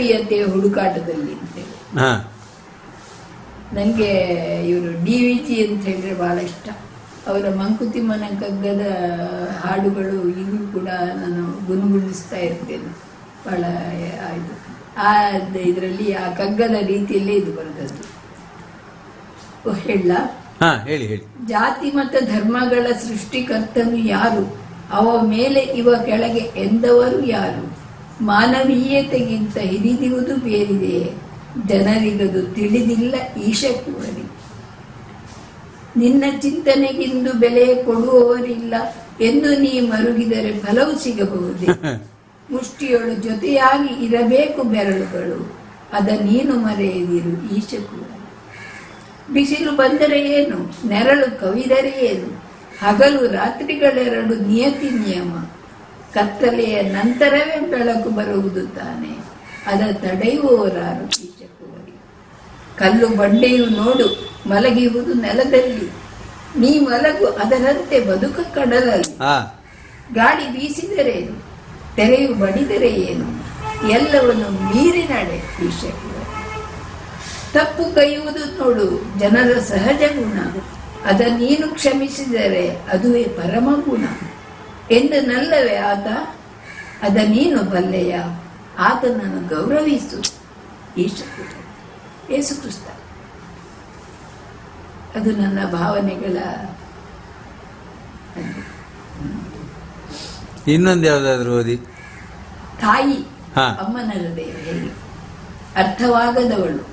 ಮಾನವೀಯತೆಯ ಹುಡುಕಾಟದಲ್ಲಿ ಅಂತೇಳಿ. ನನಗೆ ಇವರು DVG ಅಂತ ಹೇಳಿದ್ರೆ ಭಾಳ ಇಷ್ಟ. ಅವರ ಮಂಕುತಿಮ್ಮನ ಕಗ್ಗದ ಹಾಡುಗಳು ಈಗಲೂ ಕೂಡ ನಾನು ಗುಣಗುಣಿಸ್ತಾ ಇರ್ತೇನೆ. ಭಾಳ ಇದು ಇದರಲ್ಲಿ ಆ ಕಗ್ಗದ ರೀತಿಯಲ್ಲೇ ಇದು ಬರೆದದ್ದು. ಹೇಳ ಹೇಳಿ ಹೇಳಿ. ಜಾತಿ ಮತ್ತು ಧರ್ಮಗಳ ಸೃಷ್ಟಿಕರ್ತನು ಯಾರು, ಅವ ಮೇಲೆ ಇವ ಕೆಳಗೆ ಎಂದವರು ಯಾರು, ಮಾನವೀಯತೆಗಿಂತ ಹಿರಿದಿರುವುದು ಬೇರಿದೆಯೇ, ಜನರಿಗದು ತಿಳಿದಿಲ್ಲ ಈಶ ಕೂಡಲಿ. ನಿನ್ನ ಚಿಂತನೆಗಿಂದು ಬೆಲೆ ಕೊಡುವವರಿಲ್ಲ ಎಂದು ನೀ ಮರುಗಿದರೆ ಫಲವು ಸಿಗಬಹುದೇ. ಮುಷ್ಟಿಯೊಳು ಜೊತೆಯಾಗಿ ಇರಬೇಕು ಬೆರಳುಗಳು, ಅದ ನೀನು ಮರೆಯದಿರು ಈಶ ಕೂಡಲಿ. ಬಿಸಿಲು ಬಂದರೆ ಏನು, ನೆರಳು ಕವಿದರೆ ಏನು, ಹಗಲು ರಾತ್ರಿಗಳೆರಡು ನಿಯತಿ ನಿಯಮ, ಕತ್ತಲೆಯ ನಂತರವೇ ಬೆಳಕು ಬರುವುದು ತಾನೆ, ಅದ ತಡೆಯುವವರಾರು ಈಚಕುವರಿ. ಕಲ್ಲು ಬಂಡೆಯು ನೋಡು ಮಲಗಿರುವುದು ನೆಲದಲ್ಲಿ, ನೀ ಮಲಗು ಅದರಂತೆ ಬದುಕ ಕಡಲಲ್ಲಿ. ಗಾಳಿ ಬೀಸಿದರೇನು, ತೆರೆಯು ಬಡಿದರೆ ಏನು, ಎಲ್ಲವನ್ನು ಮೀರಿ ನಡೆ ಈಶಕುವರಿ. ತಪ್ಪು ಕೈಯುವುದು ನೋಡು ಜನರ ಸಹಜ ಗುಣ, ಅದ ನೀನು ಕ್ಷಮಿಸಿದರೆ ಅದುವೇ ಪರಮ ಗುಣ ಎಂದು ನಲ್ಲವೇ ಆತ, ಅದ ನೀನು ಬಲ್ಲೆಯ, ಆತನನ್ನು ಗೌರವಿಸು ಈಶಕುಟ. ಯೇಸು ಕ್ರಿಸ್ತ. ಅದು ನನ್ನ ಭಾವನೆಗಳ. ಇನ್ನೊಂದು ಯಾವುದಾದ್ರೂ ಓದಿ. ತಾಯಿ ಅಮ್ಮನ ಹೃದಯ ಹೇಗೆ ಅರ್ಥವಾಗದವಳು.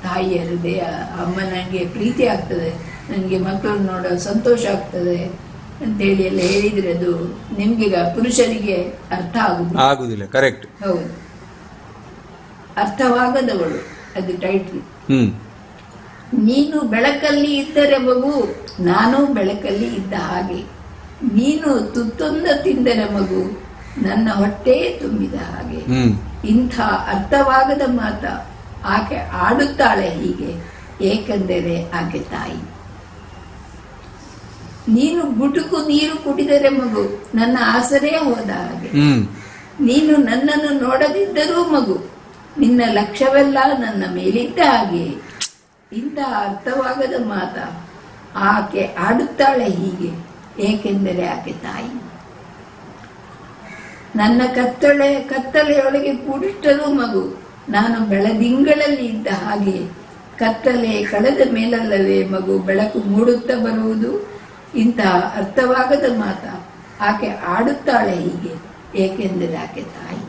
ತಾಯಿಯ ಹೃದಯ, ಅಮ್ಮ ನನಗೆ ಪ್ರೀತಿ ಆಗ್ತದೆ, ನನಗೆ ಮಕ್ಕಳು ನೋಡೋ ಸಂತೋಷ ಆಗ್ತದೆ ಅಂತೇಳಿ ಎಲ್ಲ ಹೇಳಿದ್ರೆ ಅದು ನಿಮ್ಗೀಗ ಪುರುಷರಿಗೆ ಅರ್ಥ ಆಗುದಿಲ್ಲ. ಕರೆಕ್ಟ್. ಹೌದು. ಅರ್ಥವಾಗದವಳು ಅದು ಟೈಟ್ಲ್. ನೀನು ಬೆಳಕಲ್ಲಿ ಇದ್ದರೆ ಮಗು, ನಾನು ಬೆಳಕಲ್ಲಿ ಇದ್ದ ಹಾಗೆ, ನೀನು ತುತ್ತೊಂದ ತಿಂದರೆ ಮಗು, ನನ್ನ ಹೊಟ್ಟೆ ತುಂಬಿದ ಹಾಗೆ. ಇಂಥ ಅರ್ಥವಾಗದ ಮಾತ ಆಕೆ ಆಡುತ್ತಾಳೆ ಹೀಗೆ, ಏಕೆಂದರೆ ಆಕೆ ತಾಯಿ. ನೀನು ಗುಟುಕು ನೀರು ಕುಡಿದರೆ ಮಗು, ನನ್ನ ಆಸರೆ ಹೋದ ಹಾಗೆ, ನೀನು ನನ್ನನ್ನು ನೋಡದಿದ್ದರೂ ಮಗು, ನಿನ್ನ ಲಕ್ಷ್ಯವೆಲ್ಲ ನನ್ನ ಮೇಲಿದ್ದ ಹಾಗೆ. ಇಂಥ ಅರ್ಥವಾಗದ ಮಾತ ಆಕೆ ಆಡುತ್ತಾಳೆ ಹೀಗೆ, ಏಕೆಂದರೆ ಆಕೆ ತಾಯಿ. ನನ್ನ ಕತ್ತಲೆಯೊಳಗೆ ಕೂಡಿಟ್ಟರೂ ಮಗು, ನಾನು ಬೆಳದಿಂಗಳಲ್ಲಿ ಇದ್ದ ಹಾಗೆ, ಕತ್ತಲೆ ಕಳೆದ ಮೇಲಲ್ಲವೇ ಮಗು ಬೆಳಕು ಮೂಡುತ್ತಾ ಬರುವುದು. ಇಂತಹ ಅರ್ಥವಾಗದ ಮಾತ ಆಕೆ ಆಡುತ್ತಾಳೆ ಹೀಗೆ, ಏಕೆಂದರೆ ಆಕೆ ತಾಯಿ.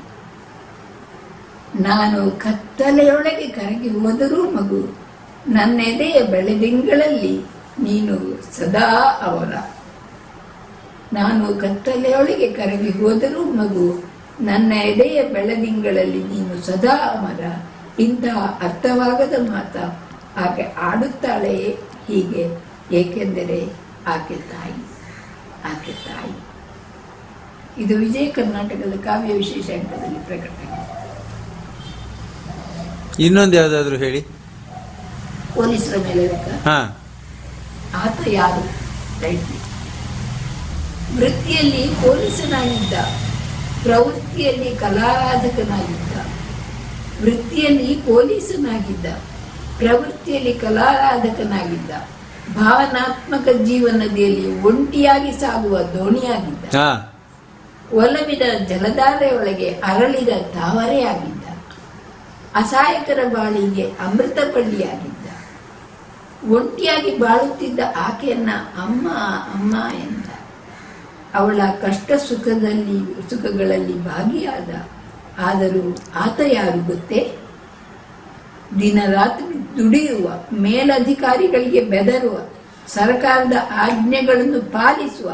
ನಾನು ಕತ್ತಲೆಯೊಳಗೆ ಕರಗಿ ಹೋದರೂ ಮಗು, ನನ್ನ ಎದೆಯ ಬೆಳದಿಂಗಳಲ್ಲಿ ನೀನು ಸದಾ ಅವರ. ನಾನು ಕತ್ತಲೆಯೊಳಗೆ ಕರಗಿ ಹೋದರೂ ಮಗು, ನನ್ನ ಎದೆಯ ಬೆಳದಿಂಗಳಲ್ಲಿ ನೀನು ಸದಾ ಅಮರ. ಇಂತಹ ಅರ್ಥವಾಗದ ಮಾತ ಆಕೆ ಆಡುತ್ತಾಳೆ ಹೀಗೆ, ಏಕೆಂದರೆ ಆಕೆ ತಾಯಿ, ಆಕೆ ತಾಯಿ. ಇದು ವಿಜಯ ಕರ್ನಾಟಕದ ಕಾವ್ಯ ವಿಶೇಷ ಅಂಕದಲ್ಲಿ ಪ್ರಕಟ. ಇನ್ನೊಂದು ಯಾವುದಾದ್ರೂ ಹೇಳಿ. ಪೊಲೀಸರ ಮೇಲೆ ಆತ ಯಾರು? ವೃತ್ತಿಯಲ್ಲಿ ಪೊಲೀಸನಾಗಿದ್ದ, ಪ್ರವೃತ್ತಿಯಲ್ಲಿ ಕಲಾರಾಧಕನಾಗಿದ್ದ. ವೃತ್ತಿಯಲ್ಲಿ ಪೊಲೀಸನಾಗಿದ್ದ, ಪ್ರವೃತ್ತಿಯಲ್ಲಿ ಕಲಾರಾಧಕನಾಗಿದ್ದ. ಭಾವನಾತ್ಮಕ ಜೀವನದಲ್ಲಿ ಒಂಟಿಯಾಗಿ ಸಾಗುವ ದೋಣಿಯಾಗಿದ್ದ. ಒಲವಿನ ಜಲಧಾರೆಯೊಳಗೆ ಅರಳಿದ ತಾವರೆಯಾಗಿದ್ದ. ಅಸಹಾಯಕರ ಬಾಳಿಗೆ ಅಮೃತ ಬಳ್ಳಿಯಾಗಿದ್ದ. ಒಂಟಿಯಾಗಿ ಬಾಳುತ್ತಿದ್ದ ಆಕೆಯನ್ನ ಅಮ್ಮ ಅಮ್ಮ ಎಂದ. ಅವಳ ಕಷ್ಟ ಸುಖಗಳಲ್ಲಿ ಭಾಗಿಯಾದ. ಆದರೂ ಆತ ಯಾರು ಗೊತ್ತೇ? ದಿನ ರಾತ್ರಿ ದುಡಿಯುವ, ಮೇಲಧಿಕಾರಿಗಳಿಗೆ ಬೆದರುವ, ಸರ್ಕಾರದ ಆಜ್ಞೆಗಳನ್ನು ಪಾಲಿಸುವ,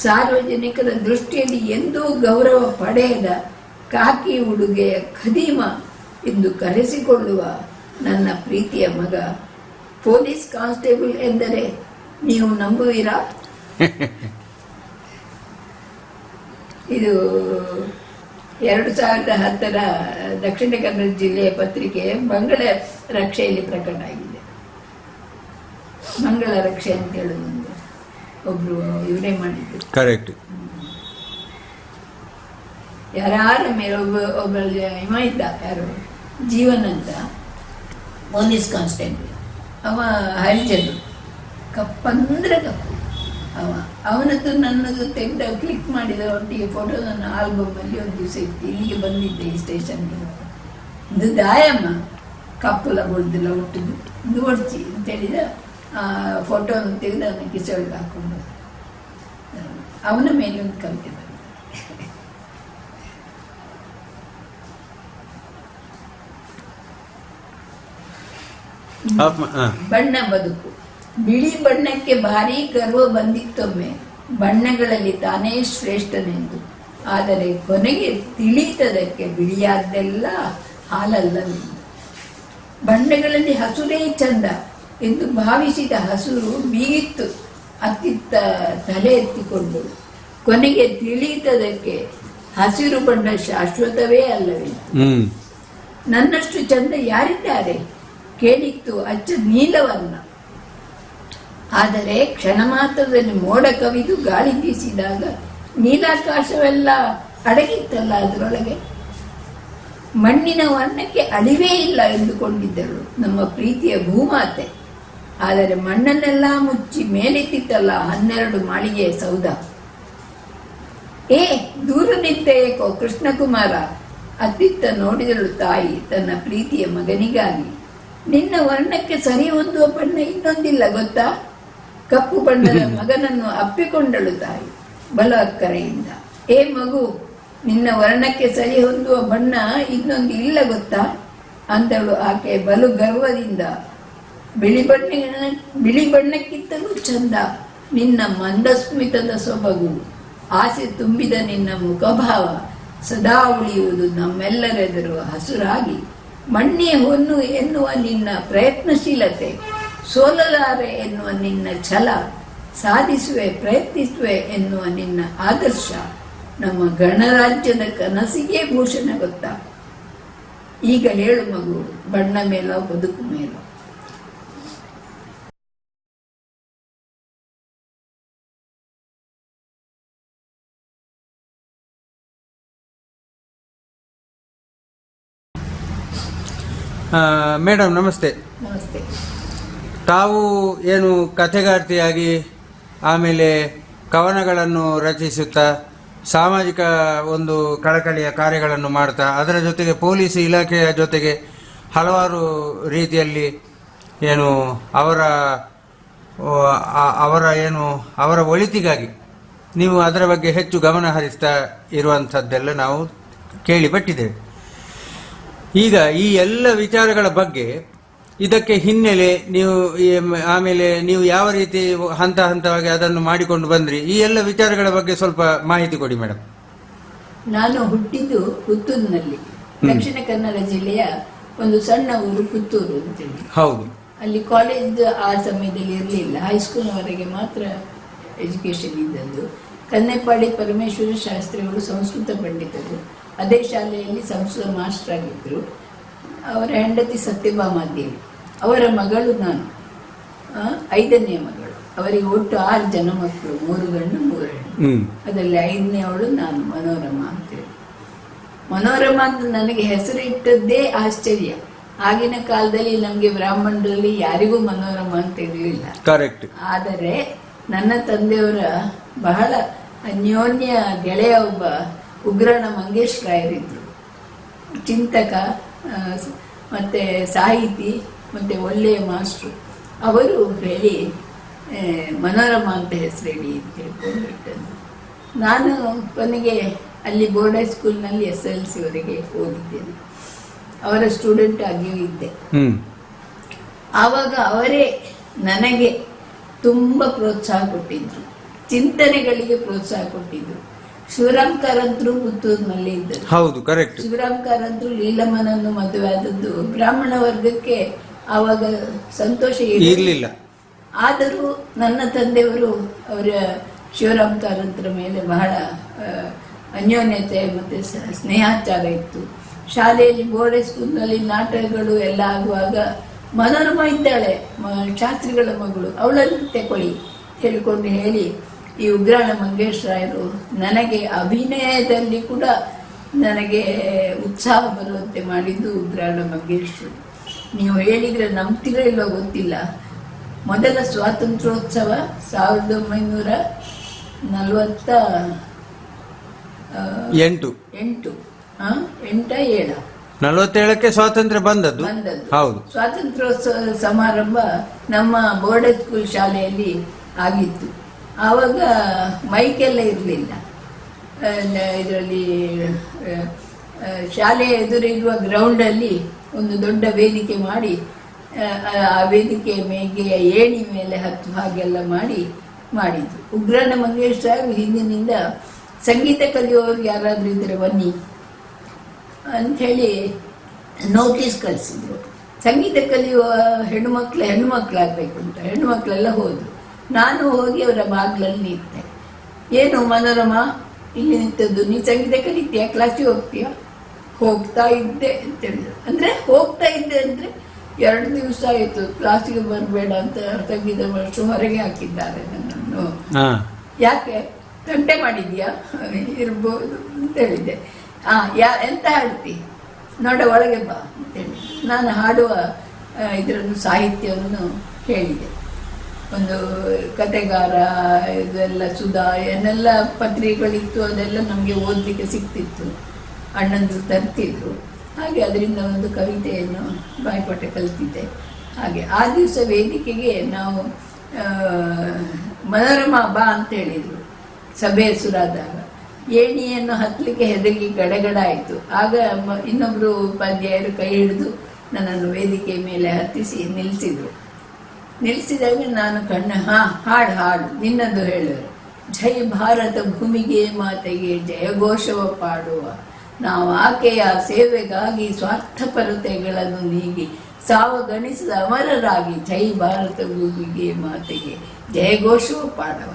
ಸಾರ್ವಜನಿಕರ ದೃಷ್ಟಿಯಲ್ಲಿ ಎಂದೂ ಗೌರವ ಪಡೆಯದ, ಕಾಕಿ ಉಡುಗೆಯ ಖದೀಮ ಎಂದು ಕರೆಸಿಕೊಳ್ಳುವ ನನ್ನ ಪ್ರೀತಿಯ ಮಗ ಪೊಲೀಸ್ ಕಾನ್ಸ್ಟೇಬಲ್ ಎಂದರೆ ನೀವು ನಂಬುವಿರಾ? ಇದು 2010 ದಕ್ಷಿಣ ಕನ್ನಡ ಜಿಲ್ಲೆಯ ಪತ್ರಿಕೆ ಮಂಗಳ ರಕ್ಷೆಯಲ್ಲಿ ಪ್ರಕಟ ಆಗಿದೆ. ಮಂಗಳ ರಕ್ಷೆ ಅಂತ ಹೇಳೋದೊಂದು ಒಬ್ರು ಇವರೇ ಮಾಡಿದ್ದು. ಕರೆಕ್ಟ್. ಯಾರ ಮೇಲೆ ಒಬ್ಬ ಇವ ಇದ್ದ, ಯಾರು ಜೀವನ್ ಅಂತ ಪೊಲೀಸ್ ಕಾನ್ಸ್ಟೇಬಲ್. ಅವ ಹರಿಜನು, ಕಪ್ಪಂದ್ರೆ ಕಪ್ಪು. ಅವನದ್ದು ನನ್ನದು ತೆಗೆದ ಕ್ಲಿಕ್ ಮಾಡಿದ ಒಟ್ಟಿಗೆ ಫೋಟೋ ನನ್ನ ಆಲ್ಬಮಲ್ಲಿ ಒಂದು ದಿವಸ ಇತ್ತು. ಇಲ್ಲಿಗೆ ಬಂದಿದ್ದೆ ಈ ಸ್ಟೇಷನ್ಗೆ. ಇದು ದಾಯಮ್ಮ ಕಪ್ಪುಲ ಬುಳ್ದಿಲ್ಲ ಒಟ್ಟಿದ್ದು ಇದು ಒಡ್ಚಿ ಅಂತ ಹೇಳಿದ ಫೋಟೋವನ್ನು ತೆಗೆದು ಅವನ ಕಿಸೊಳಗೆ ಹಾಕೊಂಡು ಅವನ ಮೇಲೆ ಒಂದು ಕವಿತೆ ಬಂದ. ಬಣ್ಣ ಬದುಕು. ಬಿಳಿ ಬಣ್ಣಕ್ಕೆ ಭಾರೀ ಗರ್ವ ಬಂದಿತ್ತೊಮ್ಮೆ, ಬಣ್ಣಗಳಲ್ಲಿ ತಾನೇ ಶ್ರೇಷ್ಠನೆಂದು. ಆದರೆ ಕೊನೆಗೆ ತಿಳಿತದಕ್ಕೆ ಬಿಳಿಯಾದ್ದೆಲ್ಲ ಹಾಲಲ್ಲವೆಂದು. ಬಣ್ಣಗಳಲ್ಲಿ ಹಸುರೇ ಚಂದ ಎಂದು ಭಾವಿಸಿದ ಹಸುರು ಬೀಗಿತ್ತು ಅತ್ತಿತ್ತ ತಲೆ ಎತ್ತಿಕೊಂಡು. ಕೊನೆಗೆ ತಿಳಿತದಕ್ಕೆ ಹಸಿರು ಬಣ್ಣ ಶಾಶ್ವತವೇ ಅಲ್ಲವೆಂದು. ನನ್ನಷ್ಟು ಚಂದ ಯಾರಿದ್ದಾರೆ ಕೇಳಿತ್ತು ಅಚ್ಚ ನೀಲವನ್ನ. ಆದರೆ ಕ್ಷಣ ಮಾತ್ರದಲ್ಲಿ ಮೋಡ ಕವಿದು ಗಾಳಿ ಬೀಸಿದಾಗ ನೀಲಾಕಾಶವೆಲ್ಲ ಅಡಗಿತ್ತಲ್ಲ ಅದರೊಳಗೆ. ಮಣ್ಣಿನ ವರ್ಣಕ್ಕೆ ಅಳಿವೇ ಇಲ್ಲ ಎಂದುಕೊಂಡಿದ್ದರು ನಮ್ಮ ಪ್ರೀತಿಯ ಭೂಮಾತೆ. ಆದರೆ ಮಣ್ಣನ್ನೆಲ್ಲ ಮುಚ್ಚಿ ಮೇಲೆತ್ತಿತ್ತಲ್ಲ 12 ಮಾಳಿಗೆಯ ಸೌಧ. ಏ ದೂರ ನಿಂತೆ ಏಕೋ ಕೃಷ್ಣಕುಮಾರ, ಅತ್ತಿತ್ತ ನೋಡಿದಳು ತಾಯಿ ತನ್ನ ಪ್ರೀತಿಯ ಮಗನಿಗಾಗಿ. ನಿನ್ನ ವರ್ಣಕ್ಕೆ ಸರಿ ಹೊಂದುವ ಬಣ್ಣ ಇನ್ನೊಂದಿಲ್ಲ ಗೊತ್ತಾ? ಕಪ್ಪು ಬಣ್ಣದ ಮಗನನ್ನು ಅಪ್ಪಿಕೊಂಡಳು ತಾಯಿ ಬಲ ಅಕ್ಕರೆಯಿಂದ. ಏ ಮಗು, ನಿನ್ನ ವರ್ಣಕ್ಕೆ ಸರಿ ಹೊಂದುವ ಬಣ್ಣ ಇನ್ನೊಂದು ಇಲ್ಲ ಗೊತ್ತಾ ಅಂತಳು ಆಕೆ ಬಲು ಗರ್ವದಿಂದ. ಬಿಳಿ ಬಣ್ಣಕ್ಕಿಂತಲೂ ಚಂದ ನಿನ್ನ ಮಂದಸ್ಮಿತದ ಸೊಬಗು. ಆಸೆ ತುಂಬಿದ ನಿನ್ನ ಮುಖಭಾವ ಸದಾ ಉಳಿಯುವುದು ನಮ್ಮೆಲ್ಲರೆದುರು ಹಸುರಾಗಿ. ಮಣ್ಣೆ ಹೊನ್ನು ಎನ್ನುವ ನಿನ್ನ ಪ್ರಯತ್ನಶೀಲತೆ, ಸೋಲಲಾರೆ ಎನ್ನುವ ನಿನ್ನ ಛಲ, ಸಾಧಿಸುವೆ ಪ್ರಯತ್ನಿಸುವೆ ಎನ್ನುವ ನಿನ್ನ ಆದರ್ಶ ನಮ್ಮ ಗಣರಾಜ್ಯದ ಕನಸಿಗೆ ಭೂಷಣ ಗೊತ್ತಾ? ಈಗ ಹೇಳು ಮಗು, ಬಣ್ಣ ಮೇಲೋ ಬದುಕು ಮೇಲೋ? ಮೇಡಮ್ ನಮಸ್ತೆ. ನಮಸ್ತೆ. ತಾವು ಏನು ಕಥೆಗಾರ್ತಿಯಾಗಿ ಆಮೇಲೆ ಕವನಗಳನ್ನು ರಚಿಸುತ್ತಾ ಸಾಮಾಜಿಕ ಒಂದು ಕಳಕಳಿಯ ಕಾರ್ಯಗಳನ್ನು ಮಾಡ್ತಾ ಅದರ ಜೊತೆಗೆ ಪೊಲೀಸ್ ಇಲಾಖೆಯ ಜೊತೆಗೆ ಹಲವಾರು ರೀತಿಯಲ್ಲಿ ಏನು ಅವರ ಒಳಿತಿಗಾಗಿ ನೀವು ಅದರ ಬಗ್ಗೆ ಹೆಚ್ಚು ಗಮನ ಹರಿಸ್ತಾ ಇರುವಂಥದ್ದೆಲ್ಲ ನಾವು ಕೇಳಿಪಟ್ಟಿದ್ದೇವೆ. ಈಗ ಈ ಎಲ್ಲ ವಿಚಾರಗಳ ಬಗ್ಗೆ ಇದಕ್ಕೆ ಹಿನ್ನೆಲೆ ಆಮೇಲೆ ನೀವು ಯಾವ ರೀತಿ ಹಂತ ಹಂತವಾಗಿ ಅದನ್ನು ಮಾಡಿಕೊಂಡು ಬಂದ್ರಿ, ಈ ಎಲ್ಲ ವಿಚಾರಗಳ ಬಗ್ಗೆ ಸ್ವಲ್ಪ ಮಾಹಿತಿ ಕೊಡಿ ಮೇಡಮ್. ನಾನು ಹುಟ್ಟಿದ್ದು ಪುತ್ತೂರಿನಲ್ಲಿ, ದಕ್ಷಿಣ ಕನ್ನಡ ಜಿಲ್ಲೆಯ ಒಂದು ಸಣ್ಣ ಊರು ಪುತ್ತೂರು ಅಂತೇಳಿ. ಹೌದು. ಅಲ್ಲಿ ಕಾಲೇಜ್ ಆ ಸಮಯದಲ್ಲಿ ಇರಲಿಲ್ಲ, ಹೈಸ್ಕೂಲ್ವರೆಗೆ ಮಾತ್ರ ಎಜುಕೇಶನ್ ಇದ್ದದ್ದು. ಕನ್ನೆಪ್ಪಾಡಿ ಪರಮೇಶ್ವರ ಶಾಸ್ತ್ರಿಗಳು ಸಂಸ್ಕೃತ ಪಂಡಿತರು, ಅದೇ ಶಾಲೆಯಲ್ಲಿ ಸಂಸ್ಕೃತ ಮಾಸ್ಟರ್ ಆಗಿದ್ದರು. ಅವರ ಹೆಂಡತಿ ಸತ್ಯಭಾಮಾದೇವಿ, ಅವರ ಮಗಳು ನಾನು, 5ನೇ ಮಗಳು. ಅವರಿಗೆ ಒಟ್ಟು 6 ಜನ ಮಕ್ಕಳು, 3 ಗಂಡು 3 ಹೆಣ್ಣು. ಅದರಲ್ಲಿ 5ನೇ ಅವಳು ನಾನು, ಮನೋರಮ ಅಂತೇಳಿ. ಮನೋರಮ ಅಂತ ನನಗೆ ಹೆಸರು ಇಟ್ಟದ್ದೇ ಆಶ್ಚರ್ಯ. ಆಗಿನ ಕಾಲದಲ್ಲಿ ನಮಗೆ ಬ್ರಾಹ್ಮಣರಲ್ಲಿ ಯಾರಿಗೂ ಮನೋರಮ ಅಂತ ಇರಲಿಲ್ಲ. ಕರೆಕ್ಟ್. ಆದರೆ ನನ್ನ ತಂದೆಯವರ ಬಹಳ ಅನ್ಯೋನ್ಯ ಗೆಳೆಯ ಒಬ್ಬ ಉಗ್ರಾಣ ಮಂಗೇಶ್ ರಾಯರಿದ್ರು, ಚಿಂತಕ ಮತ್ತು ಸಾಹಿತಿ ಮತ್ತು ಒಳ್ಳೆಯ ಮಾಸ್ಟ್ರು. ಅವರು ಹೇಳಿ ಮನೋರಮ ಅಂತ ಹೆಸರೇಳಿ ಅಂತ ಹೇಳ್ಕೊಂಡು ಇಟ್ಟದ್ದು. ನಾನು ಕೊನೆಗೆ ಅಲ್ಲಿ ಬೋರ್ಡ್ ಹೈಸ್ಕೂಲ್ನಲ್ಲಿ SLC ವರೆಗೆ ಹೋಗಿದ್ದೇನೆ, ಅವರ ಸ್ಟೂಡೆಂಟ್ ಆಗಿಯೂ ಇದ್ದೆ. ಆವಾಗ ಅವರೇ ನನಗೆ ತುಂಬ ಪ್ರೋತ್ಸಾಹ ಕೊಟ್ಟಿದ್ರು, ಚಿಂತನೆಗಳಿಗೆ ಪ್ರೋತ್ಸಾಹ ಕೊಟ್ಟಿದ್ರು. ಶಿವರಾಮ್ ಕಾರಂತರು ಪುತ್ತೂರಿನಲ್ಲಿ ಇದ್ದರು. ಹೌದು, ಕರೆಕ್ಟ್. ಶಿವರಾಮ್ ಕಾರಂತರು ಲೀಲಮ್ಮನನ್ನು ಮದುವೆ ಆದದ್ದು ಬ್ರಾಹ್ಮಣ ವರ್ಗಕ್ಕೆ ಆವಾಗ ಸಂತೋಷ ಇರಲಿಲ್ಲ. ಆದರೂ ನನ್ನ ತಂದೆಯವರು ಅವರ ಶಿವರಾಮ್ ಕಾರಂತರ ಮೇಲೆ ಬಹಳ ಅನ್ಯೋನ್ಯತೆ ಮತ್ತು ಸ್ನೇಹಾಚಾರ ಇತ್ತು. ಶಾಲೆಯಲ್ಲಿ ಬೋರ್ಡ್ ಸ್ಕೂಲ್ನಲ್ಲಿ ನಾಟಕಗಳು ಎಲ್ಲ ಆಗುವಾಗ ಮನೋರಮ ಇದ್ದಾಳೆ, ಶಾಸ್ತ್ರಿಗಳ ಮಗಳು, ಅವಳನ್ನು ತಗೊಳ್ಳಿ ಹೇಳಿಕೊಂಡು ಹೇಳಿ ಈ ಉಗ್ರಾಣ ಮಂಗೇಶ್ ರಾಯರು ನನಗೆ ಅಭಿನಯದಲ್ಲಿ ಕೂಡ ನನಗೆ ಉತ್ಸಾಹ ಬರುವಂತೆ ಮಾಡಿದ್ದು ಉಗ್ರಾಣ ಮಂಗೇಶ್ವರು. ನೀವು ಹೇಳಿದರೆ ನಂಬ್ತಿರೋ ಇಲ್ಲೋ ಗೊತ್ತಿಲ್ಲ, ಮೊದಲ ಸ್ವಾತಂತ್ರ್ಯೋತ್ಸವ 1948 47ಕ್ಕೆ ಸ್ವಾತಂತ್ರ್ಯ ಬಂದದ್ದು. ಹೌದು, ಸ್ವಾತಂತ್ರ್ಯೋತ್ಸವ ಸಮಾರಂಭ ನಮ್ಮ ಬೋರ್ಡೆಡ್ ಸ್ಕೂಲ್ ಶಾಲೆಯಲ್ಲಿ ಆಗಿತ್ತು. ಆವಾಗ ಮೈಕೆಲ್ಲ ಇರಲಿಲ್ಲ. ಇದರಲ್ಲಿ ಶಾಲೆಯ ಎದುರಿರುವ ಗ್ರೌಂಡಲ್ಲಿ ಒಂದು ದೊಡ್ಡ ವೇದಿಕೆ ಮಾಡಿ, ಆ ವೇದಿಕೆ ಮೇಗೆಯ ಏಣಿ ಮೇಲೆ ಹತ್ತು ಹಾಗೆಲ್ಲ ಮಾಡಿದ್ರು. ಉಗ್ರಾಣ ಮಂಗೇಶ್ವರು ಹಿಂದಿನಿಂದ ಸಂಗೀತ ಕಲಿಯುವವರು ಯಾರಾದರೂ ಇದ್ದರೆ ಬನ್ನಿ ಅಂಥೇಳಿ ನೋಟಿಸ್ ಕಳಿಸಿದ್ರು. ಸಂಗೀತ ಕಲಿಯುವ ಹೆಣ್ಣುಮಕ್ಕಳಾಗಬೇಕು ಅಂತ ಹೆಣ್ಣುಮಕ್ಕಳೆಲ್ಲ ಹೋದರು. ನಾನು ಹೋಗಿ ಅವರ ಬಾಗಿಲಲ್ಲಿ ನಿಂತೆ. ಏನು ಮನೋರಮಾ ಇಲ್ಲಿ ನಿಂತದ್ದು, ನೀ ಸಂಗೀತ ಕಲಿತೀಯಾ, ಕ್ಲಾಸಿಗೆ ಹೋಗ್ತೀಯಾ? ಹೋಗ್ತಾ ಇದ್ದೆ ಅಂತೇಳಿದ್ರು. ಅಂದರೆ ಹೋಗ್ತಾ ಇದ್ದೆ ಅಂದರೆ 2 ದಿವಸ ಆಯಿತು ಕ್ಲಾಸಿಗೆ ಬರಬೇಡ ಅಂತ ಸಂಗೀತ ಮಾಸ್ಟ್ರು ಹೊರಗೆ ಹಾಕಿದ್ದಾರೆ ನನ್ನನ್ನು. ಯಾಕೆ ಗಂಟೆ ಮಾಡಿದ್ಯಾ? ಇರ್ಬೋದು ಅಂತ ಹೇಳಿದೆ. ಎಂತ ಹಾಡ್ತಿ ನೋಡ ಒಳಗೆ ಬಾ ಅಂತೇಳಿ ನಾನು ಹಾಡುವ ಇದರನ್ನು ಸಾಹಿತ್ಯವನ್ನು ಹೇಳಿದೆ. ಒಂದು ಕತೆಗಾರ ಇದೆಲ್ಲ ಸುಧಾ ಏನೆಲ್ಲ ಪತ್ರಿಕೆಗಳಿತ್ತು, ಅದೆಲ್ಲ ನಮಗೆ ಓದಲಿಕ್ಕೆ ಸಿಗ್ತಿತ್ತು, ಅಣ್ಣಂದ್ರು ತರ್ತಿದ್ರು. ಹಾಗೆ ಅದರಿಂದ ಒಂದು ಕವಿತೆಯನ್ನು ಬಾಯ್ಪಾಠ ಕಲಿತಿದ್ದೆ. ಹಾಗೆ ಆ ದಿವಸ ವೇದಿಕೆಗೆ ನಾವು ಮನೋರಮಾ ಬಾ ಅಂತ ಹೇಳಿದರು. ಸಭೆ ಹೆಸರಾದಾಗ ಏಣಿಯನ್ನು ಹತ್ತಲಿಕ್ಕೆ ಹೆದರಿ ಗಡಗಡ ಆಯಿತು. ಆಗ ಇನ್ನೊಬ್ಬರು ಉಪಾಧ್ಯಾಯರು ಕೈ ಹಿಡಿದು ನನ್ನನ್ನು ವೇದಿಕೆ ಮೇಲೆ ಹತ್ತಿಸಿ ನಿಲ್ಲಿಸಿದಾಗ ನಾನು ಹಾಡು ನಿನ್ನದು ಹೇಳುವರು. ಜೈ ಭಾರತ ಭೂಮಿಗೆ ಮಾತೆಗೆ ಜಯಘೋಷವ ಪಾಡುವ, ನಾವು ಆಕೆಯ ಸೇವೆಗಾಗಿ ಸ್ವಾರ್ಥಪರತೆಗಳನ್ನು ನೀಗಿ ಸಾವಗಣಿಸಿದ ಅಮರರಾಗಿ ಜೈ ಭಾರತ ಭೂಮಿಗೆ ಮಾತೆಗೆ ಜಯಘೋಷವ ಪಾಡುವ.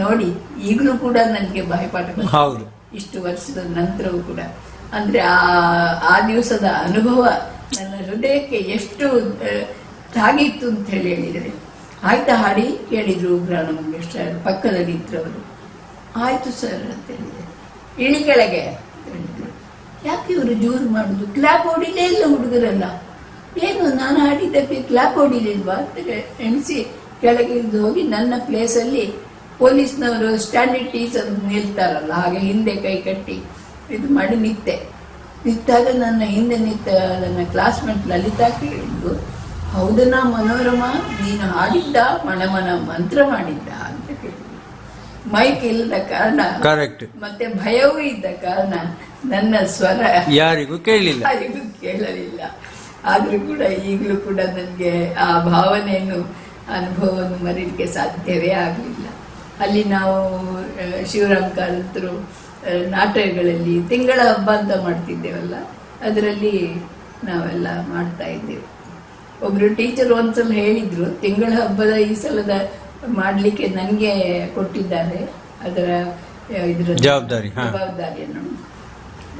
ನೋಡಿ, ಈಗಲೂ ಕೂಡ ನನಗೆ ಬಾಯಿಪಾಠ ಹೌದು, ಇಷ್ಟು ವರ್ಷದ ನಂತರವೂ ಕೂಡ. ಅಂದರೆ ಆ ದಿವಸದ ಅನುಭವ ನನ್ನ ಹೃದಯಕ್ಕೆ ಎಷ್ಟು ತಾಗಿತ್ತು ಅಂತ ಹೇಳಿದರೆ, ಆಯ್ತಾ ಹಾಡಿ ಕೇಳಿದ್ರು ಉಗ್ರಾಣ ಮಂಗೇಶ್ವರು ಪಕ್ಕದಲ್ಲಿ ಇದ್ರವರು. ಆಯಿತು ಸರ್ ಅಂತ ಹೇಳಿದೆ. ಇಳಿ ಕೆಳಗೆ ಅಂತ ಹೇಳಿದ್ರು. ಯಾಕೆ ಇವರು ಜೋರು ಮಾಡುದು? ಕ್ಲಾಪ್ ಹೊಡಿಲೇ ಇಲ್ಲ ಹುಡುಗರೆಲ್ಲ. ಏನು ನಾನು ಹಾಡಿದ್ದಕ್ಕೆ ಕ್ಲಾಪ್ ಹೊಡಿಲಿಲ್ವಾ ಅಂತ ಎಣಿಸಿ ಕೆಳಗೆ ಇಳಿದು ಹೋಗಿ ನನ್ನ ಪ್ಲೇಸಲ್ಲಿ ಪೊಲೀಸ್ನವರು ಸ್ಟ್ಯಾಂಡರ್ಡ್ ಟೀಚರ್ ನಿಲ್ತಾರಲ್ಲ ಹಾಗೆ ಹಿಂದೆ ಕೈ ಕಟ್ಟಿ ಇದು ಮಾಡಿ ನಿಂತಾಗ ನನ್ನ ಹಿಂದೆ ನಿಂತ ನನ್ನ ಕ್ಲಾಸ್ಮೇಟ್ ಲಲಿತಾ ಕೇಳಿದ್ದು, ಹೌದನಾ ಮನೋರಮಾ, ನೀನು ಹಾಡಿದ್ದ ಮನಮನ ಮಂತ್ರ ಮಾಡಿದ್ದ ಅಂತ ಕೇಳಿದ್ರು. ಮೈಕ್ ಇಲ್ಲದ ಕಾರಣ ಮತ್ತೆ ಭಯವೂ ಇದ್ದ ಕಾರಣ ನನ್ನ ಸ್ವರ ಯಾರಿಗೂ ಕೇಳಲಿಲ್ಲ. ಆದರೂ ಕೂಡ ಈಗಲೂ ಕೂಡ ನನಗೆ ಆ ಭಾವನೆಯನ್ನು ಅನುಭವವನ್ನು ಮರೀಲಿಕ್ಕೆ ಸಾಧ್ಯವೇ ಆಗಲಿಲ್ಲ. ಅಲ್ಲಿ ನಾವು ಶಿವರಾಮ್ ಕಾರಂತರು ನಾಟಕಗಳಲ್ಲಿ ತಿಂಗಳ ಹಬ್ಬ ಅಂತ ಮಾಡ್ತಿದ್ದೇವಲ್ಲ, ಅದರಲ್ಲಿ ನಾವೆಲ್ಲ ಮಾಡ್ತಾ ಇದ್ದೇವೆ. ಒಬ್ಬರು ಟೀಚರ್ ಒಂದ್ಸಲ ಹೇಳಿದರು, ತಿಂಗಳ ಹಬ್ಬದ ಈ ಸಲದ ಮಾಡಲಿಕ್ಕೆ ನನಗೆ ಕೊಟ್ಟಿದ್ದಾರೆ ಅದರ ಇದರ ಜವಾಬ್ದಾರಿಯನ್ನು.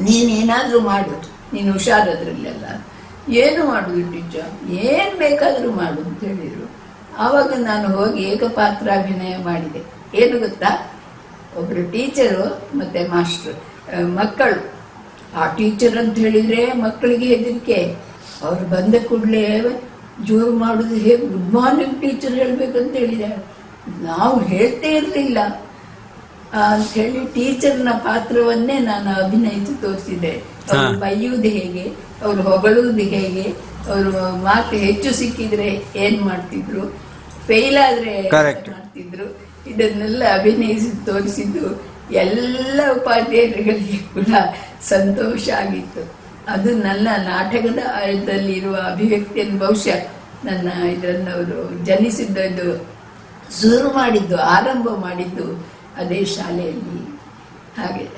ನೀನೇನಾದರೂ ಮಾಡು, ನೀನು ಹುಷಾರದ್ರಲ್ಲೆಲ್ಲ. ಏನು ಮಾಡುದು ಟೀಚರ್, ಏನು ಬೇಕಾದರೂ ಮಾಡು ಅಂತ ಹೇಳಿದರು. ಆವಾಗ ನಾನು ಹೋಗಿ ಏಕಪಾತ್ರಾಭಿನಯ ಮಾಡಿದೆ. ಏನು ಗೊತ್ತಾ, ಒಬ್ಬರು ಟೀಚರು ಮತ್ತು ಮಾಸ್ಟ್ರು, ಮಕ್ಕಳು. ಆ ಟೀಚರ್ ಅಂತ ಹೇಳಿದರೆ ಮಕ್ಕಳಿಗೆ ಹೆದರಿಕೆ. ಅವರು ಬಂದ ಕೂಡಲೇ ಜೋರು ಮಾಡೋದು, ಹೇಗೆ ಗುಡ್ ಮಾರ್ನಿಂಗ್ ಟೀಚರ್ ಹೇಳಬೇಕಂತ ಹೇಳಿದ್ದಾರೆ. ನಾವು ಹೇಳ್ತೇ ಇರಲಿಲ್ಲ ಅಂಥೇಳಿ ಟೀಚರ್ನ ಪಾತ್ರವನ್ನೇ ನಾನು ಅಭಿನಯಿಸಿ ತೋರಿಸಿದೆ. ಅವರು ಬೈಯುವುದು ಹೇಗೆ, ಅವರು ಹೊಗಳುವುದು ಹೇಗೆ, ಅವರು ಮಾತು ಹೆಚ್ಚು ಸಿಕ್ಕಿದ್ರೆ ಏನು ಮಾಡ್ತಿದ್ರು, ಫೇಲ್ ಆದರೆ ಮಾಡ್ತಿದ್ರು, ಇದನ್ನೆಲ್ಲ ಅಭಿನಯಿಸಿ ತೋರಿಸಿದ್ದು ಎಲ್ಲ ಉಪಾಧ್ಯಾಯರುಗಳಿಗೆ ಕೂಡ ಸಂತೋಷ ಆಗಿತ್ತು. ಅದು ನನ್ನ ನಾಟಕದ ಇದರಲ್ಲಿರುವ ಅಭಿವ್ಯಕ್ತಿಯನ್ನು ಬಹುಶಃ ನನ್ನ ಇದನ್ನವರು ಜನಿಸಿದ್ದು, ಶುರು ಮಾಡಿದ್ದು, ಆರಂಭ ಮಾಡಿದ್ದು ಅದೇ ಶಾಲೆಯಲ್ಲಿ.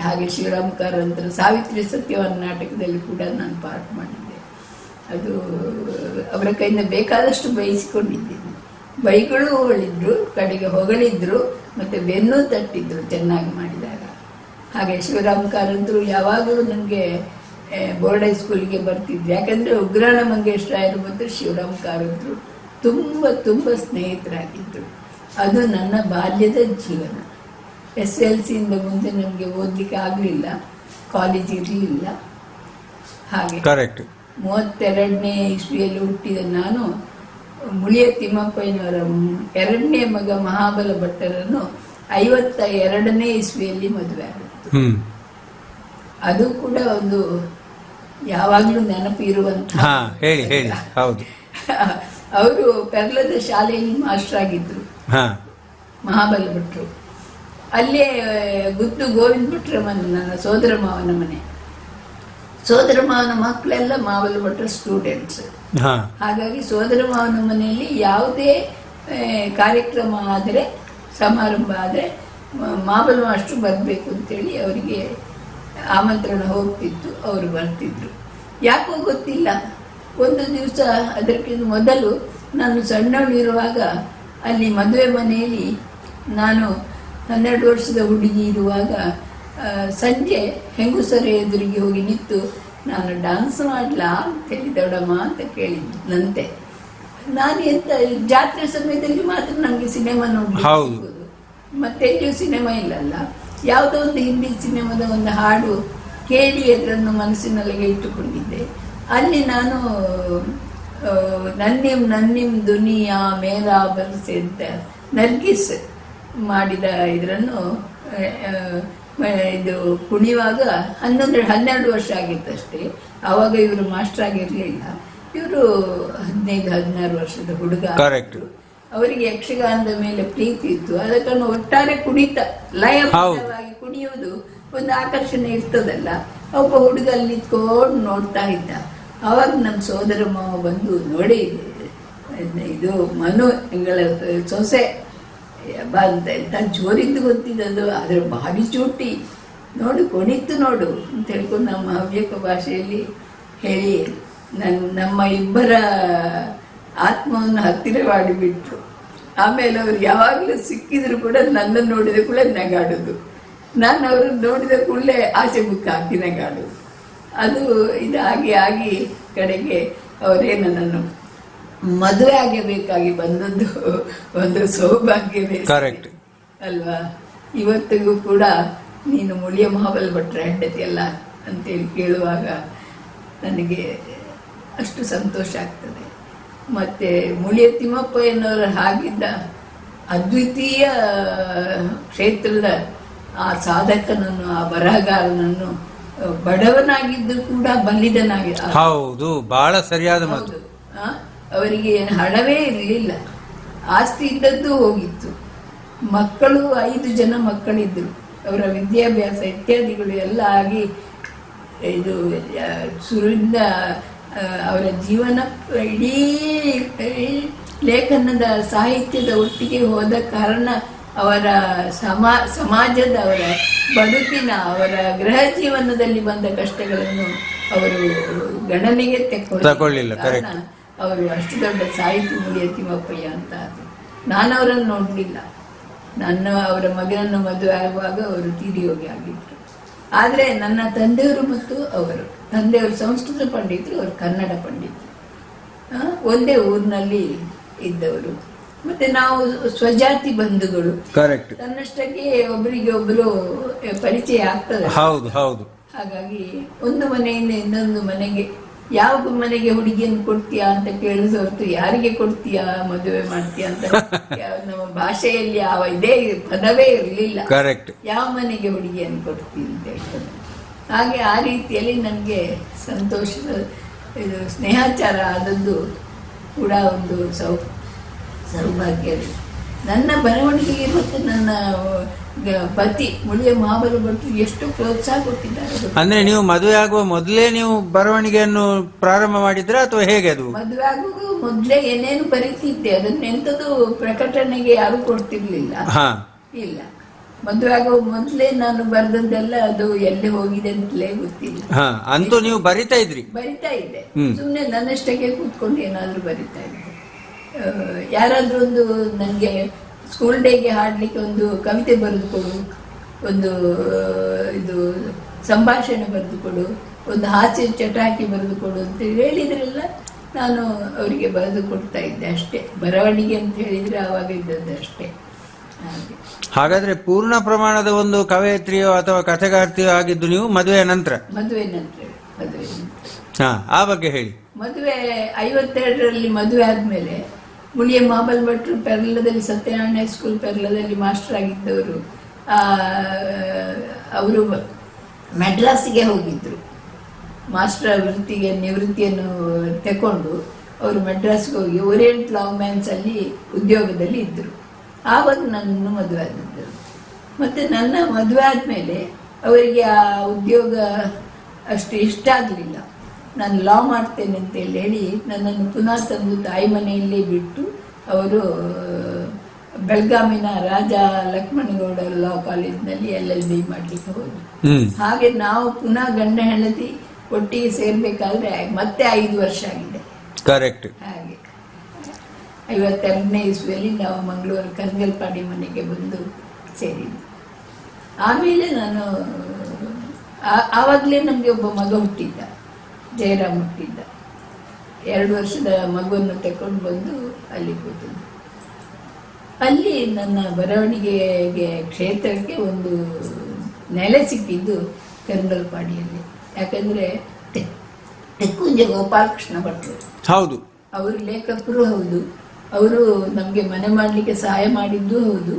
ಹಾಗೆ ಶಿವರಾಮ್ ಕಾರಂತರ ಸಾವಿತ್ರಿ ಸತ್ಯವಾನ್ ನಾಟಕದಲ್ಲಿ ಕೂಡ ನಾನು ಪಾಠ ಮಾಡಿದ್ದೆ. ಅದು ಅವರ ಕೈಯಿಂದ ಬೇಕಾದಷ್ಟು ಬಯಸಿಕೊಂಡಿದ್ದೇನೆ. ಬೈಗಳು ಹೊಗಳಿದ್ರು, ಕಡೆಗೆ ಹೊಗಳಿದ್ರು, ಮತ್ತು ಬೆನ್ನು ತಟ್ಟಿದ್ರು ಚೆನ್ನಾಗಿ ಮಾಡಿದಾಗ. ಹಾಗೆ ಶಿವರಾಮ್ ಕಾರಂತರು ಯಾವಾಗಲೂ ನನಗೆ ಬೋರ್ಡ್ ಹೈಸ್ಕೂಲಿಗೆ ಬರ್ತಿದ್ರು. ಯಾಕಂದರೆ ಉಗ್ರಾಣ ಮಂಗೇಶ್ರಾಯರು ಮತ್ತು ಶಿವರಾಮ್ ಕಾರಂತರು ತುಂಬ ಸ್ನೇಹಿತರಾಗಿದ್ದರು. ಅದು ನನ್ನ ಬಾಲ್ಯದ ಜೀವನ. SLCಯಿಂದ ಮುಂದೆ ನನಗೆ ಓದಲಿಕ್ಕೆ ಆಗಲಿಲ್ಲ. ಕಾಲೇಜ್ ಇರಲಿಲ್ಲ. ಹಾಗೆ ಕರೆಕ್ಟ್. 32ನೇ ಇಸ್ವಿಯಲ್ಲಿ ಹುಟ್ಟಿದ ನಾನು ಮುಳಿಯ ತಿಮ್ಮಪ್ಪಯ್ಯನವರ 2ನೇ ಮಗ ಮಹಾಬಲ ಭಟ್ಟರನ್ನು 52ನೇ ಇಸ್ವಿಯಲ್ಲಿ ಮದುವೆ ಆಗುತ್ತೆ. ಅದು ಕೂಡ ಒಂದು ಯಾವಾಗಲೂ ನೆನಪಿರುವಂತಹ. ಹೇಳಿ ಹೇಳಿ. ಹೌದು. ಅವರು ಪೆರ್ಲದ ಶಾಲೆಯಲ್ಲಿ ಮಾಸ್ಟರ್ ಆಗಿದ್ರು ಮಹಾಬಲ ಭಟ್ರು. ಅಲ್ಲೇ ಗುದ್ದು ಗೋವಿಂದ ಭಟ್ರ ಮನೆ, ನನ್ನ ಸೋದರ ಮಾವನ ಮನೆ. ಸೋದರ ಮಾವನ ಮಕ್ಕಳೆಲ್ಲ ಮಹಾಬಲ ಭಟ್ರ ಸ್ಟೂಡೆಂಟ್ಸ್. ಹಾಗಾಗಿ ಸೋದರ ಮಾವನ ಮನೆಯಲ್ಲಿ ಯಾವುದೇ ಕಾರ್ಯಕ್ರಮ ಆದರೆ, ಸಮಾರಂಭ ಆದರೆ ಮಹಾಬಲ ಮಾಸ್ಟ್ರು ಬರಬೇಕು ಅಂತೇಳಿ ಅವರಿಗೆ ಆಮಂತ್ರಣ ಹೋಗ್ತಿತ್ತು. ಅವರು ಬರ್ತಿದ್ರು. ಯಾಕೋ ಗೊತ್ತಿಲ್ಲ, ಒಂದು ದಿವಸ ಅದಕ್ಕಿಂತ ಮೊದಲು ನಾನು ಸಣ್ಣವಳಿರುವಾಗ ಅಲ್ಲಿ ಮದುವೆ ಮನೆಯಲ್ಲಿ ನಾನು 12 ವರ್ಷದ ಹುಡುಗಿ ಇರುವಾಗ ಸಂಜೆ ಹೆಂಗುಸರ ಎದುರಿಗೆ ಹೋಗಿ ನಿಂತು ನಾನು ಡಾನ್ಸ್ ಮಾಡಲಾ ಅಂತೇಳಿ ದೊಡ್ಡಮ್ಮ ಅಂತ ಕೇಳಿದ್ನಂತೆ. ನಾನು ಎಂತ ಜಾತ್ರೆ ಸಮಯದಲ್ಲಿ ಮಾತ್ರ ನನಗೆ ಸಿನಿಮಾ ನೋಡ್ಬೋದು, ಮತ್ತೆಲ್ಲಿಯೂ ಸಿನಿಮಾ ಇಲ್ಲಲ್ಲ. ಯಾವುದೋ ಒಂದು ಹಿಂದಿ ಸಿನಿಮಾದ ಒಂದು ಹಾಡು ಕೇಳಿ ಅದನ್ನು ಮನಸ್ಸಿನೊಳಗೆ ಇಟ್ಟುಕೊಂಡಿದ್ದೆ. ಅಲ್ಲಿ ನಾನು ನನ್ನಿಮ್ ದುನಿಯಾ ಮೇರಾ ಬರ್ಸೆ ಅಂತ ನರ್ಗಿಸ್ ಮಾಡಿದ ಇದನ್ನು ಇದು ಕುಣಿಯುವಾಗ 12 ವರ್ಷ ಆಗಿತ್ತಷ್ಟೇ. ಆವಾಗ ಇವರು ಮಾಸ್ಟರ್ ಆಗಿರಲಿಲ್ಲ. ಇವರು 15-16 ವರ್ಷದ ಹುಡುಗ. ಅವರಿಗೆ ಯಕ್ಷಗಾನದ ಮೇಲೆ ಪ್ರೀತಿ ಇತ್ತು. ಅದಕ್ಕನ್ನು ಒಟ್ಟಾರೆ ಕುಣಿತ ಲಯಬದ್ಧವಾಗಿ ಕುಣಿಯುವುದು ಒಂದು ಆಕರ್ಷಣೆ ಇರ್ತದಲ್ಲ. ಒಬ್ಬ ಹುಡುಗ ಅಲ್ಲಿ ನಿಂತ್ಕೊಂಡು ನೋಡ್ತಾ ಇದ್ದ. ಆವಾಗ ನಮ್ಮ ಸೋದರ ಮಾವ ಬಂದು ನೋಡಿ, ಇದು ಮನು ಎಂಗಳ ಸೊಸೆ ಬಂದ ಎಂತ ಜೋರಿದ್ದು ಗೊತ್ತಿದ್ದದು, ಆದರೆ ಭಾರಿ ಚೂಟಿ, ನೋಡು ಕುಣಿತು ನೋಡು ಅಂತ ಹೇಳ್ಕೊಂಡು ನಮ್ಮ ಹವ್ಯಕ ಭಾಷೆಯಲ್ಲಿ ಹೇಳಿ ನಮ್ಮ ಇಬ್ಬರ ಆತ್ಮವನ್ನು ಹತ್ತಿರ ಮಾಡಿಬಿಟ್ರು. ಆಮೇಲೆ ಅವರು ಯಾವಾಗಲೂ ಸಿಕ್ಕಿದ್ರು ಕೂಡ ನನ್ನನ್ನು ನೋಡಿದ ಕೂಡ ನಗಾಡೋದು, ನಾನು ಅವ್ರನ್ನ ನೋಡಿದ ಕೂಡಲೇ ಆಸೆ ಮುಖ ಹಾಕಿ ನಗಾಡೋದು. ಅದು ಇದಾಗಿ ಆಗಿ ಕಡೆಗೆ ಅವರೇ ನನ್ನನ್ನು ಮದುವೆ ಆಗಬೇಕಾಗಿ ಬಂದದ್ದು ಒಂದು ಸೌಭಾಗ್ಯವೇ ಅಲ್ವಾ. ಇವತ್ತಿಗೂ ಕೂಡ ನೀನು ಮುಳಿಯ ಮಹಾಬಲ ಭಟ್ರ ಹೆಂಡತಿ ಅಲ್ಲ ಅಂತೇಳಿ ಕೇಳುವಾಗ ನನಗೆ ಅಷ್ಟು ಸಂತೋಷ ಆಗ್ತದೆ. ಮತ್ತು ಮುಳಿಯ ತಿಮ್ಮಪ್ಪಯ್ಯನವರ ಹಾಗಿದ್ದ ಅದ್ವಿತೀಯ ಕ್ಷೇತ್ರದ ಆ ಸಾಧಕನನ್ನು, ಆ ಬರಹಗಾರನನ್ನು ಬಡವನಾಗಿದ್ದು ಕೂಡ ಬಲ್ಲಿದನಾಗಿ, ಹೌದು, ಬಹಳ ಸರಿಯಾದ ಮಾತು. ಅವರಿಗೆ ಏನು ಹಣವೇ ಇರಲಿಲ್ಲ, ಆಸ್ತಿ ಇದ್ದದ್ದು ಹೋಗಿತ್ತು. ಮಕ್ಕಳು 5 ಜನ ಮಕ್ಕಳಿದ್ದರು. ಅವರ ವಿದ್ಯಾಭ್ಯಾಸ ಇತ್ಯಾದಿಗಳು ಎಲ್ಲ ಆಗಿ ಇದು ಶುರುವಿಂದ ಅವರ ಜೀವನ ಇಡೀ ಲೇಖನದ ಸಾಹಿತ್ಯದ ಒಟ್ಟಿಗೆ ಹೋದ ಕಾರಣ ಅವರ ಸಮಾಜದ, ಅವರ ಬದುಕಿನ, ಅವರ ಗೃಹ ಜೀವನದಲ್ಲಿ ಬಂದ ಕಷ್ಟಗಳನ್ನು ಅವರು ಗಣನೆಗೆ ತಗೊಳ್ಳಿಲ್ಲ. ಅವರು ಅಷ್ಟು ದೊಡ್ಡ ಸಾಹಿತಿ ಮುಳಿಯ ತಿಮ್ಮಪ್ಪಯ್ಯ ಅಂತ. ನಾನು ಅವರನ್ನು ನೋಡಲಿಲ್ಲ. ಅವರ ಮಗನನ್ನು ಮದುವೆ ಆಗುವಾಗ ಅವರು ತೀರಿ ಹೋಗಿ ಆಗಿದ್ರು. ಆದರೆ ನನ್ನ ತಂದೆಯವರು ಮತ್ತು ತಂದೆಯವರು ಸಂಸ್ಕೃತ ಪಂಡಿತರು, ಅವರು ಕನ್ನಡ ಪಂಡಿತರು, ಒಂದೇ ಊರಿನಲ್ಲಿ ಇದ್ದವರು. ಮತ್ತೆ ನಾವು ಸ್ವಜಾತಿ ಬಂಧುಗಳು. ತನ್ನಷ್ಟಕ್ಕೆ ಒಬ್ಬರಿಗೆ ಒಬ್ಬರು ಪರಿಚಯ ಆಗ್ತದೆ. ಹಾಗಾಗಿ ಒಂದು ಮನೆಯಿಂದ ಇನ್ನೊಂದು ಮನೆಗೆ, ಯಾವ ಮನೆಗೆ ಹುಡುಗಿಯನ್ನು ಕೊಡ್ತೀಯಾ ಅಂತ ಕೇಳಿದ ಹೊರತು ಯಾರಿಗೆ ಕೊಡ್ತೀಯಾ ಮದುವೆ ಮಾಡ್ತೀಯಾ ಅಂತ ನಮ್ಮ ಭಾಷೆಯಲ್ಲಿ ಯಾವ ಇದೇ ಪದವೇ ಇರಲಿಲ್ಲ. ಯಾವ ಮನೆಗೆ ಹುಡುಗಿಯನ್ನು ಕೊಡ್ತೀಯ ಅಂತ ಹೇಳ್ತಾರೆ. ಹಾಗೆ ಆ ರೀತಿಯಲ್ಲಿ ನನಗೆ ಸಂತೋಷದ ಇದು ಸ್ನೇಹಾಚಾರ ಆದದ್ದು ಕೂಡ ಒಂದು ಸೌಭಾಗ್ಯ. ನನ್ನ ಬರವಣಿಗೆಗೆ ಮತ್ತು ನನ್ನ ಪತಿ ಮುಳಿಯ ಮಹಾಬಲ ಭಟ್ರು ಎಷ್ಟು ಪ್ರೋತ್ಸಾಹ ಕೊಟ್ಟಿದ್ದಾರೆ. ಅಂದ್ರೆ ನೀವು ಮದುವೆ ಆಗುವ ಮೊದಲೇ ನೀವು ಬರವಣಿಗೆಯನ್ನು ಪ್ರಾರಂಭ ಮಾಡಿದ್ರ ಅಥವಾ ಹೇಗೆ? ಅದು ಮದುವೆ ಆಗುವ ಮೊದಲೇ ಏನೇನು ಬರೀತಿದ್ದೆ, ಅದನ್ನೆಂಥದ್ದು ಪ್ರಕಟಣೆಗೆ ಯಾರು ಕೊಡ್ತಿರ್ಲಿಲ್ಲ. ಇಲ್ಲ, ಮದುವೆ ಆಗುವ ಮೊದಲೇ ನಾನು ಬರೆದದ್ದೆಲ್ಲ ಅದು ಎಲ್ಲಿ ಹೋಗಿದೆ ಅಂತಲೇ ಗೊತ್ತಿಲ್ಲ. ಅಂತೂ ನೀವು ಬರಿತಾ ಇದ್ದೆ. ಸುಮ್ಮನೆ ನನ್ನಷ್ಟಕ್ಕೆ ಕೂತ್ಕೊಂಡು ಏನಾದ್ರು ಬರಿತಾ ಇದ್ದೆ. ಯಾರಾದ್ರೂ ಒಂದು ನನಗೆ ಸ್ಕೂಲ್ ಡೇಗೆ ಹಾಡಲಿಕ್ಕೆ ಒಂದು ಕವಿತೆ ಬರೆದು ಕೊಡು, ಒಂದು ಇದು ಸಂಭಾಷಣೆ ಬರೆದು ಕೊಡು, ಒಂದು ಹಾಸ್ಯ ಚಟಾಕಿ ಬರೆದು ಕೊಡು ಅಂತ ಹೇಳಿದ್ರೆಲ್ಲ ನಾನು ಅವರಿಗೆ ಬರೆದು ಕೊಡ್ತಾ ಇದ್ದೆ. ಅಷ್ಟೇ, ಬರವಣಿಗೆ ಅಂತ ಹೇಳಿದರೆ ಆವಾಗ ಇದ್ದದ್ದು ಅಷ್ಟೇ. ಹಾಗೆ. ಹಾಗಾದ್ರೆ ಪೂರ್ಣ ಪ್ರಮಾಣದ ಒಂದು ಕವಯತ್ರಿಯೋ ಅಥವಾ ಕಥೆಗಾರ್ತಿಯೋ ಆಗಿದ್ದು ನೀವು ಮದುವೆಯ ನಂತರ? ಮದುವೆ ನಂತರ. ಹಾ, ಆ ಬಗ್ಗೆ ಹೇಳಿ. ಮದುವೆ 52ರಲ್ಲಿ ಮದುವೆ ಆದ್ಮೇಲೆ ಮುಳಿಯ ಮಾಬಲ್ ಭಟ್ರು ಪೆರ್ಲದಲ್ಲಿ, ಸತ್ಯನಾರಾಯಣ ಹೈಸ್ಕೂಲ್ ಪೆರ್ಲದಲ್ಲಿ ಮಾಸ್ಟರ್ ಆಗಿದ್ದವರು, ಅವರು ಮೆಡ್ರಾಸಿಗೆ ಹೋಗಿದ್ರು. ಮಾಸ್ಟರ್ ವೃತ್ತಿಗೆ ನಿವೃತ್ತಿಯನ್ನು ತಗೊಂಡು ಅವರು ಮೆಡ್ರಾಸ್ಗೆ ಹೋಗಿ ಓರಿಯೆಂಟ್ ಲಾಂಗ್ ಮ್ಯಾನ್ಸ್ ಅಲ್ಲಿ ಉದ್ಯೋಗದಲ್ಲಿ ಇದ್ದರು. ಆವಾಗ ನನ್ನನ್ನು ಮದುವೆ ಆಗಿದ್ದರು. ಮತ್ತು ನನ್ನ ಮದುವೆ ಆದಮೇಲೆ ಅವರಿಗೆ ಆ ಉದ್ಯೋಗ ಅಷ್ಟು ಇಷ್ಟ ಆಗಲಿಲ್ಲ. ನಾನು ಲಾ ಮಾಡ್ತೇನೆ ಅಂತೇಳಿ ಹೇಳಿ ನನ್ನನ್ನು ಪುನಃ ತಂದು ತಾಯಿ ಮನೆಯಲ್ಲೇ ಬಿಟ್ಟು ಅವರು ಬೆಳಗಾಮಿನ ರಾಜ ಲಕ್ಷ್ಮಣಗೌಡ ಲಾ ಕಾಲೇಜ್ನಲ್ಲಿ LLB ಮಾಡಲಿಕ್ಕೆ ಹೋದರು. ಹಾಗೆ ನಾವು ಪುನಃ ಗಂಡ ಹೆಂಡತಿ ಒಟ್ಟಿಗೆ ಸೇರ್ಬೇಕಾದ್ರೆ ಮತ್ತೆ 5 ವರ್ಷ ಆಗಿದೆ. ಕರೆಕ್ಟ್. ಹಾಗೆ 52ನೇ ಇಸ್ವಿಯಲ್ಲಿ ನಾವು ಮಂಗಳೂರು ಕರ್ಗಲ್ಪಾಡಿ ಮನೆಗೆ ಬಂದು ಸೇರಿದ್ದು. ಆಮೇಲೆ ನಾನು ಆವಾಗಲೇ ನಮಗೆ ಒಬ್ಬ ಮಗ ಹುಟ್ಟಿದ್ದ, ಜಯರಾಮ್ ಹುಟ್ಟಿದ್ದ. 2 ವರ್ಷದ ಮಗುವನ್ನು ತಕೊಂಡು ಬಂದು ಅಲ್ಲಿ ಕೂತಿದ್ದೆ. ಅಲ್ಲಿ ನನ್ನ ಬರವಣಿಗೆಗೆ ಕ್ಷೇತ್ರಕ್ಕೆ ಒಂದು ನೆಲೆ ಸಿಕ್ಕಿದ್ದು ಕರ್ಗಲ್ಪಾಡಿಯಲ್ಲಿ. ಯಾಕಂದರೆ ತೆಕ್ಕುಂಜ ಗೋಪಾಲಕೃಷ್ಣ ಭಟ್ರು, ಹೌದು, ಅವರು ಲೇಖಕರು ಹೌದು, ಅವರು ನಮಗೆ ಮನೆ ಮಾಡಲಿಕ್ಕೆ ಸಹಾಯ ಮಾಡಿದ್ದು ಹೌದು.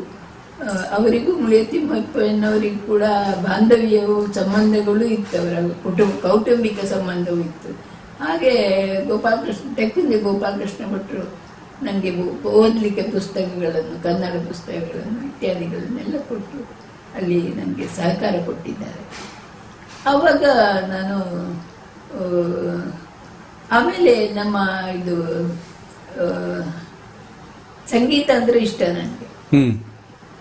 ಅವರಿಗೂ ಮುಳಿಯ ತಿಮ್ಮಪ್ಪನವರಿಗೂ ಕೂಡ ಬಾಂಧವ್ಯವು ಸಂಬಂಧಗಳು ಇತ್ತು, ಅವರ ಕೌಟುಂಬಿಕ ಸಂಬಂಧವೂ ಇತ್ತು. ಹಾಗೆ ತೆಕ್ಕುಂಜ ಗೋಪಾಲಕೃಷ್ಣ ಭಟ್ರು ನನಗೆ ಓದಲಿಕ್ಕೆ ಪುಸ್ತಕಗಳನ್ನು, ಕನ್ನಡ ಪುಸ್ತಕಗಳನ್ನು ಇತ್ಯಾದಿಗಳನ್ನೆಲ್ಲ ಕೊಟ್ಟು ಅಲ್ಲಿ ನನಗೆ ಸಹಕಾರ ಕೊಟ್ಟಿದ್ದಾರೆ. ಆವಾಗ ನಾನು ಆಮೇಲೆ ನಮ್ಮ ಇದು ಸಂಗೀತ ಅಂದರೆ ಇಷ್ಟ ನನಗೆ.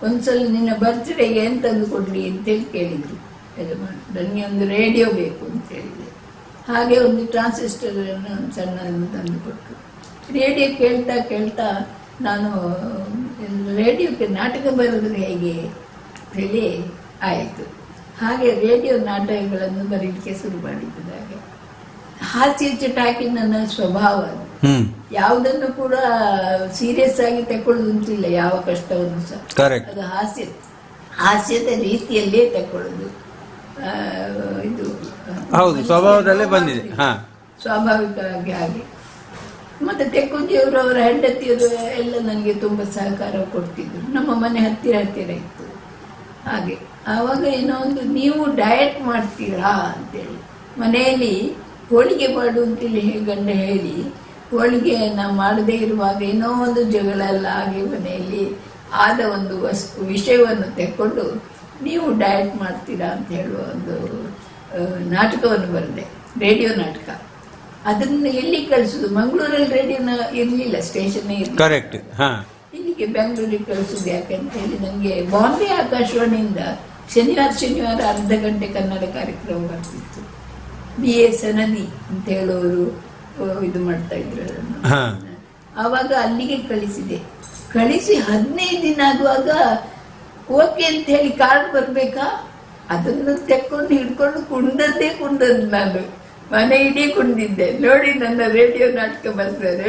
ಒಂದ್ಸಲ ನಿನ್ನ ಬರ್ತ್ಡೇಗೆ ಏನು ತಂದು ಕೊಡ್ಲಿ ಅಂತೇಳಿ ಕೇಳಿದ್ರು ಯಜಮಾನ. ನನಗೆ ಒಂದು ರೇಡಿಯೋ ಬೇಕು ಅಂತ ಹೇಳಿದೆ. ಹಾಗೆ ಒಂದು ಟ್ರಾನ್ಸಿಸ್ಟರನ್ನು ಸಣ್ಣದನ್ನು ತಂದು ಕೊಟ್ಟರು. ರೇಡಿಯೋ ಕೇಳ್ತಾ ಕೇಳ್ತಾ ನಾನು ರೇಡಿಯೋಕ್ಕೆ ನಾಟಕ ಬರೆದ್ರೆ ಹೇಗೆ ಹೇಳಿ ಆಯಿತು. ಹಾಗೆ ರೇಡಿಯೋ ನಾಟಕಗಳನ್ನು ಬರೀಲಿಕ್ಕೆ ಶುರು ಮಾಡಿದ್ದಾಗ ಹಾಸ್ಯ ಚಟಾಕಿ ನನ್ನ ಸ್ವಭಾವ. ಯಾವುದನ್ನು ಕೂಡ ಸೀರಿಯಸ್ ಆಗಿ ತಗೊಳ್ಳೋದಂತಿಲ್ಲ, ಯಾವ ಕಷ್ಟವನ್ನು ಸಹ ಅದು ಹಾಸ್ಯದ ರೀತಿಯಲ್ಲೇ ತಗೊಳ್ಳೋದು. ಇದು ಹೌದು, ಸ್ವಭಾವದಲ್ಲೇ ಬಂದಿದೆ, ಸ್ವಾಭಾವಿಕವಾಗಿ. ಹಾಗೆ ಮತ್ತೆ ತೆಕ್ಕುಂಜಿಯವರು, ಅವರ ಹೆಂಡತಿಯರು ಎಲ್ಲ ನನಗೆ ತುಂಬ ಸಹಕಾರ ಕೊಡ್ತಿದ್ರು. ನಮ್ಮ ಮನೆ ಹತ್ತಿರ ಇತ್ತು. ಹಾಗೆ ಆವಾಗ ಏನೋ ಒಂದು, ನೀವು ಡಯಟ್ ಮಾಡ್ತೀರಾ ಅಂತೇಳಿ ಮನೆಯಲ್ಲಿ ಹೋಳಿಗೆ ಮಾಡು ಅಂತೇಳಿ ಗಂಡ ಹೇಳಿ, ಹೋಳಿಗೆ ನಾವು ಮಾಡದೇ ಇರುವಾಗ ಏನೋ ಒಂದು ಜಗಳ ಎಲ್ಲ ಆಗಿ ಮನೆಯಲ್ಲಿ ಆದ ಒಂದು ವಿಷಯವನ್ನು ತೆಕ್ಕೊಂಡು ನೀವು ಡಯಟ್ ಮಾಡ್ತೀರಾ ಅಂತ ಹೇಳುವ ಒಂದು ನಾಟಕವನ್ನು ಬರೆದೆ, ರೇಡಿಯೋ ನಾಟಕ. ಅದನ್ನು ಎಲ್ಲಿ ಕಳಿಸೋದು? ಮಂಗಳೂರಲ್ಲಿ ರೇಡಿಯೋನ ಇರಲಿಲ್ಲ, ಸ್ಟೇಷನ್ನೇ ಇರಲಿಲ್ಲ. ಕರೆಕ್ಟ್. ಇಲ್ಲಿಗೆ ಬೆಂಗಳೂರಿಗೆ ಕಳಿಸೋದು ಯಾಕಂತ ಹೇಳಿ ನನಗೆ ಬಾಂಬೆ ಆಕಾಶವಾಣಿಯಿಂದ ಶನಿವಾರ ಅರ್ಧ ಗಂಟೆ ಕನ್ನಡ ಕಾರ್ಯಕ್ರಮ ಬರ್ತಿತ್ತು. BA ಸನದಿ ಅಂತ ಹೇಳೋರು ಇದು ಮಾಡ್ತಾ ಇದ್ರು ಅದನ್ನು. ಆವಾಗ ಅಲ್ಲಿಗೆ ಕಳಿಸಿ 15 ದಿನ ಆಗುವಾಗ ಓಕೆ ಅಂತ ಹೇಳಿ ಕಾರ್ಡ್ ಬರ್ಬೇಕಾ, ಅದನ್ನು ತೆಕ್ಕೊಂಡು ಹಿಡ್ಕೊಂಡು ಕುಂದದ್ದು ನಾನು ಮನೆ ಇಡೀ ಕುಂದಿದ್ದೆ. ನೋಡಿ ನನ್ನ ರೇಡಿಯೋ ನಾಟಕ ಬರ್ತದೆ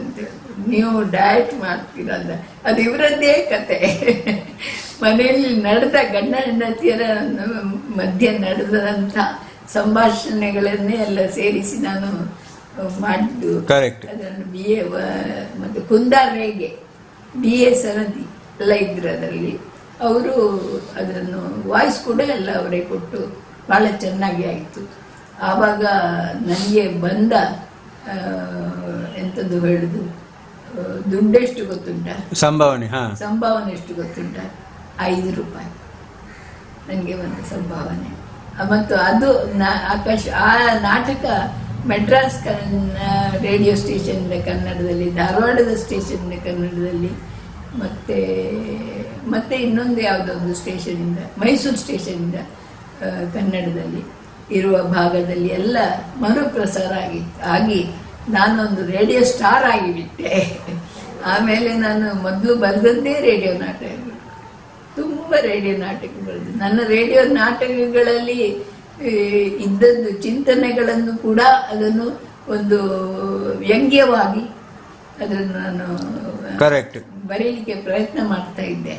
ಅಂತ ಹೇಳಿ. ನೀವು ಡಯಟ್ ಮಾಡ್ತೀರಲ್ಲ, ಅದು ಇವರದ್ದೇ ಕತೆ. ಮನೆಯಲ್ಲಿ ನಡೆದ ಗಂಡ ಹೆಂಡತಿಯರ ಮಧ್ಯೆ ನಡೆದಂಥ ಸಂಭಾಷಣೆಗಳನ್ನೇ ಎಲ್ಲ ಸೇರಿಸಿ ನಾನು ಮಾಡಿದ್ದು. ಅದನ್ನು BA ಮತ್ತು ಕುಂದಾರೇಗೆ BA ಸನದಿ ಎಲ್ಲ ಇದ್ರು ಅದರಲ್ಲಿ. ಅವರು ಅದನ್ನು ವಾಯ್ಸ್ ಕೂಡ ಎಲ್ಲ ಅವರೇ ಕೊಟ್ಟು ಭಾಳ ಚೆನ್ನಾಗಿ ಆಯಿತು. ಆವಾಗ ನನಗೆ ಬಂದ ಎಂಥದ್ದು ಹೇಳುದು, ದುಡ್ಡೆಷ್ಟು ಗೊತ್ತುಂಟ? ಸಂಭಾವನೆ ಎಷ್ಟು ಗೊತ್ತುಂಟ? 5 ರೂಪಾಯಿ ನನಗೆ ಒಂದು ಸಂಭಾವನೆ. ಮತ್ತು ಅದು ಆ ನಾಟಕ ಮೆಡ್ರಾಸ್ ರೇಡಿಯೋ ಸ್ಟೇಷನ್ನಿಂದ ಕನ್ನಡದಲ್ಲಿ, ಧಾರವಾಡದ ಸ್ಟೇಷನ್ನಿಂದ ಕನ್ನಡದಲ್ಲಿ, ಮತ್ತೆ ಇನ್ನೊಂದು ಯಾವುದೋ ಒಂದು ಸ್ಟೇಷನಿಂದ, ಮೈಸೂರು ಸ್ಟೇಷನಿಂದ ಕನ್ನಡದಲ್ಲಿ ಇರುವ ಭಾಗದಲ್ಲಿ ಎಲ್ಲ ಮರುಪ್ರಸಾರ ಆಗಿ ನಾನೊಂದು ರೇಡಿಯೋ ಸ್ಟಾರ್ ಆಗಿಬಿಟ್ಟೆ. ಆಮೇಲೆ ನಾನು ಮೊದಲು ಬರೆದದ್ದೇ ರೇಡಿಯೋ ನಾಟಕಗಳು, ತುಂಬ ರೇಡಿಯೋ ನಾಟಕ ಬರೆದು. ನನ್ನ ರೇಡಿಯೋ ನಾಟಕಗಳಲ್ಲಿ ಇದ್ದದ್ದು ಚಿಂತನೆಗಳನ್ನು ಕೂಡ ಅದನ್ನು ಒಂದು ವ್ಯಂಗ್ಯವಾಗಿ ಅದನ್ನು ನಾನು ಬರೀಲಿಕ್ಕೆ ಪ್ರಯತ್ನ ಮಾಡ್ತಾ ಇದ್ದೆ.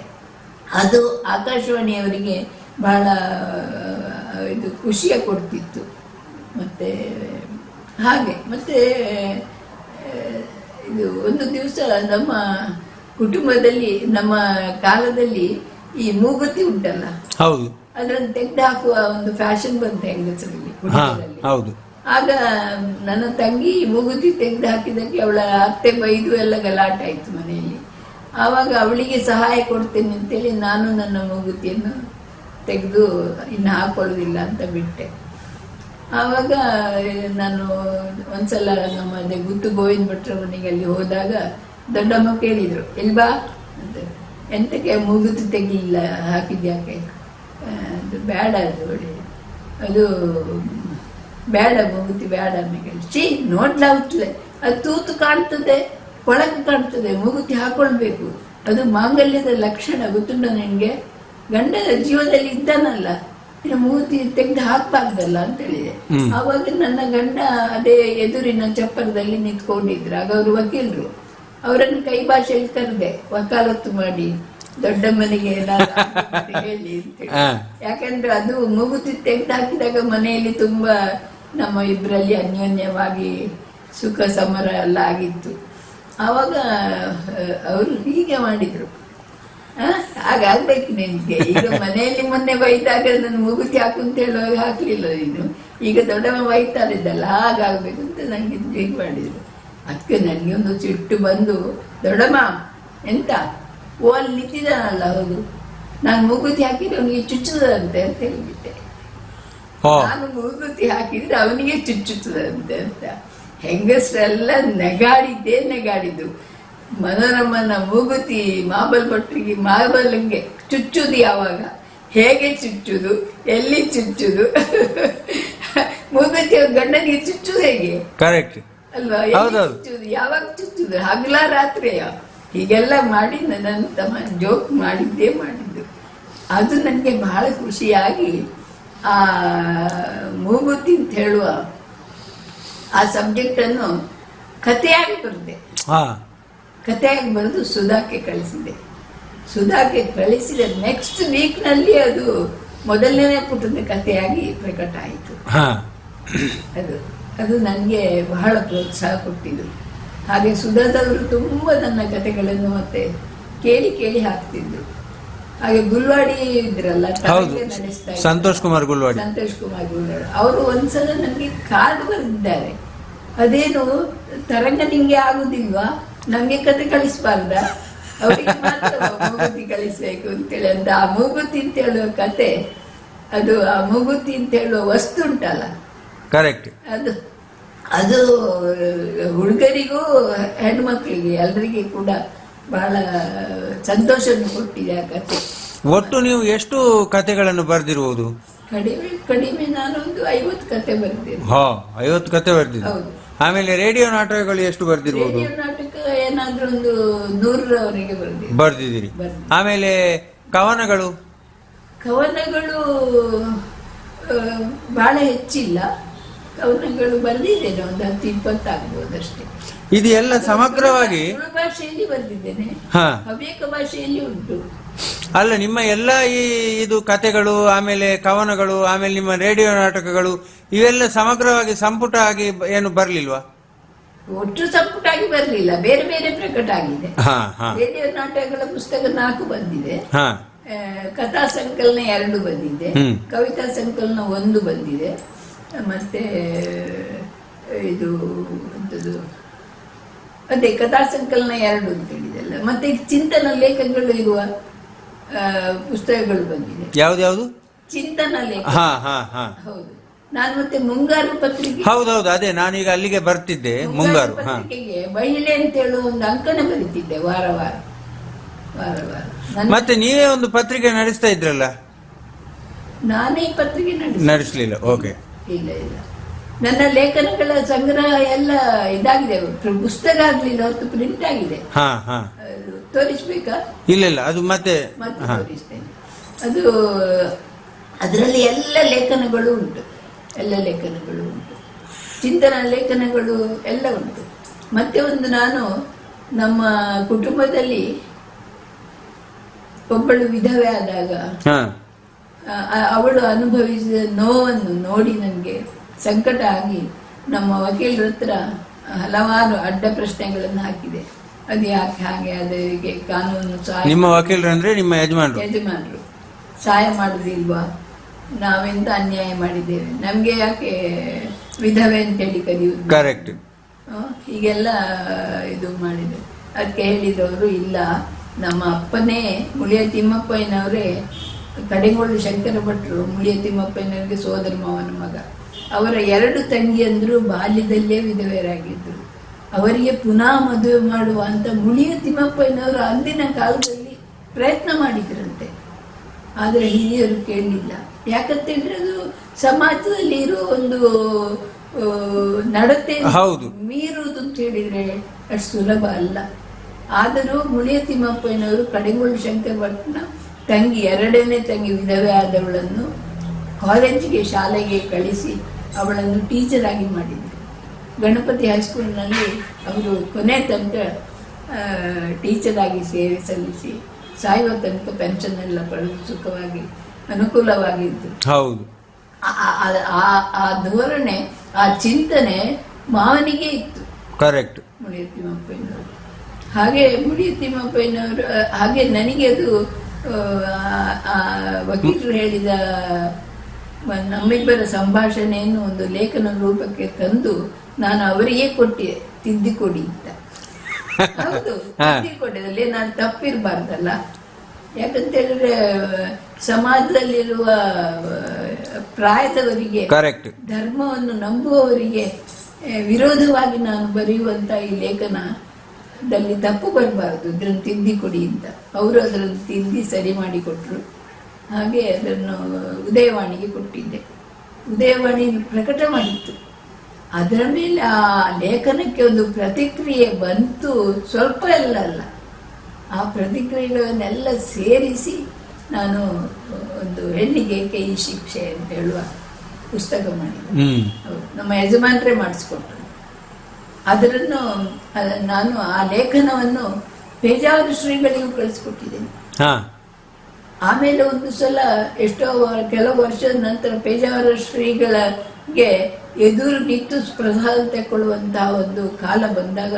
ಅದು ಆಕಾಶವಾಣಿಯವರಿಗೆ ಬಹಳ ಇದು ಖುಷಿಯ ಕೊಡ್ತಿತ್ತು. ಮತ್ತೆ ಹಾಗೆ ಮತ್ತೆ ಇದು ಒಂದು ದಿವಸ ನಮ್ಮ ಕುಟುಂಬದಲ್ಲಿ, ನಮ್ಮ ಕಾಲದಲ್ಲಿ ಈ ಮೂಗುತಿ ಉಂಟಲ್ಲ, ಹೌದು, ಅದನ್ನು ತೆಗೆದು ಹಾಕುವ ಒಂದು ಫ್ಯಾಷನ್ ಬಂತು ಹೆಂಗಸರಲ್ಲಿ ಕುಟುಂಬದಲ್ಲಿ. ಹೌದು. ಆಗ ನನ್ನ ತಂಗಿ ಮೂಗುತಿ ತೆಗೆದು ಹಾಕಿದಕ್ಕೆ ಅವಳ ಅತ್ತೆ ಬೈದು ಎಲ್ಲ ಗಲಾಟೆ ಆಯ್ತು ಮನೆಯಲ್ಲಿ. ಆವಾಗ ಅವಳಿಗೆ ಸಹಾಯ ಕೊಡ್ತೇನೆ ಅಂತೇಳಿ ನಾನು ನನ್ನ ಮೂಗುತಿಯನ್ನು ತೆಗೆದು ಇನ್ನು ಹಾಕೊಳ್ಳುವುದಿಲ್ಲ ಅಂತ ಬಿಟ್ಟೆ. ಆವಾಗ ನಾನು ಒಂದ್ಸಲ ನಮ್ಮ ಗುತ್ತು ಗೋವಿಂದ ಭಟ್ರ ಮನೆಗೆ ಅಲ್ಲಿ ಹೋದಾಗ ದೊಡ್ಡಮ್ಮ ಕೇಳಿದ್ರು, ಇಲ್ವಾ ಅಂತ. ಎಂತಕ್ಕೆ ಮೂಗುತಿ ತೆಗಿಲಿಲ್ಲ, ಹಾಕಿದ್ಯಾಕೆ? ಅದು ಬೇಡ, ಅದು ಬೇಡ, ಮೂಗುತಿ ಬೇಡ ಅಂತ. ಚೀ ನೋಡ್ಲಾಗ್ತದೆ, ಅದು ತೂತು ಕಾಣ್ತದೆ, ಕೊಳಕು ಕಾಣ್ತದೆ, ಮೂಗುತಿ ಹಾಕೊಳ್ಬೇಕು, ಅದು ಮಾಂಗಲ್ಯದ ಲಕ್ಷಣ, ಗೊತ್ತುಂಟ ನಿನ್ಗೆ? ಗಂಡನ ಜೀವದಲ್ಲಿ ಇದ್ದಾನಲ್ಲ, ಮೂಗುತಿ ತೆಗೆದು ಹಾಕ್ಬಾರ್ದಲ್ಲ ಅಂತ ಹೇಳಿದೆ. ಆವಾಗ ನನ್ನ ಗಂಡ ಅದೇ ಎದುರಿನ ಚಪ್ಪರದಲ್ಲಿ ನಿಂತ್ಕೊಂಡಿದ್ರು. ಆಗ ಅವರು ವಕೀಲರು, ಅವರನ್ನು ಕೈ ಭಾಷೆಯಲ್ಲಿ ಕರೆದೆ, ವಕಾಲತ್ತು ಮಾಡಿ ದೊಡ್ಡ ಮನೆಗೆ ಏನಾದ್ರು ಹೇಳಿ ಅಂತೇಳಿ. ಯಾಕಂದ್ರೆ ಅದು ಮೂಗುತಿ ತೆಗೆದು ಹಾಕಿದಾಗ ಮನೆಯಲ್ಲಿ ತುಂಬಾ ನಮ್ಮ ಇಬ್ಬರಲ್ಲಿ ಅನ್ಯೋನ್ಯವಾಗಿ ಸುಖ ಸಮರ ಎಲ್ಲ ಆಗಿತ್ತು. ಆವಾಗ ಅವರು ಹೀಗೆ ಮಾಡಿದ್ರು, ಹಾಗಾಗ್ಬೇಕು ನಿನ್ಗೆ. ಈಗ ಮನೆಯಲ್ಲಿ ಮೊನ್ನೆ ಬೈದಾಗ ನನ್ನ ಮೂಗುತಿ ಹಾಕು ಅಂತ ಹೇಳುವಾಗ ಹಾಕ್ಲಿಲ್ಲ ನೀನು, ಈಗ ದೊಡ್ಡಮ್ಮ ಬೈತಾರಿದ್ದಲ್ಲ, ಹಾಗಾಗ್ಬೇಕು ಅಂತ ನಂಗೆ ಹೀಗೆ ಮಾಡಿದ್ರು. ಅದಕ್ಕೆ ನನಗೆ ಒಂದು ಸಿಟ್ಟು ಬಂದು, ದೊಡ್ಡಮ್ಮ ಎಂತ ಓ ಅಲ್ಲಿ ನಿಂತಿದ್ದಾನಲ್ಲ, ಹೌದು, ನಾನು ಮೂಗುತಿ ಹಾಕಿದ್ರೆ ಅವನಿಗೆ ಚುಚ್ಚುದಂತೆ ಅಂತ ಹೇಳಿಬಿಟ್ಟೆ. ನಾನು ಮೂಗುತಿ ಹಾಕಿದ್ರೆ ಅವನಿಗೆ ಚುಚ್ಚುತ್ತದಂತೆ ಅಂತ. ಹೆಂಗಸರೆಲ್ಲ ನೆಗಾಡಿದ್ದು. ಮನೋರಮನ ಮೂಗುತಿ ಮಾಬಲ್ ಭಟ್ರಿಗೆ, ಮಾಬಲ್ಗೆ ಚುಚ್ಚುದು ಯಾವಾಗ, ಹೇಗೆ ಚುಚ್ಚುದು, ಎಲ್ಲಿ ಚುಚ್ಚುದು, ಮೂಗುತಿ ಗಂಡನಿಗೆ ಚುಚ್ಚುದು ಹೇಗೆ, ಕರೆಕ್ಟ್ ಅಲ್ವಾ? ಚುಚ್ಚುದು ಯಾವಾಗ ಚುಚ್ಚುದು, ಹಗಲ ರಾತ್ರಿಯ, ಹೀಗೆಲ್ಲ ಮಾಡಿ ನನ್ನ ತಮ್ಮ ಜೋಕ್ ಮಾಡಿದ್ದು. ಅದು ನನಗೆ ಬಹಳ ಖುಷಿಯಾಗಿ ಆ ಮೂಗುತಿ ಅಂತ ಹೇಳುವ ಆ ಸಬ್ಜೆಕ್ಟ್ ಅನ್ನು ಕಥೆಯಾಗಿ ಬರೆದೆ. ಕಥೆಯಾಗಿ ಬರೆದು ಸುಧಾಕ್ಕೆ ಕಳಿಸಿದೆ. ಸುಧಾಕ್ಕೆ ಕಳಿಸಿದ ನೆಕ್ಸ್ಟ್ ವೀಕ್ನಲ್ಲಿ ಅದು ಮೊದಲನೇ ಪುಟದ ಕಥೆಯಾಗಿ ಪ್ರಕಟ ಆಯಿತು. ಅದು ನನಗೆ ಬಹಳ ಪ್ರೋತ್ಸಾಹ ಕೊಟ್ಟಿದ್ದು. ಹಾಗೆ ಸುಧಾದವರು ತುಂಬ ನನ್ನ ಕಥೆಗಳನ್ನು ಮತ್ತೆ ಕೇಳಿ ಹಾಕ್ತಿದ್ರು. ಹಾಗೆ ಗುಲ್ವಾಡಿ ಇದ್ರಲ್ಲ, ಸಂತೋಷ್ ಕುಮಾರ್ ಗುಲ್ವಾಡಿ, ಅವರು ಒಂದ್ಸಲ ನನಗೆ ಕಾರ್ಡ್ ಬರೆದಿದ್ದಾರೆ. ಅದೇನು ತರಂಗ ನಿಂಗೆ ಆಗುದಿಲ್ವಾ, ನಮ್ಗೆ ಕತೆ ಕಳಿಸ್ಬಾರ್ದ, ಅವರಿಗೆ ಮಾತ್ರ ಮೂಗುತಿ ಕಳಿಸ್ಬೇಕು ಅಂತೇಳಿ ಅಂತ. ಆ ಮೂಗುತಿ ಅಂತ ಹೇಳುವ ಕತೆ, ಅದು ಆ ಮೂಗುತಿ ಅಂತ ಹೇಳುವ ವಸ್ತು ಉಂಟಲ್ಲ, ಕರೆಕ್ಟ್, ಅದು ಹುಡುಗರಿಗೂ ಹೆಣ್ಮಕ್ಳಿಗೆ ಎಲ್ಲರಿಗೆ ಕೂಡ ಬಹಳ ಸಂತೋಷವನ್ನು ಕೊಟ್ಟಿದೆ ಆ ಕತೆ. ಒಟ್ಟು ನೀವು ಎಷ್ಟು ಕತೆಗಳನ್ನು ಬರೆದಿರುವುದು? ಕಡಿಮೆ ನಾನೊಂದು 50 ಕತೆ ಬರೆದಿದ್ದೆ. 50 ಕತೆ ಬರೆದಿದ್ದೆ. ಆಮೇಲೆ ರೇಡಿಯೋ ನಾಟಕಗಳು ಎಷ್ಟು ಬರೆದಿರ್ಬೋದು? ರೇಡಿಯೋ ನಾಟಕ ಏನಾದ್ರೂ ಒಂದು 100ರವರೆಗೆ ಬರೆದಿದ್ದೀರಿ. ಆಮೇಲೆ ಕವನಗಳು ಬಹಳ ಹೆಚ್ಚಿಲ್ಲ. ಕವನಗಳು ಬರೆದಿದ್ದೇನೆ, ಒಂದು 10-20 ಆಗ್ಬೋದಷ್ಟೇ. ಇದು ಎಲ್ಲ ಸಮಗ್ರವಾಗಿ ತುಳು ಭಾಷೆಯಲ್ಲಿ ಬರೆದಿದ್ದೇನೆ, ಹವ್ಯಕ ಭಾಷೆಯಲ್ಲಿ ಉಂಟು. ಅಲ್ಲ, ನಿಮ್ಮ ಎಲ್ಲ ಇದು ಕತೆಗಳು, ಆಮೇಲೆ ಕವನಗಳು, ಆಮೇಲೆ ನಿಮ್ಮ ರೇಡಿಯೋ ನಾಟಕಗಳು, ಇವೆಲ್ಲ ಸಮಗ್ರವಾಗಿ ಸಂಪುಟ ಆಗಿ ಏನು ಬರ್ಲಿಲ್ವಾ? ಒಟ್ಟು ಸಂಪುಟ ಆಗಿ ಬರ್ಲಿಲ್ಲ, ಬೇರೆ ಬೇರೆ ಪ್ರಕಟ ಆಗಿದೆ. ರೇಡಿಯೋ ನಾಟಕಗಳ ಪುಸ್ತಕ 4 ಬಂದಿದೆ, ಕಥಾ ಸಂಕಲನ 2 ಬಂದಿದೆ, ಕವಿತಾ ಸಂಕಲನ 1 ಬಂದಿದೆ, ಮತ್ತೆ ಇದು ಅದೇ ಕಥಾ ಸಂಕಲನ 2 ಅಂತ ಹೇಳಿದೆಲ್ಲ. ಮತ್ತೆ ಚಿಂತನ ಲೇಖನಗಳು ಇರುವ ಪುಸ್ತಕಗಳು ಬಂದಿದೆ. ಯಾವ್ದು? ಚಿಂತನ ಲೇಖನ. ಹೌದು. ನಾನು ಮತ್ತೆ ಮುಂಗಾರು ಪತ್ರಿಕೆ, ಹೌದೌದು, ಅದೇ ನಾನೀಗ ಅಲ್ಲಿಗೆ ಬರ್ತಿದ್ದೆ. ಮುಂಗಾರು ಪತ್ರಿಕೆಗೆ ಮಹಿಳೆ ಅಂತ ಹೇಳುವ ಒಂದು ಅಂಕಣ ಬರೀತಿದ್ದೆ ವಾರ ವಾರ. ಮತ್ತೆ ನೀವೇ ಒಂದು ಪತ್ರಿಕೆ ನಡೆಸ್ತಾ ಇದ್ರಲ್ಲ? ನಾನೇ ಪತ್ರಿಕೆ ನಡೆಸಲಿಲ್ಲ. ಓಕೆ. ಇಲ್ಲ, ನನ್ನ ಲೇಖನಗಳ ಸಂಗ್ರಹ ಎಲ್ಲ ಇದಾಗಿದೆ, ಪುಸ್ತಕ ಆಗ್ಲಿಲ್ಲ, ಹೊತ್ತು ಪ್ರಿಂಟ್ ಆಗಿದೆ. ತೋರಿಸ್ಬೇಕಾ? ಇಲ್ಲ, ಅದು ಮತ್ತೆ ತೋರಿಸ್ತೇನೆ. ಅದು ಅದರಲ್ಲಿ ಎಲ್ಲ ಲೇಖನಗಳು ಉಂಟು, ಚಿಂತನ ಲೇಖನಗಳು ಎಲ್ಲ ಉಂಟು. ಮತ್ತೆ ಒಂದು ನಾನು ನಮ್ಮ ಕುಟುಂಬದಲ್ಲಿ ಒಬ್ಬಳು ವಿಧವೆ ಆದಾಗ ಹಾ ಅವಳು ಅನುಭವಿಸಿದ ನೋವನ್ನು ನೋಡಿ ನನಗೆ ಸಂಕಟ ಆಗಿ ನಮ್ಮ ವಕೀಲರ ಹತ್ರ ಹಲವಾರು ಅಡ್ಡ ಪ್ರಶ್ನೆಗಳನ್ನು ಹಾಕಿದೆ. ಅದು ಯಾಕೆ ಹಾಗೆ, ಅದಕ್ಕೆ ಕಾನೂನು ಸಹಾಯ, ನಿಮ್ಮ ವಕೀಲರು ಅಂದ್ರೆ ನಿಮ್ಮ ಯಜಮಾನರು ಸಹಾಯ ಮಾಡುದಿಲ್ವಾ, ನಾವೆಂತ ಅನ್ಯಾಯ ಮಾಡಿದ್ದೇವೆ, ನಮ್ಗೆ ಯಾಕೆ ವಿಧವೆ ಅಂತೇಳಿ ಕರೆಯುವುದು, ಕರೆಕ್ಟ್, ಹೀಗೆಲ್ಲ ಇದು ಮಾಡಿದೆ. ಅದಕ್ಕೆ ಹೇಳಿದವರು, ಇಲ್ಲ ನಮ್ಮ ಅಪ್ಪನೇ ಮುಳಿಯ ತಿಮ್ಮಪ್ಪಯ್ಯನವರೇ, ಕಡೆಗೋಳು ಶಂಕರ ಭಟ್ರು ಮುಳಿಯ ತಿಮ್ಮಪ್ಪಯ್ಯನವರಿಗೆ ಸೋದರ ಮಾವನ ಮಗ. ಅವರ 2 ತಂಗಿಯಂದ್ರು ಬಾಲ್ಯದಲ್ಲೇ ವಿಧವೆಯರಾಗಿದ್ದರು. ಅವರಿಗೆ ಪುನಃ ಮದುವೆ ಮಾಡುವ ಅಂತ ಮುಳಿಯ ತಿಮ್ಮಪ್ಪಯ್ಯನವರು ಅಂದಿನ ಕಾಲದಲ್ಲಿ ಪ್ರಯತ್ನ ಮಾಡಿದ್ರಂತೆ. ಆದರೆ ಹಿರಿಯರು ಕೇಳಲಿಲ್ಲ. ಯಾಕಂತೇಳಿದ್ರೆ ಅದು ಸಮಾಜದಲ್ಲಿ ಇರೋ ಒಂದು ನಡತೆ ಮೀರುವುದು ಅಂತ ಹೇಳಿದ್ರೆ ಅಷ್ಟು ಸುಲಭ ಅಲ್ಲ. ಆದರೂ ಮುಳಿಯ ತಿಮ್ಮಪ್ಪಯ್ಯನವರು ಕಡೆಗೋಳು ಶಂಕರ ಭಟ್ನ ತಂಗಿ, 2ನೇ ತಂಗಿ ವಿಧವೆ ಆದವಳನ್ನು ಕಾಲೇಜಿಗೆ, ಶಾಲೆಗೆ ಕಳಿಸಿ ಅವಳನ್ನು ಟೀಚರ್ ಆಗಿ ಮಾಡಿದರು. ಗಣಪತಿ ಹೈಸ್ಕೂಲ್ನಲ್ಲಿ ಅವರು ಕೊನೆ ತನಕ ಟೀಚರ್ ಆಗಿ ಸೇವೆ ಸಲ್ಲಿಸಿ ಸಾಯುವ ತನಕ ಪೆನ್ಷನ್ ಎಲ್ಲ ಪಡೆದು ಸುಖವಾಗಿ ಅನುಕೂಲವಾಗಿದ್ದು. ಹೌದು, ಆ ಧೋರಣೆ, ಆ ಚಿಂತನೆ ಮಾವನಿಗೆ ಇತ್ತು. ಕರೆಕ್ಟ್. ಮುಳಿಯ ತಿಮ್ಮಪ್ಪಯ್ಯನವರು ಹಾಗೆ, ಮುಳಿಯ ತಿಮ್ಮಪ್ಪಯ್ಯನವರು ಹಾಗೆ ನನಗೆ ಅದು ವಕೀಲರು ಹೇಳಿದ ನಮ್ಮಿಬ್ಬರ ಸಂಭಾಷಣೆಯನ್ನು ಒಂದು ಲೇಖನ ರೂಪಕ್ಕೆ ತಂದು ನಾನು ಅವರಿಗೆ ಕೊಟ್ಟೆ, ತಿದ್ದಿಕೊಡಿ ಅಂತ. ಹೌದು, ತಿದ್ದಿಕೊಟ್ಟಿದಲ್ಲಿ ನಾನು ತಪ್ಪಿರಬಾರ್ದಲ್ಲ. ಯಾಕಂತ ಹೇಳಿದ್ರೆ ಸಮಾಜದಲ್ಲಿರುವ ಪ್ರಾಯದವರಿಗೆ, ಧರ್ಮವನ್ನು ನಂಬುವವರಿಗೆ ವಿರೋಧವಾಗಿ ನಾನು ಬರೆಯುವಂತ ಈ ಲೇಖನದಲ್ಲಿ ತಪ್ಪು ಬರಬಾರ್ದು, ಇದನ್ನು ತಿದ್ದಿಕೊಡಿ ಅಂತ. ಅವರು ಅದನ್ನು ತಿದ್ದಿ ಸರಿ ಮಾಡಿಕೊಟ್ರು. ಹಾಗೆ ಅದನ್ನು ಉದಯವಾಣಿಗೆ ಕೊಟ್ಟಿದ್ದೆ. ಉದಯವಾಣಿ ಪ್ರಕಟ ಮಾಡಿತ್ತು. ಅದರ ಮೇಲೆ ಆ ಲೇಖನಕ್ಕೆ ಒಂದು ಪ್ರತಿಕ್ರಿಯೆ ಬಂತು, ಸ್ವಲ್ಪ ಎಲ್ಲ ಅಲ್ಲ. ಆ ಪ್ರತಿಕ್ರಿಯೆಗಳನ್ನೆಲ್ಲ ಸೇರಿಸಿ ನಾನು ಒಂದು ಹೆಣ್ಣಿಗೆ ಕೈ ಶಿಕ್ಷೆ ಅಂತ ಹೇಳುವ ಪುಸ್ತಕ ಮಾಡಿದ್ದೆ. ನಮ್ಮ ಯಜಮಾನ್ರೇ ಮಾಡಿಸ್ಕೊಟ್ರು. ಅದನ್ನು ನಾನು ಆ ಲೇಖನವನ್ನು ಪೇಜಾವರ ಶ್ರೀಗಳಿಗೂ ಕಳಿಸ್ಕೊಟ್ಟಿದ್ದೇನೆ. ಆಮೇಲೆ ಒಂದು ಸಲ ಕೆಲವು ವರ್ಷದ ನಂತರ ಪೇಜಾವರ ಶ್ರೀಗಳಿಗೆ ಎದುರು ನಿಂತು ಪ್ರಸಾದ ತಗೊಳ್ಳುವಂತಹ ಒಂದು ಕಾಲ ಬಂದಾಗ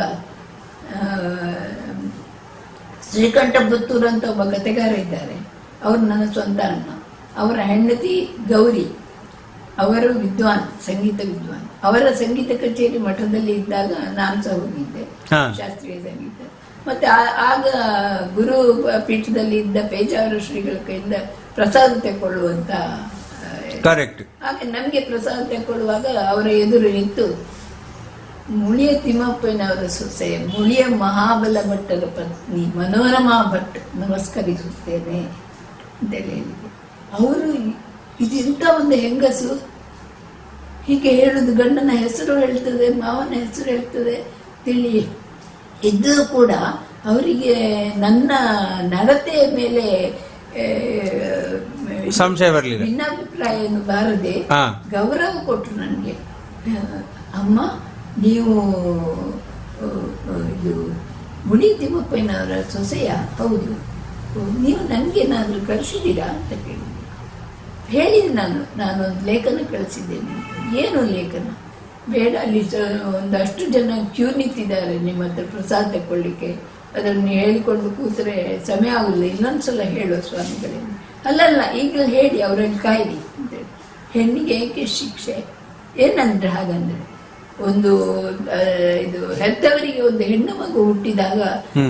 ಶ್ರೀಕಂಠ ಪುತ್ತೂರು ಅಂತ ಒಬ್ಬ ಕಥೆಗಾರ ಇದ್ದಾರೆ. ಅವರು ನನ್ನ ಸ್ವಂತ ಅಣ್ಣ. ಅವರ ಹೆಂಡತಿ ಗೌರಿ, ಅವರು ವಿದ್ವಾನ್, ಸಂಗೀತ ವಿದ್ವಾನ್. ಅವರ ಸಂಗೀತ ಕಚೇರಿ ಮಠದಲ್ಲಿ ಇದ್ದಾಗ ನಾನು ಸಹ ಹೋಗಿದ್ದೆ, ಶಾಸ್ತ್ರೀಯ ಸಂಗೀತ. ಮತ್ತೆ ಆಗ ಗುರು ಪೀಠದಲ್ಲಿ ಇದ್ದ ಪೇಜಾವರ ಶ್ರೀಗಳ ಕೈಯಿಂದ ಪ್ರಸಾದ ತಗೊಳ್ಳುವಂತ, ಹಾಗೆ ನಮ್ಗೆ ಪ್ರಸಾದ ತಗೊಳ್ಳುವಾಗ ಅವರ ಎದುರು ನಿಂತು ಮುಳಿಯ ತಿಮ್ಮಪ್ಪನವರ ಸೊಸೆ ಮುಳಿಯ ಮಹಾಬಲ ಭಟ್ಟರ ಪತ್ನಿ ಮನೋರಮಾ ಭಟ್ ನಮಸ್ಕರಿಸುತ್ತೇನೆ ಅಂತೇಳಿ ಹೇಳಿದೆ. ಅವರು ಇದೆಂತ ಒಂದು ಹೆಂಗಸು, ಹೀಗೆ ಹೇಳುದು, ಗಂಡನ ಹೆಸರು ಹೇಳ್ತದೆ, ಮಾವನ ಹೆಸರು ಹೇಳ್ತದೆ ತಿಳಿ ಇದ್ದು ಕೂಡ ಅವರಿಗೆ ನನ್ನ ನಡತೆಯ ಮೇಲೆ ಸಂಶಯ ಬರಲಿಲ್ಲ, ಭಿನ್ನಾಭಿಪ್ರಾಯವನ್ನು ಬಾರದೆ ಗೌರವ ಕೊಟ್ಟರು ನನಗೆ. ಅಮ್ಮ, ನೀವು ಇದು ಮುಳಿ ತಿಮ್ಮಪ್ಪನವರ ಸೊಸೆಯ? ಹೌದು. ನೀವು ನನಗೇನಾದರೂ ಕಳಿಸಿದ್ದೀರಾ ಅಂತ ಹೇಳಿದೆ. ನಾನೊಂದು ಲೇಖನ ಕಳಿಸಿದ್ದೇನೆ. ಏನು ಲೇಖನ? ಬೇಡ, ಅಲ್ಲಿ ಒಂದಷ್ಟು ಜನ ಕ್ಯೂ ನಿಂತಿದ್ದಾರೆ ನಿಮ್ಮ ಹತ್ರ ಪ್ರಸಾದ ತಗೊಳ್ಳಿಕ್ಕೆ, ಅದನ್ನು ಹೇಳಿಕೊಂಡು ಕೂತ್ರೆ ಸಮಯ ಆಗುಲ್ಲ, ಇನ್ನೊಂದ್ಸಲ ಹೇಳುವ ಸ್ವಾಮಿಗಳೇ. ಅಲ್ಲಲ್ಲ, ಈಗಲೇ ಹೇಳಿ, ಅವರಲ್ಲಿ ಕಾಯಿರಿ ಅಂತೇಳಿ. ಹೆಣ್ಣಿಗೆ ಏಕೆ ಶಿಕ್ಷೆ? ಏನಂದ್ರೆ ಹಾಗಂದ್ರೆ, ಒಂದು ಇದು ಹೆತ್ತವರಿಗೆ ಒಂದು ಹೆಣ್ಣು ಮಗು ಹುಟ್ಟಿದಾಗ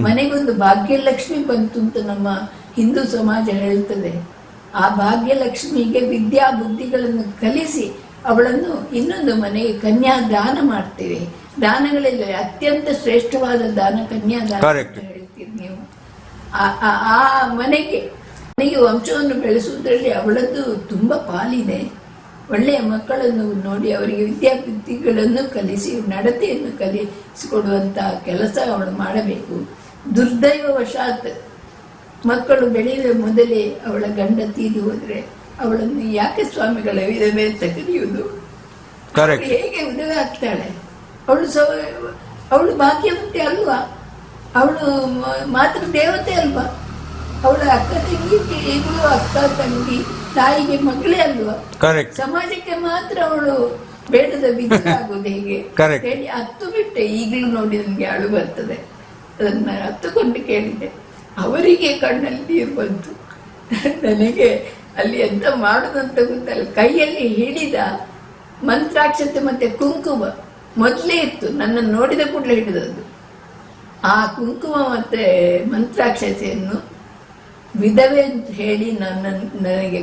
ಮನೆಗೊಂದು ಭಾಗ್ಯಲಕ್ಷ್ಮಿ ಬಂತು ಅಂತ ನಮ್ಮ ಹಿಂದೂ ಸಮಾಜ ಹೇಳ್ತದೆ. ಆ ಭಾಗ್ಯಲಕ್ಷ್ಮಿಗೆ ವಿದ್ಯಾ ಬುದ್ಧಿಗಳನ್ನು ಕಲಿಸಿ ಅವಳನ್ನು ಇನ್ನೊಂದು ಮನೆಗೆ ಕನ್ಯಾದಾನ ಮಾಡ್ತೇವೆ. ದಾನಗಳಲ್ಲಿ ಅತ್ಯಂತ ಶ್ರೇಷ್ಠವಾದ ದಾನ ಕನ್ಯಾದಾನ ಅಂತ ಹೇಳ್ತೀರಿ ನೀವು. ಆ ಮನೆಗೆ ವಂಶವನ್ನು ಬೆಳೆಸುವುದರಲ್ಲಿ ಅವಳದ್ದು ತುಂಬಾ ಪಾಲಿದೆ. ಒಳ್ಳೆಯ ಮಕ್ಕಳನ್ನು ನೋಡಿ ಅವರಿಗೆ ವಿದ್ಯಾಬುದ್ಧಿಗಳನ್ನು ಕಲಿಸಿ ನಡತೆಯನ್ನು ಕಲಿಸಿಕೊಡುವಂತಹ ಕೆಲಸ ಅವಳು ಮಾಡಬೇಕು. ದುರ್ದೈವವಶಾತ್ ಮಕ್ಕಳು ಬೆಳೆಯುವ ಮೊದಲೇ ಅವಳ ಗಂಡ ತೀರಿ ಹೋದ್ರೆ ಅವಳನ್ನು ಯಾಕೆ ಸ್ವಾಮಿಗಳ ವಿಧವೆ ಅಂತ ಕರೆಯುವುದು? ಹೇಗೆ ವಿಧವೆ ಆಗ್ತಾಳೆ? ಅವಳು ಭಾಗ್ಯವಂತೆ ಅಲ್ವಾ? ಅವಳು ಮಾತೃ ದೇವತೆ ಅಲ್ವಾ? ಅವಳ ಅಕ್ಕ ತಂಗಿಗೆ ಈಗಲೂ ಅಕ್ಕ ತಂಗಿ ತಾಯಿಗೆ ಮಗಳೇ ಅಲ್ವಾ. ಕರೆಕ್ಟ್. ಸಮಾಜಕ್ಕೆ ಮಾತ್ರ ಅವಳು ಬೇಡದ ಬಿದ್ದಾಗೋದು ಹೇಗೆ Correct. ಹೇಳಿ ಹತ್ತು ಬಿಟ್ಟೆ. ಈಗಲೂ ನೋಡಿ ನನಗೆ ಅಳು ಬರ್ತದೆ. ಅದನ್ನ ಹತ್ತುಕೊಂಡು ಕೇಳಿದೆ, ಅವರಿಗೆ ಕಣ್ಣಲ್ಲಿ ನೀರು ಬಂತು. ನನಗೆ ಅಲ್ಲಿ ಎಂತ ಮಾಡುದಂತ ಗೊತ್ತಲ್ಲ. ಕೈಯಲ್ಲಿ ಹಿಡಿದ ಮಂತ್ರಾಕ್ಷತೆ ಮತ್ತೆ ಕುಂಕುಮ ಮೊದಲೇ ಇತ್ತು, ನನ್ನನ್ನು ನೋಡಿದ ಕೂಡಲೇ ಹಿಡಿದದ್ದು. ಆ ಕುಂಕುಮ ಮತ್ತೆ ಮಂತ್ರಾಕ್ಷತೆಯನ್ನು ವಿಧವೆ ಅಂತ ಹೇಳಿ ನನಗೆ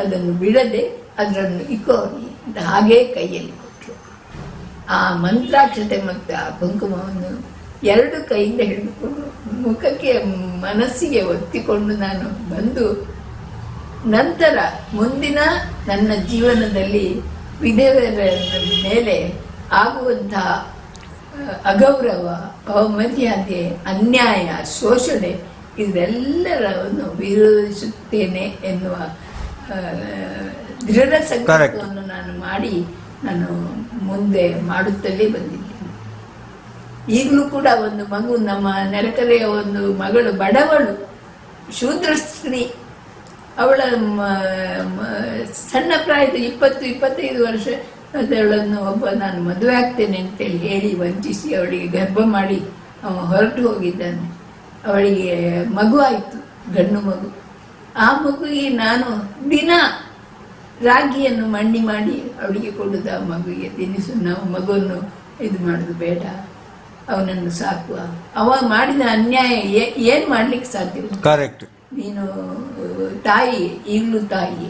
ಅದನ್ನು ಬಿಡದೆ ಅದನ್ನು ಇಕ್ಕೋನಿ ಅಂತ ಹಾಗೇ ಕೈಯಲ್ಲಿ ಕೊಟ್ಟರು. ಆ ಮಂತ್ರಾಕ್ಷತೆ ಮತ್ತು ಆ ಕುಂಕುಮವನ್ನು ಎರಡು ಕೈಯಿಂದ ಹಿಡಿದುಕೊಂಡು ಮುಖಕ್ಕೆ ಮನಸ್ಸಿಗೆ ಒತ್ತಿಕೊಂಡು ನಾನು ಬಂದು, ನಂತರ ಮುಂದಿನ ನನ್ನ ಜೀವನದಲ್ಲಿ ವಿಧವೆಯರ ಮೇಲೆ ಆಗುವಂತಹ ಅಗೌರವ, ಅವಮರ್ಯಾದೆ, ಅನ್ಯಾಯ, ಶೋಷಣೆ ಇದೆಲ್ಲರನ್ನು ವಿರೋಧಿಸುತ್ತೇನೆ ಎನ್ನುವ ದೃಢ ಸಂಕಲ್ಪವನ್ನು ನಾನು ಮಾಡಿ ನಾನು ಮುಂದೆ ಮಾಡುತ್ತಲೇ ಬಂದಿದ್ದೇನೆ. ಈಗಲೂ ಕೂಡ ಒಂದು ಮಗು, ನಮ್ಮ ನೆರೆಕರೆಯ ಒಂದು ಮಗಳು, ಬಡವಳು, ಶೂದ್ರ ಸ್ತ್ರೀ, ಅವಳ ಸಣ್ಣ ಪ್ರಾಯದ 20-25 ವರ್ಷ ಅದವಳನ್ನು ಒಬ್ಬ ನಾನು ಮದುವೆ ಆಗ್ತೇನೆ ಅಂತೇಳಿ ಹೇಳಿ ವಂಚಿಸಿ ಅವಳಿಗೆ ಗರ್ಭ ಮಾಡಿ ಹೊರಟು ಹೋಗಿದ್ದಾನೆ. ಅವಳಿಗೆ ಮಗು ಆಯಿತು, ಗಂಡು ಮಗು. ಆ ಮಗುವಿಗೆ ನಾನು ದಿನ ರಾಗಿಯನ್ನು ಮಣ್ಣಿ ಮಾಡಿ ಅವಳಿಗೆ ಕೊಡುದು. ಆ ಮಗುವಿಗೆ ತಿನ್ನಿಸು. ನಾವು ಮಗುವನ್ನು ಇದು ಮಾಡೋದು ಬೇಡ, ಅವನನ್ನು ಸಾಕುವ. ಅವ ಮಾಡಿದ ಅನ್ಯಾಯ ಏನು ಮಾಡ್ಲಿಕ್ಕೆ ಸಾಧ್ಯ? ಕರೆಕ್ಟ್. ನೀನು ತಾಯಿ, ಈಗಲೂ ತಾಯಿ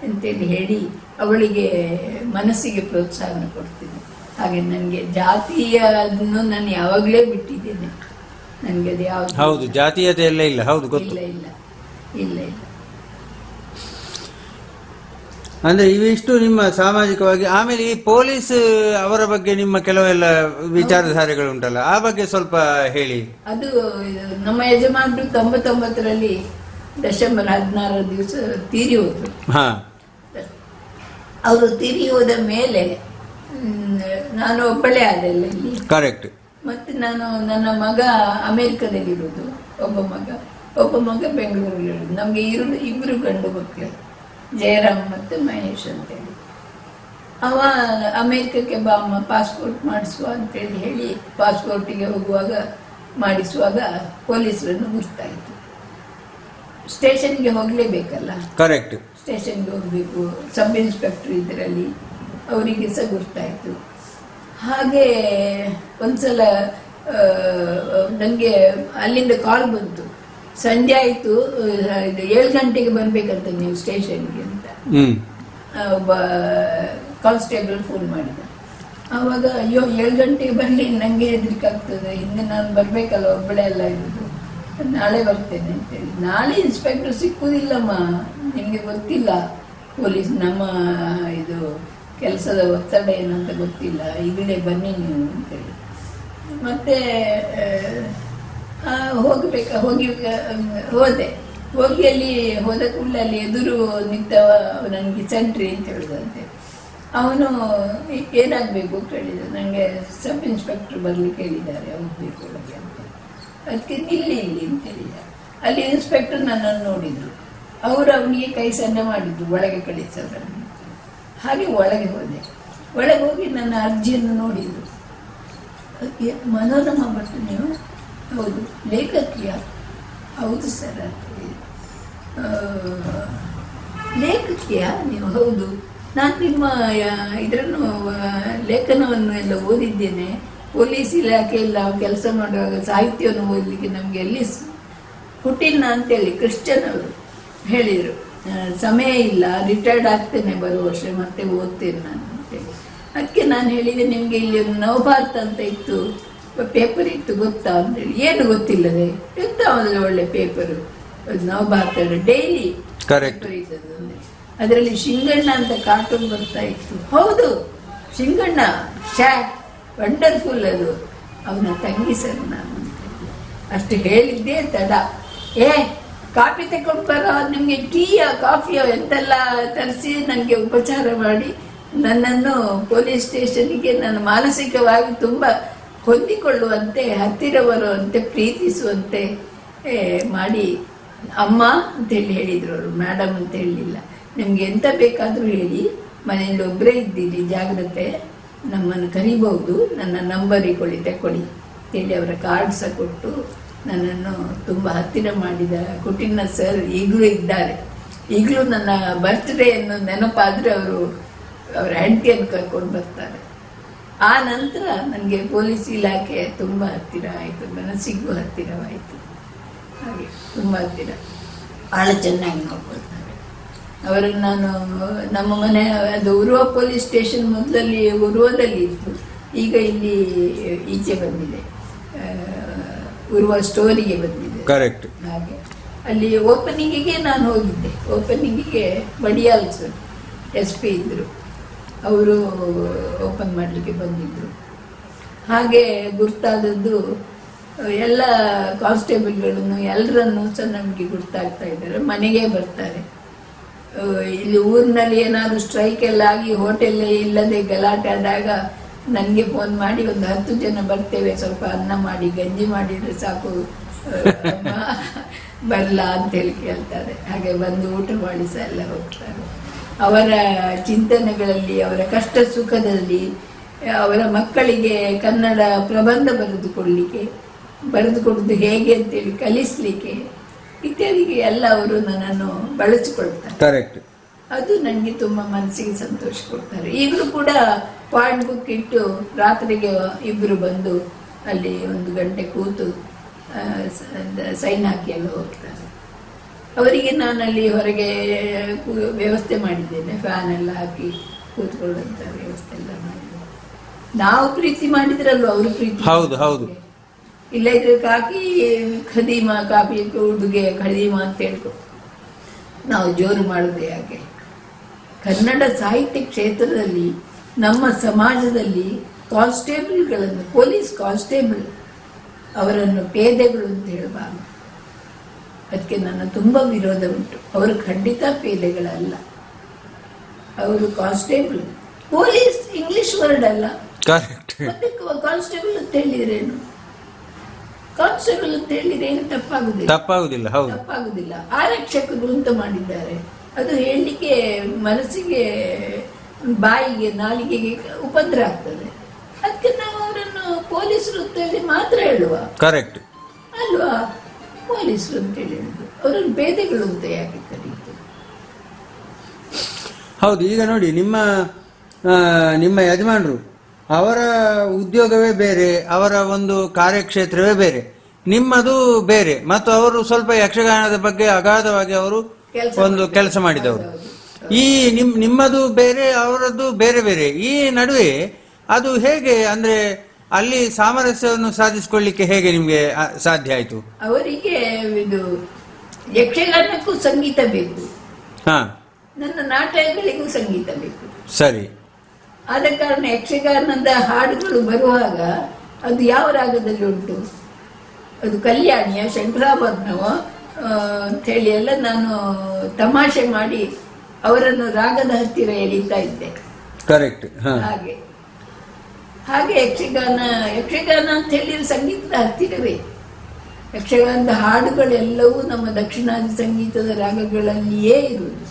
ಅಂತೇಳಿ ಹೇಳಿ ಅವಳಿಗೆ ಮನಸ್ಸಿಗೆ ಪ್ರೋತ್ಸಾಹನ ಕೊಡ್ತೀನಿ. ಹಾಗೆ ನನಗೆ ಜಾತಿಯನ್ನು ನಾನು ಯಾವಾಗಲೇ ಬಿಟ್ಟಿದ್ದೇನೆ. ನನಗೆ ಅದು ಯಾವುದು ಹೌದು, ಜಾತೀಯತೆ ಎಲ್ಲ ಇಲ್ಲ. ಹೌದು, ಗೊತ್ತು. ಇಲ್ಲ ಇಲ್ಲ ಇಲ್ಲ ಇಲ್ಲ. ಅಂದ್ರೆ ಇವಿಷ್ಟು ನಿಮ್ಮ ಸಾಮಾಜಿಕವಾಗಿ. ಆಮೇಲೆ ಈ ಪೊಲೀಸ್ ಅವರ ಬಗ್ಗೆ ನಿಮ್ಮ ಕೆಲವೆಲ್ಲ ವಿಚಾರಧಾರೆಗಳು ಉಂಟಲ್ಲ, ಆ ಬಗ್ಗೆ ಸ್ವಲ್ಪ ಹೇಳಿ. ಅದು ನಮ್ಮ ಯಜಮಾನರು 99ರಲ್ಲಿ ಡಿಸೆಂಬರ್ 16 ದಿವಸ ತೀರಿ ಹೋದ್ರು. ಅವರು ತೀರಿ ಹೋದ ಮೇಲೆ ನಾನು ಒಬ್ಬಳೇ ಆದಲ್ಲ ಇಲ್ಲಿ. ಕರೆಕ್ಟ್. ಮತ್ತೆ ನಾನು, ನನ್ನ ಮಗ ಅಮೇರಿಕದಲ್ಲಿರೋದು, ಒಬ್ಬ ಮಗ ಬೆಂಗಳೂರಲ್ಲಿರೋದು. ನಮಗೆ ಇಬ್ಬರು ಗಂಡು ಮಕ್ಕಳು, ಜಯರಾಮ್ ಮತ್ತು ಮಹೇಶ್ ಅಂತೇಳಿ. ಅವ ಅಮೇರಿಕಕ್ಕೆ ಬಾ ಅಮ್ಮ ಪಾಸ್ಪೋರ್ಟ್ ಮಾಡಿಸುವ ಅಂತೇಳಿ ಹೇಳಿ ಪಾಸ್ಪೋರ್ಟಿಗೆ ಹೋಗುವಾಗ ಮಾಡಿಸುವಾಗ ಪೊಲೀಸರನ್ನು ಗುರ್ತಾಯಿತು. ಸ್ಟೇಷನ್ಗೆ ಹೋಗಲೇಬೇಕಲ್ಲ. ಕರೆಕ್ಟ್. ಸ್ಟೇಷನ್ಗೆ ಹೋಗಬೇಕು. ಸಬ್ ಇನ್ಸ್ಪೆಕ್ಟರ್ ಇದರಲ್ಲಿ ಅವರಿಗೆ ಸಹ ಗೊತ್ತಾಯಿತು. ಹಾಗೆ ಒಂದ್ಸಲ ನನಗೆ ಅಲ್ಲಿಂದ ಕಾಲ್ ಬಂತು, ಸಂಜೆ ಆಯಿತು, 7 ಗಂಟೆಗೆ ಬರಬೇಕಂತ ನೀವು ಸ್ಟೇಷನ್ಗೆ ಅಂತ ಒಬ್ಬ ಕಾನ್ಸ್ಟೇಬಲ್ ಫೋನ್ ಮಾಡಿದ. ಆವಾಗ ಅಯ್ಯೋ 7 ಗಂಟೆಗೆ ಬರಲಿ, ನನಗೆ ಹೆದರಿಕೆ ಆಗ್ತದೆ, ಹಿಂದೆ ನಾನು ಬರಬೇಕಲ್ಲ, ಒಬ್ಬಳೇ ಎಲ್ಲ ಇರೋದು, ನಾಳೆ ಬರ್ತೇನೆ ಅಂತೇಳಿ. ನಾಳೆ ಇನ್ಸ್ಪೆಕ್ಟರ್ ಸಿಕ್ಕುವುದಿಲ್ಲಮ್ಮ, ನಿಮಗೆ ಗೊತ್ತಿಲ್ಲ ಪೊಲೀಸ್ ನಮ್ಮ ಇದು ಕೆಲಸದ ಒತ್ತಡ ಏನಂತ ಗೊತ್ತಿಲ್ಲ, ಈಗಲೇ ಬನ್ನಿ ನೀವು ಅಂತೇಳಿ. ಮತ್ತೆ ಹೋಗಿ ಅಲ್ಲಿ ಹೋದ ಕೂಡಲೇ ಅಲ್ಲಿ ಎದುರು ನಿಂತವ ನನಗೆ ಸೆಂಟ್ರಿ ಅಂತ ಹೇಳಿದಂತೆ. ಅವನು ಏನಾಗಬೇಕು ಕೇಳಿದ. ನನಗೆ ಸಬ್ ಇನ್ಸ್ಪೆಕ್ಟರ್ ಬರಲಿಕ್ಕೆ ಹೇಳಿದ್ದಾರೆ, ಹೋಗಬೇಕು ಒಳಗೆ ಅಂತ. ಅದಕ್ಕೆ ಇಲ್ಲಿ ಅಂತ ಹೇಳಿದ್ದಾರೆ. ಅಲ್ಲಿ ಇನ್ಸ್ಪೆಕ್ಟರ್ ನನ್ನನ್ನು ನೋಡಿದರು. ಅವರು ಅವನಿಗೆ ಕೈ ಸನ್ನೆ ಮಾಡಿದ್ರು, ಒಳಗೆ ಕಳಿಸೋದನ್ನು. ಹಾಗೆ ಒಳಗೆ ಹೋದೆ. ಒಳಗೆ ಹೋಗಿ ನನ್ನ ಅರ್ಜಿಯನ್ನು ನೋಡಿದರು. ಮನೋರಮಾ ಭಟ್ ನೀವು? ಹೌದು. ಲೇಖಕಿಯ? ಹೌದು ಸರ್. ಲೇಖಕಿಯ ನೀವು? ಹೌದು. ನಾನು ನಿಮ್ಮ ಇದನ್ನು ಲೇಖನವನ್ನು ಎಲ್ಲ ಓದಿದ್ದೇನೆ. ಪೊಲೀಸ್ ಇಲಾಖೆಯಲ್ಲಿ ನಾವು ಕೆಲಸ ಮಾಡುವಾಗ ಸಾಹಿತ್ಯವನ್ನು ಓದಲಿಕ್ಕೆ ನಮಗೆ ಎಲ್ಲಿ ಪುಟಿನ್ ಅಂತೇಳಿ ಕ್ರಿಶ್ಚಿಯನ್ ಅವರು ಹೇಳಿದರು, ಸಮಯ ಇಲ್ಲ, ರಿಟೈರ್ಡ್ ಆಗ್ತೇನೆ ಬರುವ ವರ್ಷ, ಮತ್ತೆ ಓದ್ತೇನೆ ನಾನು ಅಂತೇಳಿ. ಅದಕ್ಕೆ ನಾನು ಹೇಳಿದೆ, ನಿಮಗೆ ಇಲ್ಲಿ ಒಂದು ನವಭಾರತ ಅಂತ ಇತ್ತು, ಪೇಪರ್ ಇತ್ತು, ಗೊತ್ತಾ ಅಂತೇಳಿ. ಏನು ಗೊತ್ತಿಲ್ಲದೆ ಎಂತ ಒಳ್ಳೆ ಪೇಪರು ನವಭಾರತ, ಡೈಲಿ ಪೇಪರ್ ಇದ್ದದ್ದು. ಅದರಲ್ಲಿ ಶಿಂಗಣ್ಣ ಅಂತ ಕಾರ್ಟೂನ್ ಬರ್ತಾ ಇತ್ತು. ಹೌದು, ಶಿಂಗಣ್ಣ ವಂಡರ್ಫುಲ್, ಅದು ಅವನ ತಂಗಿ ಸರ್ ನಾನು ಅಷ್ಟು ಹೇಳಿದ್ದೇ ತಡ. ಕಾಫಿ ತಗೊಂಡು ಬರೋ, ನಿಮಗೆ ಟೀಯ ಕಾಫಿಯೋ ಎಂತೆಲ್ಲ ತರಿಸಿ ನನಗೆ ಉಪಚಾರ ಮಾಡಿ ನನ್ನನ್ನು ಪೊಲೀಸ್ ಸ್ಟೇಷನ್ಗೆ ನನ್ನ ಮಾನಸಿಕವಾಗಿ ತುಂಬ ಹೊಂದಿಕೊಳ್ಳುವಂತೆ, ಹತ್ತಿರ ಬರುವಂತೆ, ಪ್ರೀತಿಸುವಂತೆ ಮಾಡಿ ಅಮ್ಮ ಅಂತೇಳಿ ಹೇಳಿದ್ರು ಅವರು, ಮೇಡಮ್ ಅಂತ ಹೇಳಲಿಲ್ಲ. ನಿಮ್ಗೆ ಎಂತ ಬೇಕಾದರೂ ಹೇಳಿ, ಮನೆಯಲ್ಲಿ ಒಬ್ಬರೇ ಇದ್ದೀರಿ, ಜಾಗ್ರತೆ, ನಮ್ಮನ್ನು ಕರಿಬಹುದು, ನನ್ನ ನಂಬರ್ ಕೊಡಿ ತಗೊಳ್ಳಿ ಅಂತೇಳಿ ಅವರ ಕಾರ್ಡ್ ಸಹ ಕೊಟ್ಟು ನನ್ನನ್ನು ತುಂಬ ಹತ್ತಿರ ಮಾಡಿದ ಕುಟಿನ ಸರ್ ಈಗಲೂ ಇದ್ದಾರೆ. ಈಗಲೂ ನನ್ನ ಬರ್ತ್ಡೇಯನ್ನು ನೆನಪಾದರೆ ಅವರ ಹೆಂಡತಿಯನ್ನು ಕರ್ಕೊಂಡು ಬರ್ತಾರೆ. ಆ ನಂತರ ನನಗೆ ಪೊಲೀಸ್ ಇಲಾಖೆ ತುಂಬ ಹತ್ತಿರ ಆಯಿತು, ಮನಸ್ಸಿಗೂ ಹತ್ತಿರವಾಯಿತು. ಹಾಗೆ ತುಂಬ ಹತ್ತಿರ, ಭಾಳ ಚೆನ್ನಾಗಿ ನೋಡ್ಕೊಳ್ತಾರೆ ಅವರನ್ನು. ನಾನು ನಮ್ಮ ಮನೆ ಅದು ಉರುವ ಪೊಲೀಸ್ ಸ್ಟೇಷನ್ ಮೊದಲಲ್ಲಿ ಉರುವದಲ್ಲಿ ಇತ್ತು, ಈಗ ಇಲ್ಲಿ ಈಚೆ ಬಂದಿದೆ, ಉರುವ ಸ್ಟೋರಿಗೆ ಬಂದಿದೆ. ಕರೆಕ್ಟ್. ಹಾಗೆ ಅಲ್ಲಿ ಓಪನಿಂಗಿಗೆ ನಾನು ಹೋಗಿದ್ದೆ. ಓಪನಿಂಗಿಗೆ ಬಡಿಯಾಲ್ ಸರ್ SP ಇದ್ದರು, ಅವರು ಓಪನ್ ಮಾಡಲಿಕ್ಕೆ ಬಂದಿದ್ದರು. ಹಾಗೆ ಗುರ್ತಾದದ್ದು ಎಲ್ಲ ಕಾನ್ಸ್ಟೇಬಲ್ಗಳನ್ನು ಎಲ್ಲರನ್ನೂ ಸಹ ನಮಗೆ ಗುರ್ತಾಗ್ತಾ ಇದ್ದಾರೆ, ಮನೆಗೆ ಬರ್ತಾರೆ. ಇಲ್ಲಿ ಊರಿನಲ್ಲಿ ಏನಾದರೂ ಸ್ಟ್ರೈಕ್ ಎಲ್ಲ ಆಗಿ ಹೋಟೆಲ್ ಇಲ್ಲದೆ ಗಲಾಟೆ ಆದಾಗ ನನಗೆ ಫೋನ್ ಮಾಡಿ, ಒಂದು 10 ಜನ ಬರ್ತೇವೆ, ಸ್ವಲ್ಪ ಅನ್ನ ಮಾಡಿ ಗಂಜಿ ಮಾಡಿದರೆ ಸಾಕು, ಬರಲ್ಲ ಅಂತೇಳಿ ಕೇಳ್ತಾರೆ. ಹಾಗೆ ಬಂದು ಊಟ ಮಾಡಿ ಸಹ ಎಲ್ಲ ಹೋಗ್ತಾರೆ. ಅವರ ಚಿಂತನೆಗಳಲ್ಲಿ, ಅವರ ಕಷ್ಟ ಸುಖದಲ್ಲಿ, ಅವರ ಮಕ್ಕಳಿಗೆ ಕನ್ನಡ ಪ್ರಬಂಧ ಬರೆದುಕೊಡೋದು ಹೇಗೆ ಅಂತೇಳಿ ಕಲಿಸ್ಲಿಕ್ಕೆ ಇತ್ಯಾದಿಗೆ ಎಲ್ಲ ಅವರು ನನ್ನನ್ನು ಬಳಸಿಕೊಳ್ತಾರೆ. ಕರೆಕ್ಟ್. ಅದು ನನಗೆ ತುಂಬ ಮನಸ್ಸಿಗೆ ಸಂತೋಷ ಕೊಡ್ತಾರೆ. ಈಗಲೂ ಕೂಡ ಪಾಯಿಂಟ್ ಬುಕ್ ಇಟ್ಟು ರಾತ್ರಿಗೆ ಇಬ್ಬರು ಬಂದು ಅಲ್ಲಿ 1 ಗಂಟೆ ಕೂತು ಸೈನ್ ಹಾಕಿ ಎಲ್ಲ ಹೋಗ್ತಾರೆ. ಅವರಿಗೆ ನಾನಲ್ಲಿ ಹೊರಗೆ ವ್ಯವಸ್ಥೆ ಮಾಡಿದ್ದೇನೆ, ಫ್ಯಾನ್ ಎಲ್ಲ ಹಾಕಿ ಕೂತ್ಕೊಳ್ಳುವಂಥ ವ್ಯವಸ್ಥೆ ಎಲ್ಲ ಮಾಡಿದ್ದೇನೆ. ನಾವು ಪ್ರೀತಿ ಮಾಡಿದ್ರಲ್ವ ಅವರು ಪ್ರೀತಿ. ಹೌದು ಹೌದು. ಇಲ್ಲ ಇದ್ರೆ ಕಾಕಿ ಖದೀಮ, ಕಾಫಿ ಉಡುಗೆ ಖದೀಮ ಅಂತ ಹೇಳ್ಕೊ ನಾವು ಜೋರು ಮಾಡೋದು ಯಾಕೆ? ಕನ್ನಡ ಸಾಹಿತ್ಯ ಕ್ಷೇತ್ರದಲ್ಲಿ ನಮ್ಮ ಸಮಾಜದಲ್ಲಿ ಕಾನ್ಸ್ಟೇಬಲ್ಗಳನ್ನು, ಪೊಲೀಸ್ ಕಾನ್ಸ್ಟೇಬಲ್ ಅವರನ್ನು ಪೇದೆಗಳು ಅಂತ ಹೇಳಬಾರ್ದು. ಅದಕ್ಕೆ ನನ್ನ ತುಂಬ ವಿರೋಧ ಉಂಟು. ಅವರು ಖಂಡಿತ ಪೇದೆಗಳಲ್ಲ, ಅವರು ಕಾನ್ಸ್ಟೇಬಲ್. ಪೊಲೀಸ್ ಇಂಗ್ಲಿಷ್ ವರ್ಡ್ ಅಲ್ಲ. ಮತ್ತೆ ಕಾನ್ಸ್ಟೇಬಲ್ ಅಂತ ಹೇಳಿದ್ರೇನು? ಕಾನ್ಸ್ಟೇಬಲ್ ಅಂತ ಹೇಳಿದ್ರೆ ಏನು ತಪ್ಪಾಗುದಿಲ್ಲ. ತಪ್ಪಾಗುದಿಲ್ಲ. ಆರಕ್ಷಕರು ಅಂತ ಮಾಡಿದ್ದಾರೆ, ಅದು ಹೇಳಲಿಕ್ಕೆ ಮನಸ್ಸಿಗೆ, ಬಾಯಿಗೆ, ನಾಲಿಗೆಗೆ ಉಪದ್ರ ಆಗ್ತದೆ. ಅದಕ್ಕೆ ನಾವು ಅವರನ್ನು ಪೊಲೀಸರು ಅಂತ ಹೇಳಿ ಮಾತ್ರ ಹೇಳುವ. ಕರೆಕ್ಟ್ ಅಲ್ವಾ? ಪೊಲೀಸರು ಅಂತ ಹೇಳಿದ್ರು, ಅವರನ್ನು ಬೇದೆಗಳು ಅಂತ ಯಾಕೆ ಕರೀತಾರೆ? ಹೌದು. ಈಗ ನೋಡಿ, ನಿಮ್ಮ ಯಜಮಾನರು, ಅವರ ಉದ್ಯೋಗವೇ ಬೇರೆ, ಅವರ ಒಂದು ಕಾರ್ಯಕ್ಷೇತ್ರವೇ ಬೇರೆ, ನಿಮ್ಮದು ಬೇರೆ, ಮತ್ತು ಅವರು ಸ್ವಲ್ಪ ಯಕ್ಷಗಾನದ ಬಗ್ಗೆ ಅಗಾಧವಾಗಿ ಅವರು ಒಂದು ಕೆಲಸ ಮಾಡಿದವರು. ಈ ನಿಮ್ಮದು ಬೇರೆ, ಅವರದ್ದು ಬೇರೆ ಬೇರೆ. ಈ ನಡುವೆ ಅದು ಹೇಗೆ, ಅಂದ್ರೆ ಅಲ್ಲಿ ಸಾಮರಸ್ಯವನ್ನು ಸಾಧಿಸಿಕೊಳ್ಳಿಕ್ಕೆ ಹೇಗೆ ನಿಮ್ಗೆ ಸಾಧ್ಯ ಆಯ್ತು? ಅವರಿಗೆ ಇದು ಯಕ್ಷಗಾನಕ್ಕೂ ಸಂಗೀತ ಬೇಕು, ನನ್ನ ನಾಟಕಗಳಿಗೂ ಸಂಗೀತ ಬೇಕು. ಸರಿ. ಆದ ಕಾರಣ ಯಕ್ಷಗಾನದ ಹಾಡುಗಳು ಬರುವಾಗ ಅದು ಯಾವ ರಾಗದಲ್ಲಿ ಉಂಟು, ಅದು ಕಲ್ಯಾಣಿಯ, ಶಂಕರಾಭರಣವ ಅಂಥೇಳಿ ಎಲ್ಲ ನಾನು ತಮಾಷೆ ಮಾಡಿ ಅವರನ್ನು ರಾಗದ ಹತ್ತಿರ ಎಳಿತಾ ಇದ್ದೆ. ಕರೆಕ್ಟ್. ಹಾಗೆ ಯಕ್ಷಗಾನ ಅಂತ ಹೇಳಿದ್ರೆ ಸಂಗೀತದ ಹತ್ತಿರವೇ. ಯಕ್ಷಗಾನದ ಹಾಡುಗಳೆಲ್ಲವೂ ನಮ್ಮ ದಕ್ಷಿಣಾದಿ ಸಂಗೀತದ ರಾಗಗಳಲ್ಲಿಯೇ ಇರುವುದು.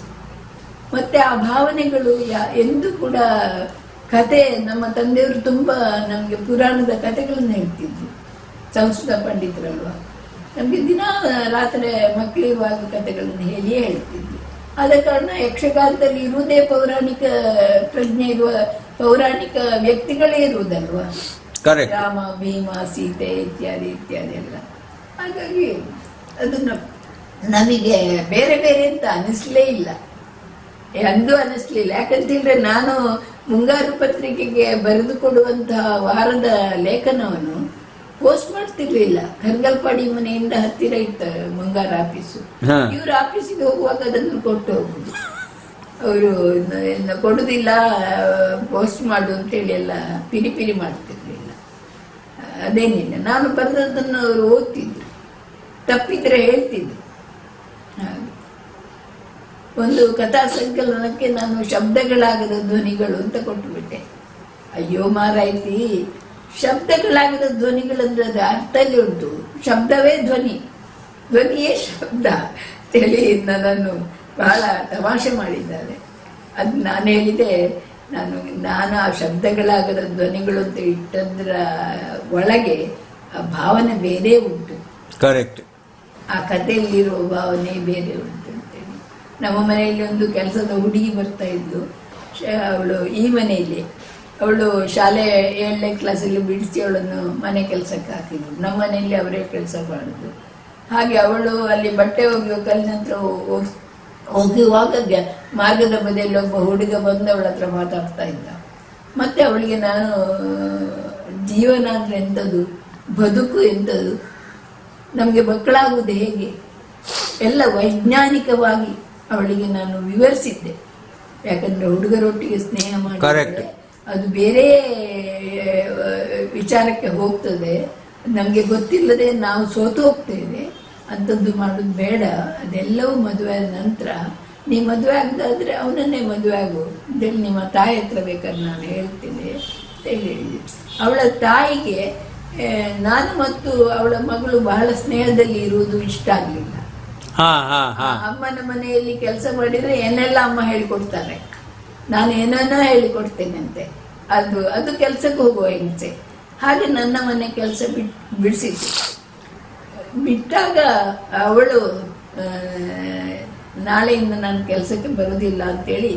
ಮತ್ತೆ ಆ ಭಾವನೆಗಳು ಎಂದೂ ಕೂಡ ಕತೆ, ನಮ್ಮ ತಂದೆಯವರು ತುಂಬ ನಮಗೆ ಪುರಾಣದ ಕಥೆಗಳನ್ನು ಹೇಳ್ತಿದ್ರು, ಸಂಸ್ಕೃತ ಪಂಡಿತರಲ್ವ. ನಮಗೆ ದಿನ ರಾತ್ರಿ ಮಕ್ಕಳಿರುವಾಗ ಕಥೆಗಳನ್ನು ಹೇಳಿಯೇ ಹೇಳ್ತಿದ್ರು. ಆದ ಕಾರಣ ಯಕ್ಷಗಾನದಲ್ಲಿ ಇರುವುದೇ ಪೌರಾಣಿಕ ಪ್ರಜ್ಞೆ ಇರುವ ಪೌರಾಣಿಕ ವ್ಯಕ್ತಿಗಳೇ ಇರುವುದಲ್ವ, ರಾಮ, ಭೀಮ, ಸೀತೆ ಇತ್ಯಾದಿ ಎಲ್ಲ. ಹಾಗಾಗಿ ಅದು ನಮಗೆ ಬೇರೆ ಬೇರೆ ಅಂತ ಅನಿಸ್ಲೇ ಇಲ್ಲ, ಎಂದೂ ಅನಿಸ್ಲಿಲ್ಲ. ಯಾಕಂತೇಳಿದ್ರೆ ನಾನು ಮುಂಗಾರು ಪತ್ರಿಕೆಗೆ ಬರೆದು ಕೊಡುವಂತಹ ವಾರದ ಲೇಖನವನ್ನು ಪೋಸ್ಟ್ ಮಾಡ್ತಿರ್ಲಿಲ್ಲ. ಕರ್ಗಲ್ಪಾಡಿ ಮನೆಯಿಂದ ಹತ್ತಿರ ಇತ್ತು ಮುಂಗಾರು ಆಫೀಸು. ಇವ್ರ ಆಫೀಸಿಗೆ ಹೋಗುವಾಗ ಅದನ್ನು ಕೊಟ್ಟು ಹೋಗುದು. ಅವರು ಕೊಡುದಿಲ್ಲ, ಪೋಸ್ಟ್ ಮಾಡು ಅಂತೇಳಿ ಎಲ್ಲ ಪಿರಿ ಮಾಡ್ತಿರ್ಲಿಲ್ಲ. ಅದೇನಿಲ್ಲ, ನಾನು ಬರೆದದ್ದನ್ನು ಅವರು ಓದ್ತಿದ್ರು, ತಪ್ಪಿದ್ರೆ ಹೇಳ್ತಿದ್ರು. ಒಂದು ಕಥಾ ಸಂಕಲನಕ್ಕೆ ನಾನು ಶಬ್ದಗಳಾಗದ ಧ್ವನಿಗಳು ಅಂತ ಕೊಟ್ಟುಬಿಟ್ಟೆ. ಅಯ್ಯೋ ಮಾರಾಯ್ತಿ, ಶಬ್ದಗಳಾಗದ ಧ್ವನಿಗಳಂದ್ರೆ ಅದು ಅರ್ಥದಲ್ಲಿ ಉಂಟು, ಶಬ್ದವೇ ಧ್ವನಿ. ಧ್ವನಿಯೇ ಶಬ್ದ ಹೇಳಿ ನನ್ನನ್ನು ಬಹಳ ತಮಾಷೆ ಮಾಡಿದ್ದಾರೆ. ಅದು ನಾನು ಹೇಳಿದೆ, ನಾನು ಆ ಶಬ್ದಗಳಾಗದ ಧ್ವನಿಗಳು ಅಂತ ಇಟ್ಟದ್ರ ಒಳಗೆ ಆ ಭಾವನೆ ಬೇರೆ ಉಂಟು. ಕರೆಕ್ಟ್. ಆ ಕಥೆಯಲ್ಲಿರುವ ಭಾವನೆ ಬೇರೆ ಉಂಟು ಅಂತೇಳಿ. ನಮ್ಮ ಮನೆಯಲ್ಲಿ ಒಂದು ಕೆಲಸದ ಹುಡುಗಿ ಬರ್ತಾ ಇದ್ಲು. ಅವಳು ಈ ಮನೆಯಲ್ಲಿ, ಅವಳು ಶಾಲೆ 7ನೇ ಕ್ಲಾಸಲ್ಲಿ ಬಿಡಿಸಿ ಅವಳನ್ನು ಮನೆ ಕೆಲಸಕ್ಕೆ ಹಾಕಿದ್ರು. ನಮ್ಮ ಮನೆಯಲ್ಲಿ ಅವರೇ ಕೆಲಸ ಮಾಡಿದ್ರು. ಹಾಗೆ ಅವಳು ಅಲ್ಲಿ ಬಟ್ಟೆ ಒಗೆಯುವ ಕಲ್ಲಿನ ಹತ್ರ ಹೋಗುವಾಗ ಮಾರ್ಗದ ಬದಿಯಲ್ಲಿ ಒಬ್ಬ ಹುಡುಗ ಬಂದು ಅವಳ ಹತ್ರ ಮಾತಾಡ್ತಾ ಇದ್ದ. ಮತ್ತೆ ಅವಳಿಗೆ ನಾನು ಜೀವನ ಅಂದರೆ ಎಂಥದ್ದು, ಬದುಕು ಎಂಥದ್ದು, ನಮಗೆ ಮಕ್ಕಳಾಗುವುದು ಹೇಗೆ ಎಲ್ಲ ವೈಜ್ಞಾನಿಕವಾಗಿ ಅವಳಿಗೆ ನಾನು ವಿವರಿಸಿದ್ದೆ. ಯಾಕಂದರೆ ಹುಡುಗರೊಟ್ಟಿಗೆ ಸ್ನೇಹ ಮಾಡಿದರೆ ಅದು ಬೇರೆ ವಿಚಾರಕ್ಕೆ ಹೋಗ್ತದೆ. ನಮಗೆ ಗೊತ್ತಿಲ್ಲದೆ ನಾವು ಸೋತು ಹೋಗ್ತೇವೆ. ಅಂಥದ್ದು ಮಾಡೋದು ಬೇಡ. ಅದೆಲ್ಲವೂ ಮದುವೆ ಆದ ನಂತರ ನೀವು ಮದುವೆ ಆಗದಾದ್ರೆ ಅವನನ್ನೇ ಮದುವೆ ಆಗು ಅಂತೇಳಿ ನಿಮ್ಮ ತಾಯಿ ಹತ್ರ ಬೇಕಾದ್ರೆ ನಾನು ಹೇಳ್ತೇನೆ ಅಂತ ಹೇಳಿದ್ದೆ. ಅವಳ ತಾಯಿಗೆ ನಾನು ಮತ್ತು ಅವಳ ಮಗಳು ಬಹಳ ಸ್ನೇಹದಲ್ಲಿ ಇರುವುದು ಇಷ್ಟ ಆಗಲಿಲ್ಲ. ಅಮ್ಮನ ಮನೆಯಲ್ಲಿ ಕೆಲಸ ಮಾಡಿದರೆ ಏನೆಲ್ಲ ಅಮ್ಮ ಹೇಳಿಕೊಡ್ತಾರೆ, ನಾನು ಏನೇನೋ ಹೇಳಿಕೊಡ್ತೇನೆ ಅಂತೆ. ಅದು ಕೆಲಸಕ್ಕೆ ಹೋಗುವ ಹಿಂಸೆ. ಹಾಗೆ ನನ್ನ ಮನೆ ಕೆಲಸ ಬಿಡಿಸಿದ್ದು. ಬಿಟ್ಟಾಗ ಅವಳು ನಾಳೆಯಿಂದ ನಾನು ಕೆಲಸಕ್ಕೆ ಬರೋದಿಲ್ಲ ಅಂತೇಳಿ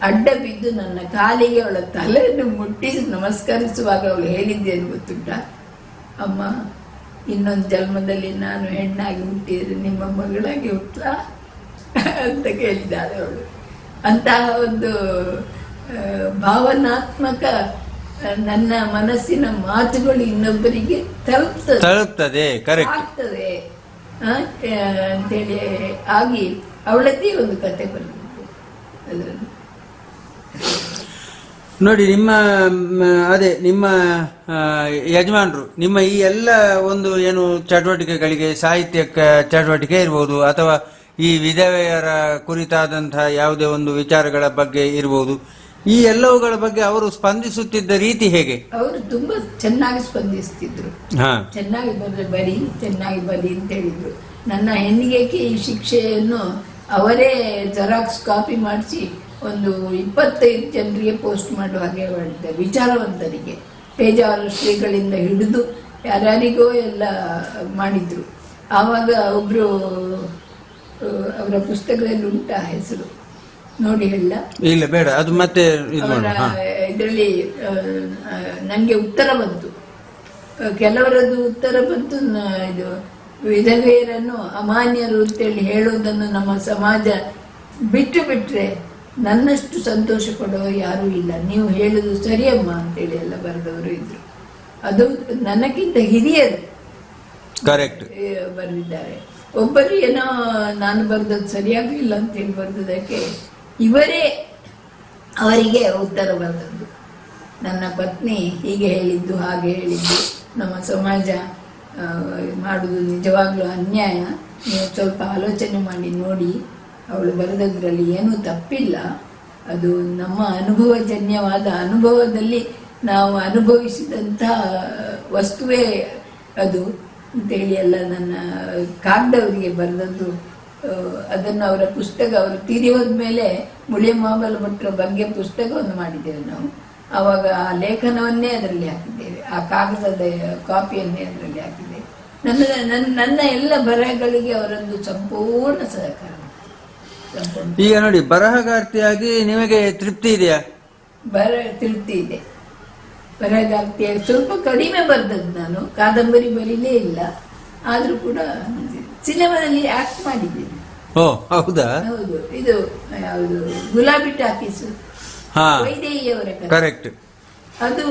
ಅಡ್ಡ ಬಿದ್ದು ನನ್ನ ಕಾಲಿಗೆ ಅವಳ ತಲೆಯನ್ನು ಮುಟ್ಟಿಸಿ ನಮಸ್ಕರಿಸುವಾಗ ಅವಳು ಹೇಳಿದ್ದೇನು ಗೊತ್ತುಂಟ, ಅಮ್ಮ ಇನ್ನೊಂದು ಜನ್ಮದಲ್ಲಿ ನಾನು ಹೆಣ್ಣಾಗಿ ಹುಟ್ಟಿದರೆ ನಿಮ್ಮ ಮಗಳಾಗಿ ಹುಟ್ಟಲಾ ಅಂತ ಕೇಳಿದ್ದಾಳೆ ಅವಳು. ಅಂತಹ ಒಂದು ಭಾವನಾತ್ಮಕ ನನ್ನ ಮನಸ್ಸಿನ ಮಾತುಗಳು ಇನ್ನೊಬ್ಬರಿಗೆ ತಲುಪ್ತದೆ ಆಗ್ತದೆ ಅಂತೇಳಿ ಆಗಿ ಅವಳದ್ದೇ ಒಂದು ಕತೆ ಬರಬೇಕು ಅದರಲ್ಲಿ. ನೋಡಿ, ನಿಮ್ಮ ಯಜಮಾನರು ನಿಮ್ಮ ಈ ಎಲ್ಲ ಒಂದು ಏನು ಚಟುವಟಿಕೆಗಳಿಗೆ, ಸಾಹಿತ್ಯ ಚಟುವಟಿಕೆ ಇರ್ಬೋದು ಅಥವಾ ಈ ವಿಧವೆಯರ ಕುರಿತಾದಂತಹ ಯಾವುದೇ ಒಂದು ವಿಚಾರಗಳ ಬಗ್ಗೆ ಇರ್ಬೋದು, ಈ ಎಲ್ಲವುಗಳ ಬಗ್ಗೆ ಅವರು ಸ್ಪಂದಿಸುತ್ತಿದ್ದ ರೀತಿ ಹೇಗೆ? ಅವರು ತುಂಬಾ ಚೆನ್ನಾಗಿ ಸ್ಪಂದಿಸ್ತಿದ್ರು. ಚೆನ್ನಾಗಿ ಚೆನ್ನಾಗಿ ಬರಿ ಅಂತ ಹೇಳಿದ್ರು. ನನ್ನ ಹೆಣ್ಣಿಗೆ ಈ ಶಿಕ್ಷೆಯನ್ನು ಅವರೇ ಜೆರಾಕ್ಸ್ ಕಾಪಿ ಮಾಡಿಸಿ ಒಂದು 25 ಜನರಿಗೆ ಪೋಸ್ಟ್ ಮಾಡುವ ಹಾಗೆ ಮಾಡಿದ್ದಾರೆ. ವಿಚಾರವಂತರಿಗೆ, ಪೇಜಾವರ ಶ್ರೀಗಳಿಂದ ಹಿಡಿದು ಯಾರ್ಯಾರಿಗೋ ಎಲ್ಲ ಮಾಡಿದ್ರು. ಆವಾಗ ಒಬ್ರು ಅವರ ಪುಸ್ತಕದಲ್ಲಿ ಉಂಟ ಹೆಸರು ನೋಡಿ ಹೇಳ? ಇಲ್ಲ ಬೇಡ, ಅದು ಮತ್ತೆ ಇದರಲ್ಲಿ ನನಗೆ ಉತ್ತರ ಬಂತು. ಕೆಲವರದ್ದು ಉತ್ತರ ಬಂತು. ಇದು ವಿಧವೆಯರನ್ನು ಅಮಾನ್ಯರು ಅಂತೇಳಿ ಹೇಳೋದನ್ನು ನಮ್ಮ ಸಮಾಜ ಬಿಟ್ಟರೆ ನನ್ನಷ್ಟು ಸಂತೋಷ ಪಡುವ ಯಾರೂ ಇಲ್ಲ, ನೀವು ಹೇಳೋದು ಸರಿಯಮ್ಮ ಅಂತೇಳಿ ಎಲ್ಲ ಬರೆದವರು ಇದ್ರು. ಅದು ನನಗಿಂತ ಹಿರಿಯರು ಕರೆಕ್ಟ್ ಬರೆದಿದ್ದಾರೆ. ಒಬ್ಬರು ಏನೋ ನಾನು ಬರೆದದ್ದು ಸರಿಯಾಗಲಿಲ್ಲ ಅಂತೇಳಿ ಬರೆದದಕ್ಕೆ ಇವರೇ ಅವರಿಗೆ ಉತ್ತರ ಬರೆದದ್ದು. ನನ್ನ ಪತ್ನಿ ಹೀಗೆ ಹೇಳಿದ್ದು, ಹಾಗೆ ಹೇಳಿದ್ದು, ನಮ್ಮ ಸಮಾಜ ಮಾಡುವುದು ನಿಜವಾಗ್ಲೂ ಅನ್ಯಾಯ, ನೀವು ಸ್ವಲ್ಪ ಆಲೋಚನೆ ಮಾಡಿ ನೋಡಿ, ಅವಳು ಬರೆದದ್ರಲ್ಲಿ ಏನೂ ತಪ್ಪಿಲ್ಲ, ಅದು ನಮ್ಮ ಅನುಭವಜನ್ಯವಾದ ಅನುಭವದಲ್ಲಿ ನಾವು ಅನುಭವಿಸಿದಂಥ ವಸ್ತುವೇ ಅದು ಅಂತೇಳಿ ಎಲ್ಲ ನನ್ನ ಕಾಗ್ದವರಿಗೆ ಬರೆದದ್ದು. ಅದನ್ನು ಅವರ ಪುಸ್ತಕ, ಅವರು ತೀರಿ ಹೋದ್ಮೇಲೆ ಮುಳಿಯ ಮಾಬಲ ಭಟ್ರ ಬಗ್ಗೆ ಪುಸ್ತಕವನ್ನು ಮಾಡಿದ್ದೇವೆ ನಾವು. ಆವಾಗ ಆ ಲೇಖನವನ್ನೇ ಅದರಲ್ಲಿ ಹಾಕಿದ್ದೇವೆ, ಆ ಕಾಗದದ ಕಾಪಿಯನ್ನೇ ಅದರಲ್ಲಿ ಹಾಕಿದ್ದೇವೆ. ನನ್ನ ಎಲ್ಲ ಬರಹಗಳಿಗೆ ಅವರದ್ದು ಸಂಪೂರ್ಣ ಸಹಕಾರ. ಈಗ ನೋಡಿ, ಬರಹಗಾರ್ತಿಯಾಗಿ ನಿಮಗೆ ತೃಪ್ತಿ ಇದೆಯಾ? ತೃಪ್ತಿ ಇದೆ. ಬರಹಗಾರ್ತಿಯಾಗಿ ಸ್ವಲ್ಪ ಕಡಿಮೆ ಬರೆದದ್ದು ನಾನು, ಕಾದಂಬರಿ ಬರೀಲೇ ಇಲ್ಲ. ಆದ್ರೂ ಕೂಡ ಸಿನಿಮಾದಲ್ಲಿ ಆಕ್ಟ್ ಮಾಡಿದ್ದೀನಿ. ಓ ಹೌದಾ? ಹೌದು. ಇದು ಯಾವುದು, ಗುಲಾಬಿ ಟಾಕೀಸ್, ವೈದೇಹಿಯವರ ಕಥೆ. ಕರೆಕ್ಟ್. ಅದು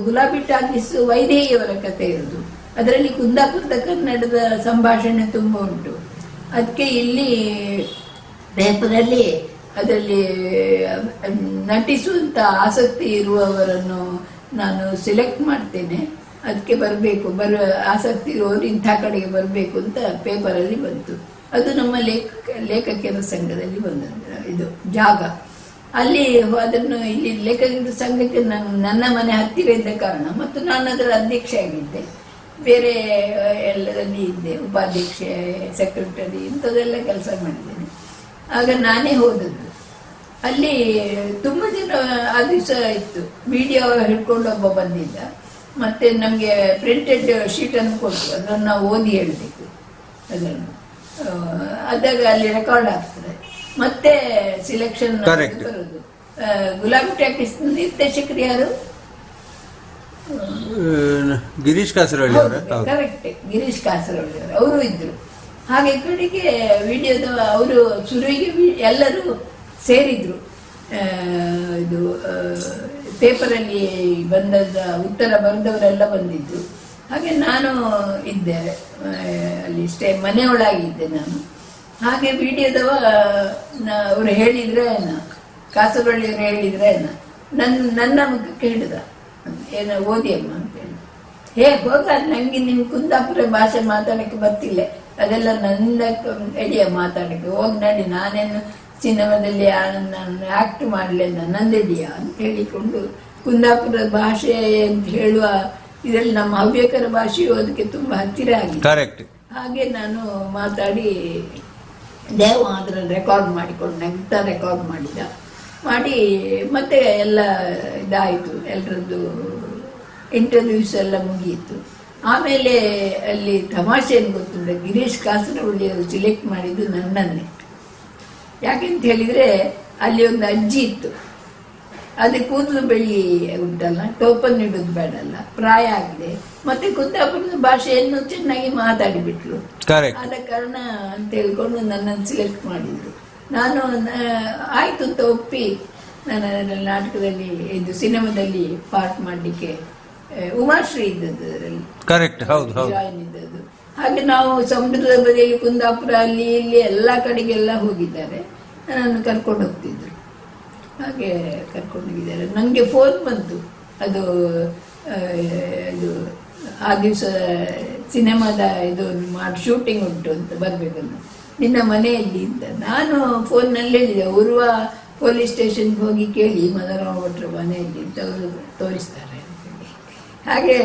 ಗುಲಾಬಿ ಟಾಕೀಸ್ ವೈದೇಹಿಯವರ ಕಥೆ ಇರೋದು. ಅದರಲ್ಲಿ ಕುಂದಾಪುರದ ಕನ್ನಡದ ಸಂಭಾಷಣೆ ತುಂಬ ಉಂಟು. ಅದಕ್ಕೆ ಇಲ್ಲಿ ಪೇಪರಲ್ಲಿ ಅದರಲ್ಲಿ ನಟಿಸುವಂಥ ಆಸಕ್ತಿ ಇರುವವರನ್ನು ನಾನು ಸೆಲೆಕ್ಟ್ ಮಾಡ್ತೇನೆ. ಅದಕ್ಕೆ ಬರಬೇಕು, ಆಸಕ್ತಿ ಇರುವವರು ಇಂಥ ಕಡೆಗೆ ಬರಬೇಕು ಅಂತ ಪೇಪರಲ್ಲಿ ಬಂತು. ಅದು ನಮ್ಮ ಲೇಖಕಿಯರ ಸಂಘದಲ್ಲಿ ಬಂದದ್ದು. ಇದು ಜಾಗ ಅಲ್ಲಿ ಅದನ್ನು ಇಲ್ಲಿ ಲೇಖಕರ ಸಂಘಕ್ಕೆ ನನ್ನ ಮನೆ ಹತ್ತಿರ ಇದ್ದ ಕಾರಣ ಮತ್ತು ನಾನು ಅದರ ಅಧ್ಯಕ್ಷ ಆಗಿದ್ದೆ. ಬೇರೆ ಎಲ್ಲದಲ್ಲಿ ಇದ್ದೆ, ಉಪಾಧ್ಯಕ್ಷೆ, ಸೆಕ್ರೆಟರಿ ಇಂಥದ್ದೆಲ್ಲ ಕೆಲಸ ಮಾಡಿದ್ದೇನೆ. ಆಗ ನಾನೇ ಹೋದದ್ದು ಅಲ್ಲಿ. ತುಂಬ ಜನ ಆ ದಿವಸ ಇತ್ತು, ವಿಡಿಯೋ ಹಿಡ್ಕೊಂಡು ಒಬ್ಬ ಬಂದಿದ್ದ, ಮತ್ತೆ ನಮಗೆ ಪ್ರಿಂಟೆಡ್ ಶೀಟನ್ನು ಕೊಟ್ಟು ಅದನ್ನು ನಾವು ಓದಿ ಹೇಳಬೇಕು. ಅದನ್ನು ಅದಾಗ ಅಲ್ಲಿ ರೆಕಾರ್ಡ್ ಆಗ್ತದೆ, ಮತ್ತೆ ಸಿಲೆಕ್ಷನ್ ಬರೋದು. ಗುಲಾಬಿ ಟಾಕೀಸ್ ನಿರ್ದೇಶಕರು ಯಾರು? ಗಿರೀಶ್ ಕಾಸರವಳ್ಳಿ ಅವರು. ಕರೆಕ್ಟ್, ಗಿರೀಶ್ ಕಾಸರವಳ್ಳಿ ಅವರು, ಅವರು ಇದ್ರು. ಹಾಗೆ ಕಡೆಗೆ ವಿಡಿಯೋದ ಅವರು ಶುರುವಿಗೆ ಎಲ್ಲರೂ ಸೇರಿದ್ರು. ಇದು ಪೇಪರಲ್ಲಿ ಬಂದದ ಉತ್ತರ ಬರೆದವರೆಲ್ಲ ಬಂದಿದ್ರು. ಹಾಗೆ ನಾನು ಇದ್ದೆ ಅಲ್ಲಿ, ಮನೆಯೊಳಗಿದ್ದೆ ನಾನು. ಹಾಗೆ ವಿಡಿಯೋದವ ಅವರು ಹೇಳಿದ್ರೆ ಕಾಸರವಳ್ಳಿಯವರು ಹೇಳಿದ್ರೆ ನನ್ನ ಮುಖಕ್ಕೆ ಹಿಡಿದ, ಏನೋ ಓದಿ ಅಮ್ಮ ಅಂತೇಳಿ. ಹೋಗ, ನಂಗೆ ನಿನ್ ಕುಂದಾಪುರ ಭಾಷೆ ಮಾತಾಡಕ್ಕೆ ಬರ್ತಿಲ್ಲ, ಅದೆಲ್ಲ ನನ್ನ ಎಡಿಯ ಮಾತಾಡಕ್ಕೆ ಹೋಗಿ ನಡಿ, ನಾನೇನು ಸಿನಿಮಾದಲ್ಲಿ ನಾನು ಆಕ್ಟ್ ಮಾಡಲಿ ನನ್ನದೆಡಿಯ ಅಂತ ಹೇಳಿಕೊಂಡು ಕುಂದಾಪುರದ ಭಾಷೆ ಅಂತ ಹೇಳುವ ಇದರಲ್ಲಿ ನಮ್ಮ ಹವ್ಯಕರ ಭಾಷೆಯು ಅದಕ್ಕೆ ತುಂಬ ಹತ್ತಿರ ಆಗಿದೆ. ಹಾಗೆ ನಾನು ಮಾತಾಡಿ ದೇವ ಅದರಲ್ಲಿ ರೆಕಾರ್ಡ್ ಮಾಡಿಕೊಂಡು ನಗ್ತಾ ರೆಕಾರ್ಡ್ ಮಾಡಿ ಮತ್ತೆ ಎಲ್ಲ ಇದಾಯಿತು. ಎಲ್ಲರದ್ದು ಇಂಟರ್ವ್ಯೂಸ್ ಎಲ್ಲ ಮುಗಿಯಿತು. ಆಮೇಲೆ ಅಲ್ಲಿ ತಮಾಷೆ ಏನು ಗೊತ್ತುಂಟ, ಗಿರೀಶ್ ಕಾಸರವಳ್ಳಿಯವರು ಸಿಲೆಕ್ಟ್ ಮಾಡಿದ್ದು ನನ್ನನ್ನೇ. ಯಾಕೆಂತ ಹೇಳಿದರೆ ಅಲ್ಲಿ ಒಂದು ಅಜ್ಜಿ ಇತ್ತು, ಅದು ಕೂದಲು ಬೆಳಿ ಉಂಟಲ್ಲ, ಟೋಪನ್ ಇಡೋದು ಬೇಡಲ್ಲ, ಪ್ರಾಯ ಆಗಿದೆ, ಮತ್ತೆ ಕುಂದಾಪುರದ ಭಾಷೆಯನ್ನು ಚೆನ್ನಾಗಿ ಮಾತಾಡಿಬಿಟ್ಲು. ಆದ ಕಾರಣ ಅಂತ ಹೇಳ್ಕೊಂಡು ನನ್ನನ್ನು ಸಿಲೆಕ್ಟ್ ಮಾಡಿದ್ರು. ನಾನು ಆಯ್ತು ಅಂತ ಒಪ್ಪಿ ನಾನು ನಾಟಕದಲ್ಲಿ ಇದು ಸಿನಿಮಾದಲ್ಲಿ ಪಾರ್ಟ್ ಮಾಡಲಿಕ್ಕೆ ಉಮಾಶ್ರೀ ಇದ್ದದ್ದು ಅದರಲ್ಲಿ. ಇದ್ದದ್ದು. ಹಾಗೆ ನಾವು ಸಮುದ್ರದ ಬದಿಯಲ್ಲಿ ಕುಂದಾಪುರ ಅಲ್ಲಿ ಇಲ್ಲಿ ಎಲ್ಲ ಕಡೆಗೆಲ್ಲ ಹೋಗಿದ್ದಾರೆ, ನನ್ನನ್ನು ಕರ್ಕೊಂಡು ಹೋಗ್ತಿದ್ರು. ಹಾಗೆ ಕರ್ಕೊಂಡು ಹೋಗಿದ್ದಾರೆ. ನನಗೆ ಫೋನ್ ಬಂತು, ಅದು ಇದು ಆ ದಿವಸ ಸಿನಿಮಾದ ಇದು ಮಾಡಿ ಶೂಟಿಂಗ್ ಉಂಟು ಅಂತ ಬರಬೇಕಂತ, ನಿನ್ನ ಮನೆಯಲ್ಲಿ ಅಂತ. ನಾನು ಫೋನ್ನಲ್ಲಿ ಹೇಳಿದೆ, ಉರ್ವ ಪೊಲೀಸ್ ಸ್ಟೇಷನ್ಗೆ ಹೋಗಿ ಕೇಳಿ ಮದನರಾವ್ ಭಟ್ರ ಮನೆಯಲ್ಲಿ ಅಂತ ಅವರು ತೋರಿಸ್ತಾರೆ ಅಂತೇಳಿ. ಹಾಗೆ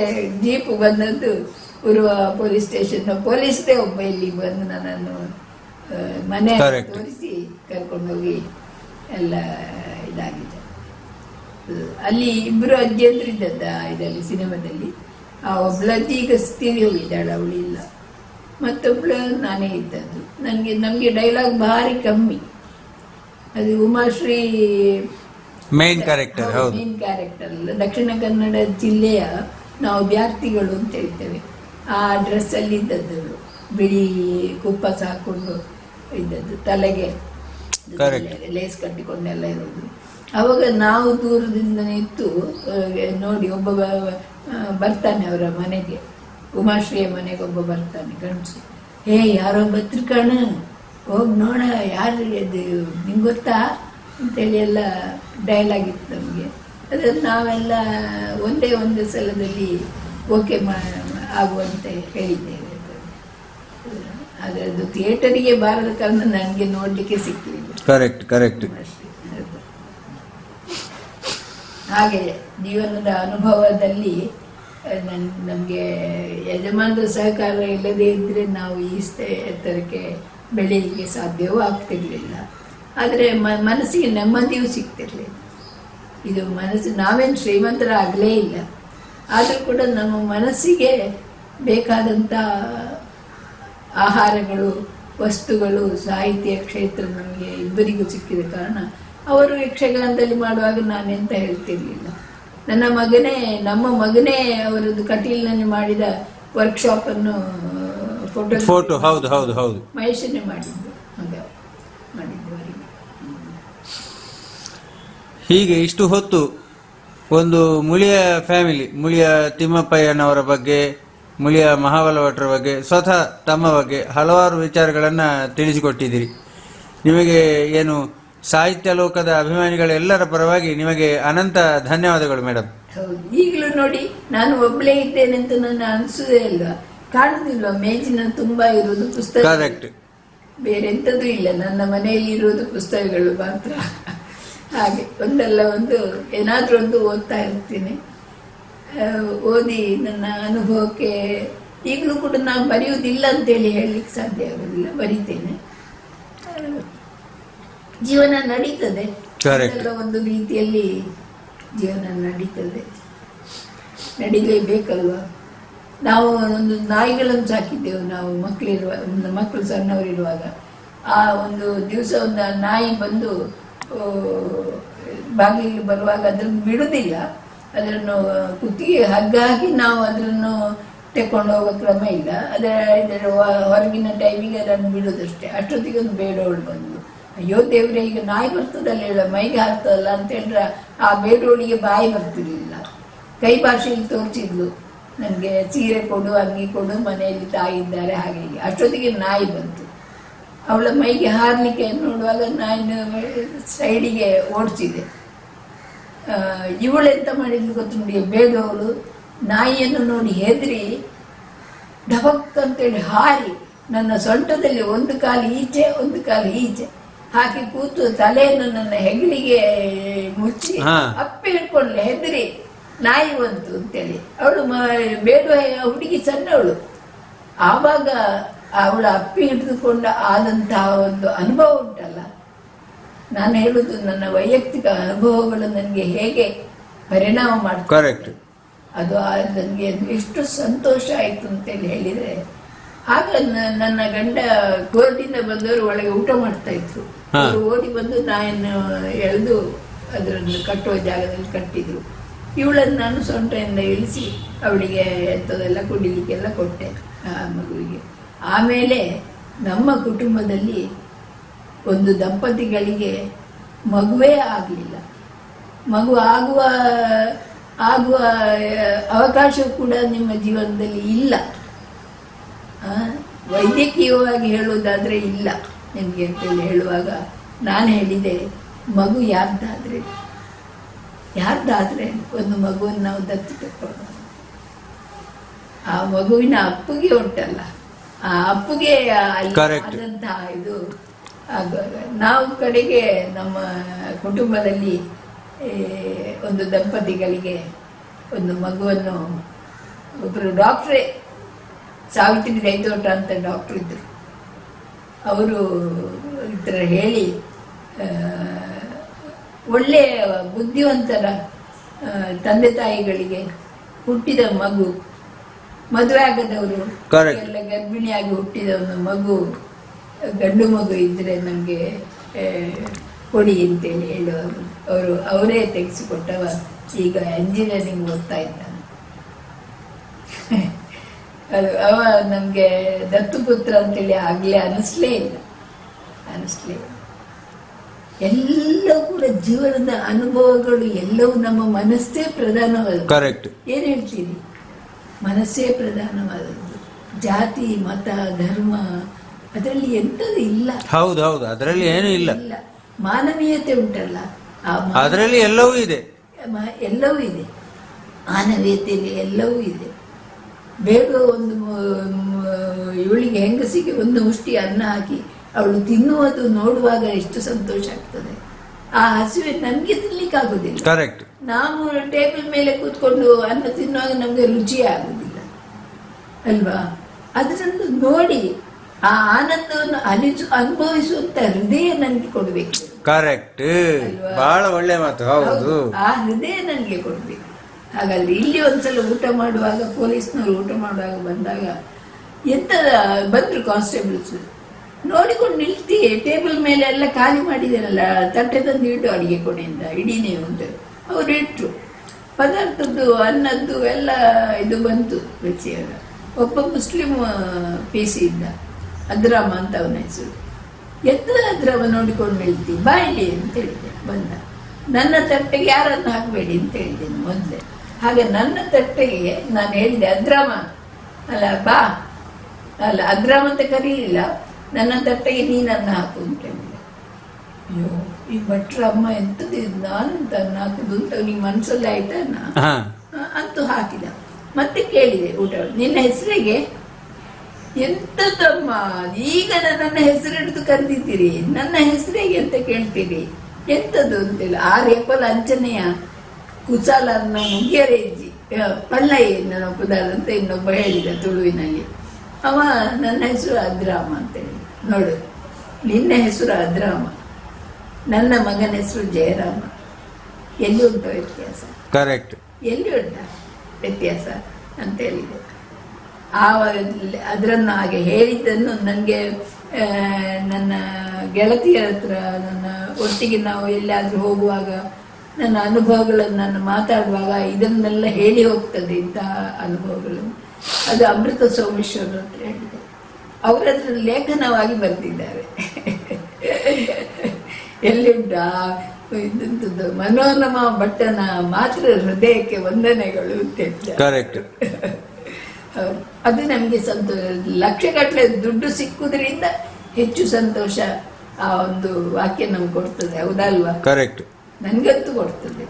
ಜೀಪು ಬಂದದ್ದು ಉರ್ವ ಪೊಲೀಸ್ ಸ್ಟೇಷನ್, ಪೊಲೀಸ್ದೇ ಒಬ್ಬ ಇಲ್ಲಿ ಬಂದು ನನ್ನನ್ನು ಮನೆ ತೋರಿಸಿ ಕರ್ಕೊಂಡೋಗಿ ಎಲ್ಲ ಇದಾಗಿದೆ. ಅಲ್ಲಿ ಇಬ್ಬರು ಅಜ್ಜಿಯಂದ್ರು ಇದ್ದದ್ದ ಇದರಲ್ಲಿ ಸಿನಿಮಾದಲ್ಲಿ. ಆ ಒಬ್ಳು ಅಜ್ಜಿ ಈಗ ತೀರಿ ಹೋಗಿದ್ದಾಳೆ, ಅವಳಿಲ್ಲ. ಮತ್ತೊಬ್ಳು ನಾನೇ ಇದ್ದದ್ದು. ನಮಗೆ ಡೈಲಾಗ್ ಭಾರಿ ಕಮ್ಮಿ. ಅದು ಉಮಾಶ್ರೀ ಮೇನ್ ಕ್ಯಾರೆಕ್ಟರ್ ಅಲ್ಲ, ದಕ್ಷಿಣ ಕನ್ನಡ ಜಿಲ್ಲೆಯ ನಾವು ಬ್ಯಾರ್ತಿಗಳು ಅಂತ ಹೇಳ್ತೇವೆ. ಆ ಡ್ರೆಸ್ಸಲ್ಲಿ ಇದ್ದದ್ದು, ಬಿಳಿ ಕುಪ್ಪಸ ಹಾಕೊಂಡು ಇದ್ದದ್ದು, ತಲೆಗೆ ಲೇಸ್ ಕಟ್ಟಿಕೊಂಡೆಲ್ಲ ಇರೋದು. ಅವಾಗ ನಾವು ದೂರದಿಂದ ನಿಂತು ನೋಡಿ, ಒಬ್ಬ ಬರ್ತಾನೆ ಅವರ ಮನೆಗೆ, ಉಮಾಶ್ರೀಯ ಮನೆಗೆ ಒಬ್ಬ ಬರ್ತಾನೆ ಗಂಡಸು. ಯಾರೋ ಬತ್ರು ಕಣ, ಹೋಗಿ ನೋಡ ಯಾರು ಅದು ನಿಂಗೆ ಗೊತ್ತಾ ಅಂತೇಳಿ ಎಲ್ಲ ಡೈಲಾಗ್ ಇತ್ತು ನಮಗೆ. ಅದನ್ನು ನಾವೆಲ್ಲ ಒಂದೇ ಸಲದಲ್ಲಿ ಓಕೆ ಆಗುವಂತೆ ಹೇಳಿದ್ದೇವೆ. ಆದರೆ ಅದು ಥಿಯೇಟರಿಗೆ ಬಾರದ ಕಾರಣ ನನಗೆ ನೋಡಲಿಕ್ಕೆ ಸಿಕ್ಕಲಿಲ್ಲ. ಕರೆಕ್ಟ್. ಹಾಗೆ ಜೀವನದ ಅನುಭವದಲ್ಲಿ ನಮಗೆ ಯಜಮಾನರ ಸಹಕಾರ ಇಲ್ಲದೇ ಇದ್ದರೆ ನಾವು ಈ ಎತ್ತರಕ್ಕೆ ಬೆಳೆಯಲಿಕ್ಕೆ ಸಾಧ್ಯವೂ ಆಗ್ತಿರ್ಲಿಲ್ಲ. ಆದರೆ ಮನಸ್ಸಿಗೆ ನೆಮ್ಮದಿಯೂ ಸಿಗ್ತಿರ್ಲಿಲ್ಲ. ಇದು ಮನಸ್ಸು, ನಾವೇನು ಶ್ರೀಮಂತರಾಗಲೇ ಇಲ್ಲ, ಆದರೂ ಕೂಡ ನಮ್ಮ ಮನಸ್ಸಿಗೆ ಬೇಕಾದಂಥ ಆಹಾರಗಳು, ವಸ್ತುಗಳು, ಸಾಹಿತ್ಯ ಕ್ಷೇತ್ರ ನಮಗೆ ಇಬ್ಬರಿಗೂ ಸಿಕ್ಕಿದ ಕಾರಣ ಅವರು ಯಕ್ಷಗಾನದಲ್ಲಿ ಮಾಡುವಾಗ ನಾನೆಂತ ಹೇಳ್ತಿರ್ಲಿಲ್ಲ. ನಮ್ಮ ಮಗನೇ ಅವರದ್ದು ಕಟೀಲ್ನಲ್ಲಿ ಮಾಡಿದ ವರ್ಕ್ಶಾಪನ್ನು ಫೋಟೋ ಹೌದು ಮಹೇಶನೇ ಮಾಡಿದ್ದು ಅವರಿಗೆ. ಹೀಗೆ ಇಷ್ಟು ಹೊತ್ತು ಒಂದು ಮುಳಿಯ ಫ್ಯಾಮಿಲಿ, ಮುಳಿಯ ತಿಮ್ಮಪ್ಪಯ್ಯನವರ ಬಗ್ಗೆ, ಮುಳಿಯ ಮಹಾಬಲ ಭಟ್ರ ಬಗ್ಗೆ, ಸ್ವತಃ ತಮ್ಮ ಬಗ್ಗೆ ಹಲವಾರು ವಿಚಾರಗಳನ್ನು ತಿಳಿಸಿಕೊಟ್ಟಿದ್ದೀರಿ. ನಿಮಗೆ ಏನು ಸಾಹಿತ್ಯ ಲೋಕದ ಅಭಿಮಾನಿಗಳೆಲ್ಲರ ಪರವಾಗಿ ನಿಮಗೆ ಅನಂತ ಧನ್ಯವಾದಗಳು ಮೇಡಮ್. ಹೌದು, ಈಗಲೂ ನೋಡಿ ನಾನು ಒಬ್ಬಳೇ ಇದ್ದೇನೆ ಅಂತ ನನ್ನ ಅನಿಸೋದೇ ಅಲ್ವಾ, ಕಾಣುದಿಲ್ವ, ಮೇಜಿನ ತುಂಬಾ ಇರೋದು ಪುಸ್ತಕ, ಬೇರೆ ಎಂಥದ್ದು ಇಲ್ಲ. ನನ್ನ ಮನೆಯಲ್ಲಿ ಇರೋದು ಪುಸ್ತಕಗಳು ಮಾತ್ರ. ಹಾಗೆ ಒಂದಲ್ಲ ಒಂದು ಏನಾದರೂ ಒಂದು ಓದ್ತಾ ಇರ್ತೀನಿ. ಓದಿ ನನ್ನ ಅನುಭವಕ್ಕೆ ಈಗಲೂ ಕೂಡ ನಾನು ಬರೆಯುವುದಿಲ್ಲ ಅಂತೇಳಿ ಹೇಳಲಿಕ್ಕೆ ಸಾಧ್ಯ ಆಗೋದಿಲ್ಲ, ಬರೀತೇನೆ. ಜೀವನ ನಡೀತದೆ, ಎಲ್ಲ ಒಂದು ರೀತಿಯಲ್ಲಿ ಜೀವನ ನಡೀತದೆ, ನಡೀಲೇಬೇಕಲ್ವಾ. ನಾವು ಒಂದು ನಾಯಿಗಳನ್ನು ಸಾಕಿದ್ದೆವು ನಾವು ಮಕ್ಕಳು ಸಣ್ಣವರಿರುವಾಗ. ಆ ಒಂದು ದಿವಸ ಒಂದು ನಾಯಿ ಬಂದು ಬಾಗಿಲಿಗೆ ಬರುವಾಗ ಅದನ್ನು ಬಿಡುವುದಿಲ್ಲ, ಅದನ್ನು ಕುತ್ತಿಗೆ ಹಗ್ಗ ಹಾಕಿ ನಾವು ಅದನ್ನು ತೆಕೊಂಡು ಹೋಗೋ ಕ್ರಮ ಇಲ್ಲ. ಇದರ ಹೊರಗಿನ ಟೈಮಿಗೆ ಅದನ್ನು ಬಿಡೋದಷ್ಟೇ. ಅಷ್ಟೊತ್ತಿಗೆ ಒಂದು ಬೇಡೋಳು ಬಂದು, ಅಯ್ಯೋ ದೇವ್ರೆ, ಈಗ ನಾಯಿ ಬರ್ತದಲ್ಲ, ಮೈಗೆ ಹಾರ್ತದಲ್ಲ ಅಂತ ಹೇಳಿದ್ರೆ ಆ ಬೇಡೋಳಿಗೆ ಬಾಯಿ ಬರ್ತಿರ್ಲಿಲ್ಲ. ಕೈ ಭಾಷೆಯಲ್ಲಿ ತೋರಿಸಿದ್ಲು, ನನಗೆ ಸೀರೆ ಕೊಡು, ಅಂಗಿ ಕೊಡು, ಮನೆಯಲ್ಲಿ ತಾಯಿ ಇದ್ದಾರೆ, ಹಾಗೆ ಹೀಗೆ. ಅಷ್ಟೊತ್ತಿಗೆ ನಾಯಿ ಬಂತು. ಅವಳ ಮೈಗೆ ಹಾರಲಿಕ್ಕೆ ನೋಡುವಾಗ ನಾಯಿನ ಸೈಡಿಗೆ ಓಡಿಸಿದೆ. ಇವಳೆಂತ ಮಾಡಿದ್ಲು ಗೊತ್ತುಂಟು, ಬೇಡವಳು ನಾಯಿಯನ್ನು ನೋಡಿ ಹೆದರಿ ಢಬಕ್ ಅಂತೇಳಿ ಹಾರಿ ನನ್ನ ಸೊಂಟದಲ್ಲಿ ಒಂದು ಕಾಲು ಈಚೆ ಒಂದು ಕಾಲು ಈಚೆ ಹಾಕಿ ಕೂತು ತಲೆಯನ್ನು ನನ್ನ ಹೆಗಲಿಗೆ ಮುಚ್ಚಿ ಅಪ್ಪೆ ಹಿಡ್ಕೊಂಡ್ಲೆ, ಹೆದರಿ ನಾಯಿ ಬಂತು ಅಂತೇಳಿ. ಅವಳು ಬೇಡುವ ಹುಡುಗಿ ಸಣ್ಣವಳು. ಆವಾಗ ಅವಳ ಅಪ್ಪಿ ಹಿಡಿದುಕೊಂಡ ಆದಂತಹ ಒಂದು ಅನುಭವ ಉಂಟಲ್ಲ, ನಾನು ಹೇಳುದು ನನ್ನ ವೈಯಕ್ತಿಕ ಅನುಭವಗಳು ನನಗೆ ಹೇಗೆ ಪರಿಣಾಮ ಮಾಡ್ತಾರೆ, ಅದು ನನಗೆ ಎಷ್ಟು ಸಂತೋಷ ಆಯಿತು ಅಂತೇಳಿ ಹೇಳಿದರೆ. ಆಗ ನನ್ನ ಗಂಡ ಕೋರ್ಟಿಂದ ಬಂದವರು ಒಳಗೆ ಊಟ ಮಾಡ್ತಾ ಇದ್ರು. ಅವರು ಓಡಿ ಬಂದು ನಾಯನ್ನು ಎಳೆದು ಅದನ್ನು ಕಟ್ಟುವ ಜಾಗದಲ್ಲಿ ಕಟ್ಟಿದ್ರು. ಇವಳನ್ನು ನಾನು ಸೊಂಟದಿಂದ ಇಳಿಸಿ ಅವಳಿಗೆ ಎಂಥದೆಲ್ಲ ಕುಡಿಲಿಕ್ಕೆಲ್ಲ ಕೊಟ್ಟೆ ಆ ಮಗುವಿಗೆ. ಆಮೇಲೆ ನಮ್ಮ ಕುಟುಂಬದಲ್ಲಿ ಒಂದು ದಂಪತಿಗಳಿಗೆ ಮಗುವೇ ಆಗಲಿಲ್ಲ. ಮಗು ಆಗುವ ಅವಕಾಶ ಕೂಡ ನಿಮ್ಮ ಜೀವನದಲ್ಲಿ ಇಲ್ಲ. ವೈದ್ಯಕೀಯವಾಗಿ ಹೇಳುವುದಾದರೆ ಇಲ್ಲ ನಿಮಗೆ ಅಂತೇಳಿ ಹೇಳುವಾಗ ನಾನು ಹೇಳಿದೆ, ಮಗು ಯಾರ್ದಾದ್ರೆ ಒಂದು ಮಗುವನ್ನು ನಾವು ದತ್ತು ತಕ್ಕೊಳ್ಳೋಣ. ಆ ಮಗುವಿನ ಅಪ್ಪುಗೆ ಉಂಟಲ್ಲ, ಆ ಅಪ್ಪುಗೆ ಆದಂತಹ ಇದು ಆಗುವಾಗ ನಾವು ಕಡೆಗೆ ನಮ್ಮ ಕುಟುಂಬದಲ್ಲಿ ಒಂದು ದಂಪತಿಗಳಿಗೆ ಒಂದು ಮಗುವನ್ನು ಒಬ್ಬರು ಡಾಕ್ಟ್ರೇ, ಸಾವಿತ್ರಿ ದೈತೋಟ ಅಂತ ಡಾಕ್ಟ್ರ್ ಇದ್ದರು. ಅವರು ಈ ಥರ ಹೇಳಿ ಒಳ್ಳೆಯ ಬುದ್ಧಿವಂತರ ತಂದೆ ತಾಯಿಗಳಿಗೆ ಹುಟ್ಟಿದ ಮಗು, ಮದುವೆ ಆಗದವರು ಎಲ್ಲ ಗರ್ಭಿಣಿಯಾಗಿ ಹುಟ್ಟಿದ ಒಂದು ಮಗು, ಗಂಡು ಮಗು ಇದ್ದರೆ ನಮಗೆ ಕೊಡಿ ಅಂತೇಳಿ ಹೇಳುವರು. ಅವರೇ ತೆಗೆಸಿಕೊಟ್ಟವ ಈಗ ಎಂಜಿನಿಯರಿಂಗ್ ಓದ್ತಾ ಇದ್ದಾನೆ. ಅವ ನಮಗೆ ದತ್ತುಪುತ್ರ ಅಂತೇಳಿ ಆಗಲೇ ಅನ್ನಿಸ್ಲೇ ಇಲ್ಲ. ಎಲ್ಲವೂ ಕೂಡ ಜೀವನದ ಅನುಭವಗಳು ಎಲ್ಲವೂ ನಮ್ಮ ಮನಸ್ಸೇ ಪ್ರಧಾನವಾದದ್ದು. ಏನ್ ಹೇಳ್ತೀರಿ? ಮನಸ್ಸೇ ಪ್ರಧಾನವಾದದ್ದು. ಜಾತಿ, ಮತ, ಧರ್ಮ ಅದರಲ್ಲಿ ಎಂಥದ್ದು ಇಲ್ಲ. ಹೌದೌದು, ಅದರಲ್ಲಿ ಏನು ಇಲ್ಲ. ಮಾನವೀಯತೆ ಉಂಟಲ್ಲ, ಅದರಲ್ಲಿ ಎಲ್ಲವೂ ಇದೆ. ಮಾನವೀಯತೆಯಲ್ಲಿ ಎಲ್ಲವೂ ಇದೆ. ಬೇಗ ಒಂದು ಇವಳಿಗೆ ಹೆಂಗಸಿಗೆ ಒಂದು ಮುಷ್ಟಿ ಅನ್ನ ಹಾಕಿ ಅವಳು ತಿನ್ನುವುದು ನೋಡುವಾಗ ಎಷ್ಟು ಸಂತೋಷ ಆಗ್ತದೆ. ಆ ಹಸಿವೆ ನಮ್ಗೆ ತಿನ್ಲಿಕ್ಕಾಗುದಿಲ್ಲ. ನಾವು ಟೇಬಲ್ ಮೇಲೆ ಕೂತ್ಕೊಂಡು ಅನ್ನ ತಿನ್ನುವಾಗ ನಮ್ಗೆ ರುಚಿಯೇ ಆಗುದಿಲ್ಲ ಅಲ್ವಾ? ಅದನ್ನು ನೋಡಿ ಆ ಆನಂದವನ್ನು ಅನುಭವಿಸುವಂತ ಹೃದಯ ನನಗೆ ಕೊಡ್ಬೇಕು. ಬಹಳ ಒಳ್ಳೆ ಮಾತು. ಹೌದು, ಆ ಹೃದಯ ನನಗೆ ಕೊಡ್ಬೇಕು. ಹಾಗಾದ್ರೆ ಇಲ್ಲಿ ಒಂದ್ಸಲ ಊಟ ಮಾಡುವಾಗ ಪೊಲೀಸ್ನವರು ಊಟ ಮಾಡುವಾಗ ಬಂದಾಗ ಎಂತ ಬಂದ್ರು ಕಾನ್ಸ್ಟೇಬಲ್ಸ್, ನೋಡಿಕೊಂಡು ನಿಲ್ತಿ ಟೇಬಲ್ ಮೇಲೆ ಎಲ್ಲ ಖಾಲಿ ಮಾಡಿದಾರಲ್ಲ, ತಟ್ಟೆ ತಂದು ಇಟ್ಟು ಅಡಿಗೆ ಕೊನೆಯಿಂದ ಇಡೀ ನೀವು ಅಂತ ಅವ್ರು ಇಟ್ಟರು. ಪದಾರ್ಥದ್ದು ಅನ್ನದ್ದು ಎಲ್ಲ ಇದು ಬಂತು ರುಚಿಯಾಗ. ಒಬ್ಬ ಮುಸ್ಲಿಂ ಪೀಸಿ ಇದ್ದ, ಅದ್ರಾಮ ಅಂತ ಅವನ ಹೆಸರು. ಎಂತ ಅದ್ರಾಮ ನೋಡಿಕೊಂಡು ನಿಲ್ತಿ ಬಾಯಿಲಿ ಅಂತ ಹೇಳಿದೆ. ಬಂದ ನನ್ನ ತಟ್ಟೆಗೆ ಯಾರನ್ನು ಹಾಕಬೇಡಿ ಅಂತ ಹೇಳಿದ್ದೇನೆ ಮೊದಲೇ. ಹಾಗೆ ನನ್ನ ತಟ್ಟೆಗೆ ನಾನು ಹೇಳಿದೆ ಅದ್ರಾಮ ಅಲ್ಲ ಬಾ ಅಲ್ಲ ಅದ್ರಾಮ ಅಂತ ಕರೀಲಿಲ್ಲ, ನನ್ನ ತಟ್ಟೆಗೆ ನೀನನ್ನ ಹಾಕು ಅಂತ ಹೇಳಿದೆ. ಅಯ್ಯೋ ಈ ಭಟ್ರ ಅಮ್ಮ ಎಂಥದ್ದು ನಾನು ತನ್ನ ಹಾಕುದು ಅಂತ ನಿಂಗೆ ಮನಸ್ಸಲ್ಲಿ ಆಯ್ತಾನ ಅಂತೂ ಹಾಕಿದ. ಮತ್ತೆ ಕೇಳಿದೆ ಊಟ, ನಿನ್ನ ಹೆಸರಿಗೆ ಎಂಥದ್ದಮ್ಮ ಈಗ ನನ್ನ ಹೆಸರು ಹಿಡಿದು ಕರೆದಿದ್ದೀರಿ, ನನ್ನ ಹೆಸರಿಗೆ ಅಂತ ಕೇಳ್ತೀರಿ, ಎಂಥದ್ದು ಅಂತೇಳಿ. ಆ ರೇಪಲ್ ಅಂಚನೆಯ ಕುಚಾಲನ್ನ ಮುಗಿಯರೆ ಇಜ್ಜಿ ಪಲ್ಲೈ ನೆನಪುದಾರ ಅಂತ ಇನ್ನೊಬ್ಬ ಹೇಳಿದ ತುಳುವಿನಲ್ಲಿ. ಅವ ನನ್ನ ಹೆಸರು ಅದ್ರಾಮ ಅಂತೇಳಿ. ನೋಡು, ನಿನ್ನ ಹೆಸರು ಅದ್ರಾಮ, ನನ್ನ ಮಗನ ಹೆಸರು ಜಯರಾಮ. ಎಲ್ಲಿ ಉಂಟು ವ್ಯತ್ಯಾಸ? ಕರೆಕ್ಟ್. ಎಲ್ಲಿ ಉಂಟ ವ್ಯತ್ಯಾಸ ಅಂತ ಹೇಳಿದೆ. ಅದನ್ನು ಹಾಗೆ ಹೇಳಿದ್ದನ್ನು ನನಗೆ ನನ್ನ ಗೆಳತಿಯರ ಹತ್ರ, ನನ್ನ ಒಟ್ಟಿಗೆ ನಾವು ಎಲ್ಲಾದರೂ ಹೋಗುವಾಗ ನನ್ನ ಅನುಭವಗಳನ್ನು ನಾನು ಮಾತಾಡುವಾಗ ಇದನ್ನೆಲ್ಲ ಹೇಳಿ ಹೋಗ್ತದೆ. ಇಂತಹ ಅನುಭವಗಳು ಅದು ಅಮೃತ ಸೋಮೇಶ್ವರ ಅಂತ ಹೇಳಿದೆ. ಅವರ ಹತ್ರ ಲೇಖನವಾಗಿ ಬರೆದಿದ್ದಾರೆ. ಎಲ್ಲಿ ಉಂಟ ಇದಂಥದ್ದು, ಮನೋರಮ ಭಟ್ಟನ ಮಾತೃ ಹೃದಯಕ್ಕೆ ವಂದನೆಗಳು ಅಂತ ಕರೆಕ್ಟ್. ಅದು ನಮಗೆ ಸಂತೋಷ. ಲಕ್ಷಗಟ್ಟಲೆ ದುಡ್ಡು ಸಿಕ್ಕುವುದರಿಂದ ಹೆಚ್ಚು ಸಂತೋಷ ಆ ಒಂದು ವಾಕ್ಯ ನಮ್ಗೆ ಕೊಡ್ತದೆ, ಹೌದಲ್ವಾ? ಕರೆಕ್ಟ್. ನನಗಂತೂ ಕೊಡ್ತದೆ.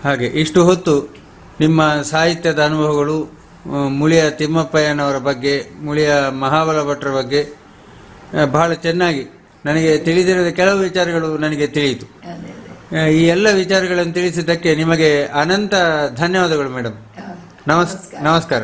ಹಾಗೆ ಇಷ್ಟು ಹೊತ್ತು ನಿಮ್ಮ ಸಾಹಿತ್ಯದ ಅನುಭವಗಳು, ಮುಳಿಯ ತಿಮ್ಮಪ್ಪಯ್ಯನವರ ಬಗ್ಗೆ, ಮುಳಿಯ ಮಹಾಬಲ ಭಟ್ರ ಬಗ್ಗೆ ಬಹಳ ಚೆನ್ನಾಗಿ ನನಗೆ ತಿಳಿದಿರದ ಕೆಲವು ವಿಚಾರಗಳು ನನಗೆ ತಿಳಿಯಿತು. ಈ ಎಲ್ಲ ವಿಚಾರಗಳನ್ನು ತಿಳಿಸಿದ್ದಕ್ಕೆ ನಿಮಗೆ ಅನಂತ ಧನ್ಯವಾದಗಳು ಮೇಡಮ್. ನಮಸ್ಕಾರ.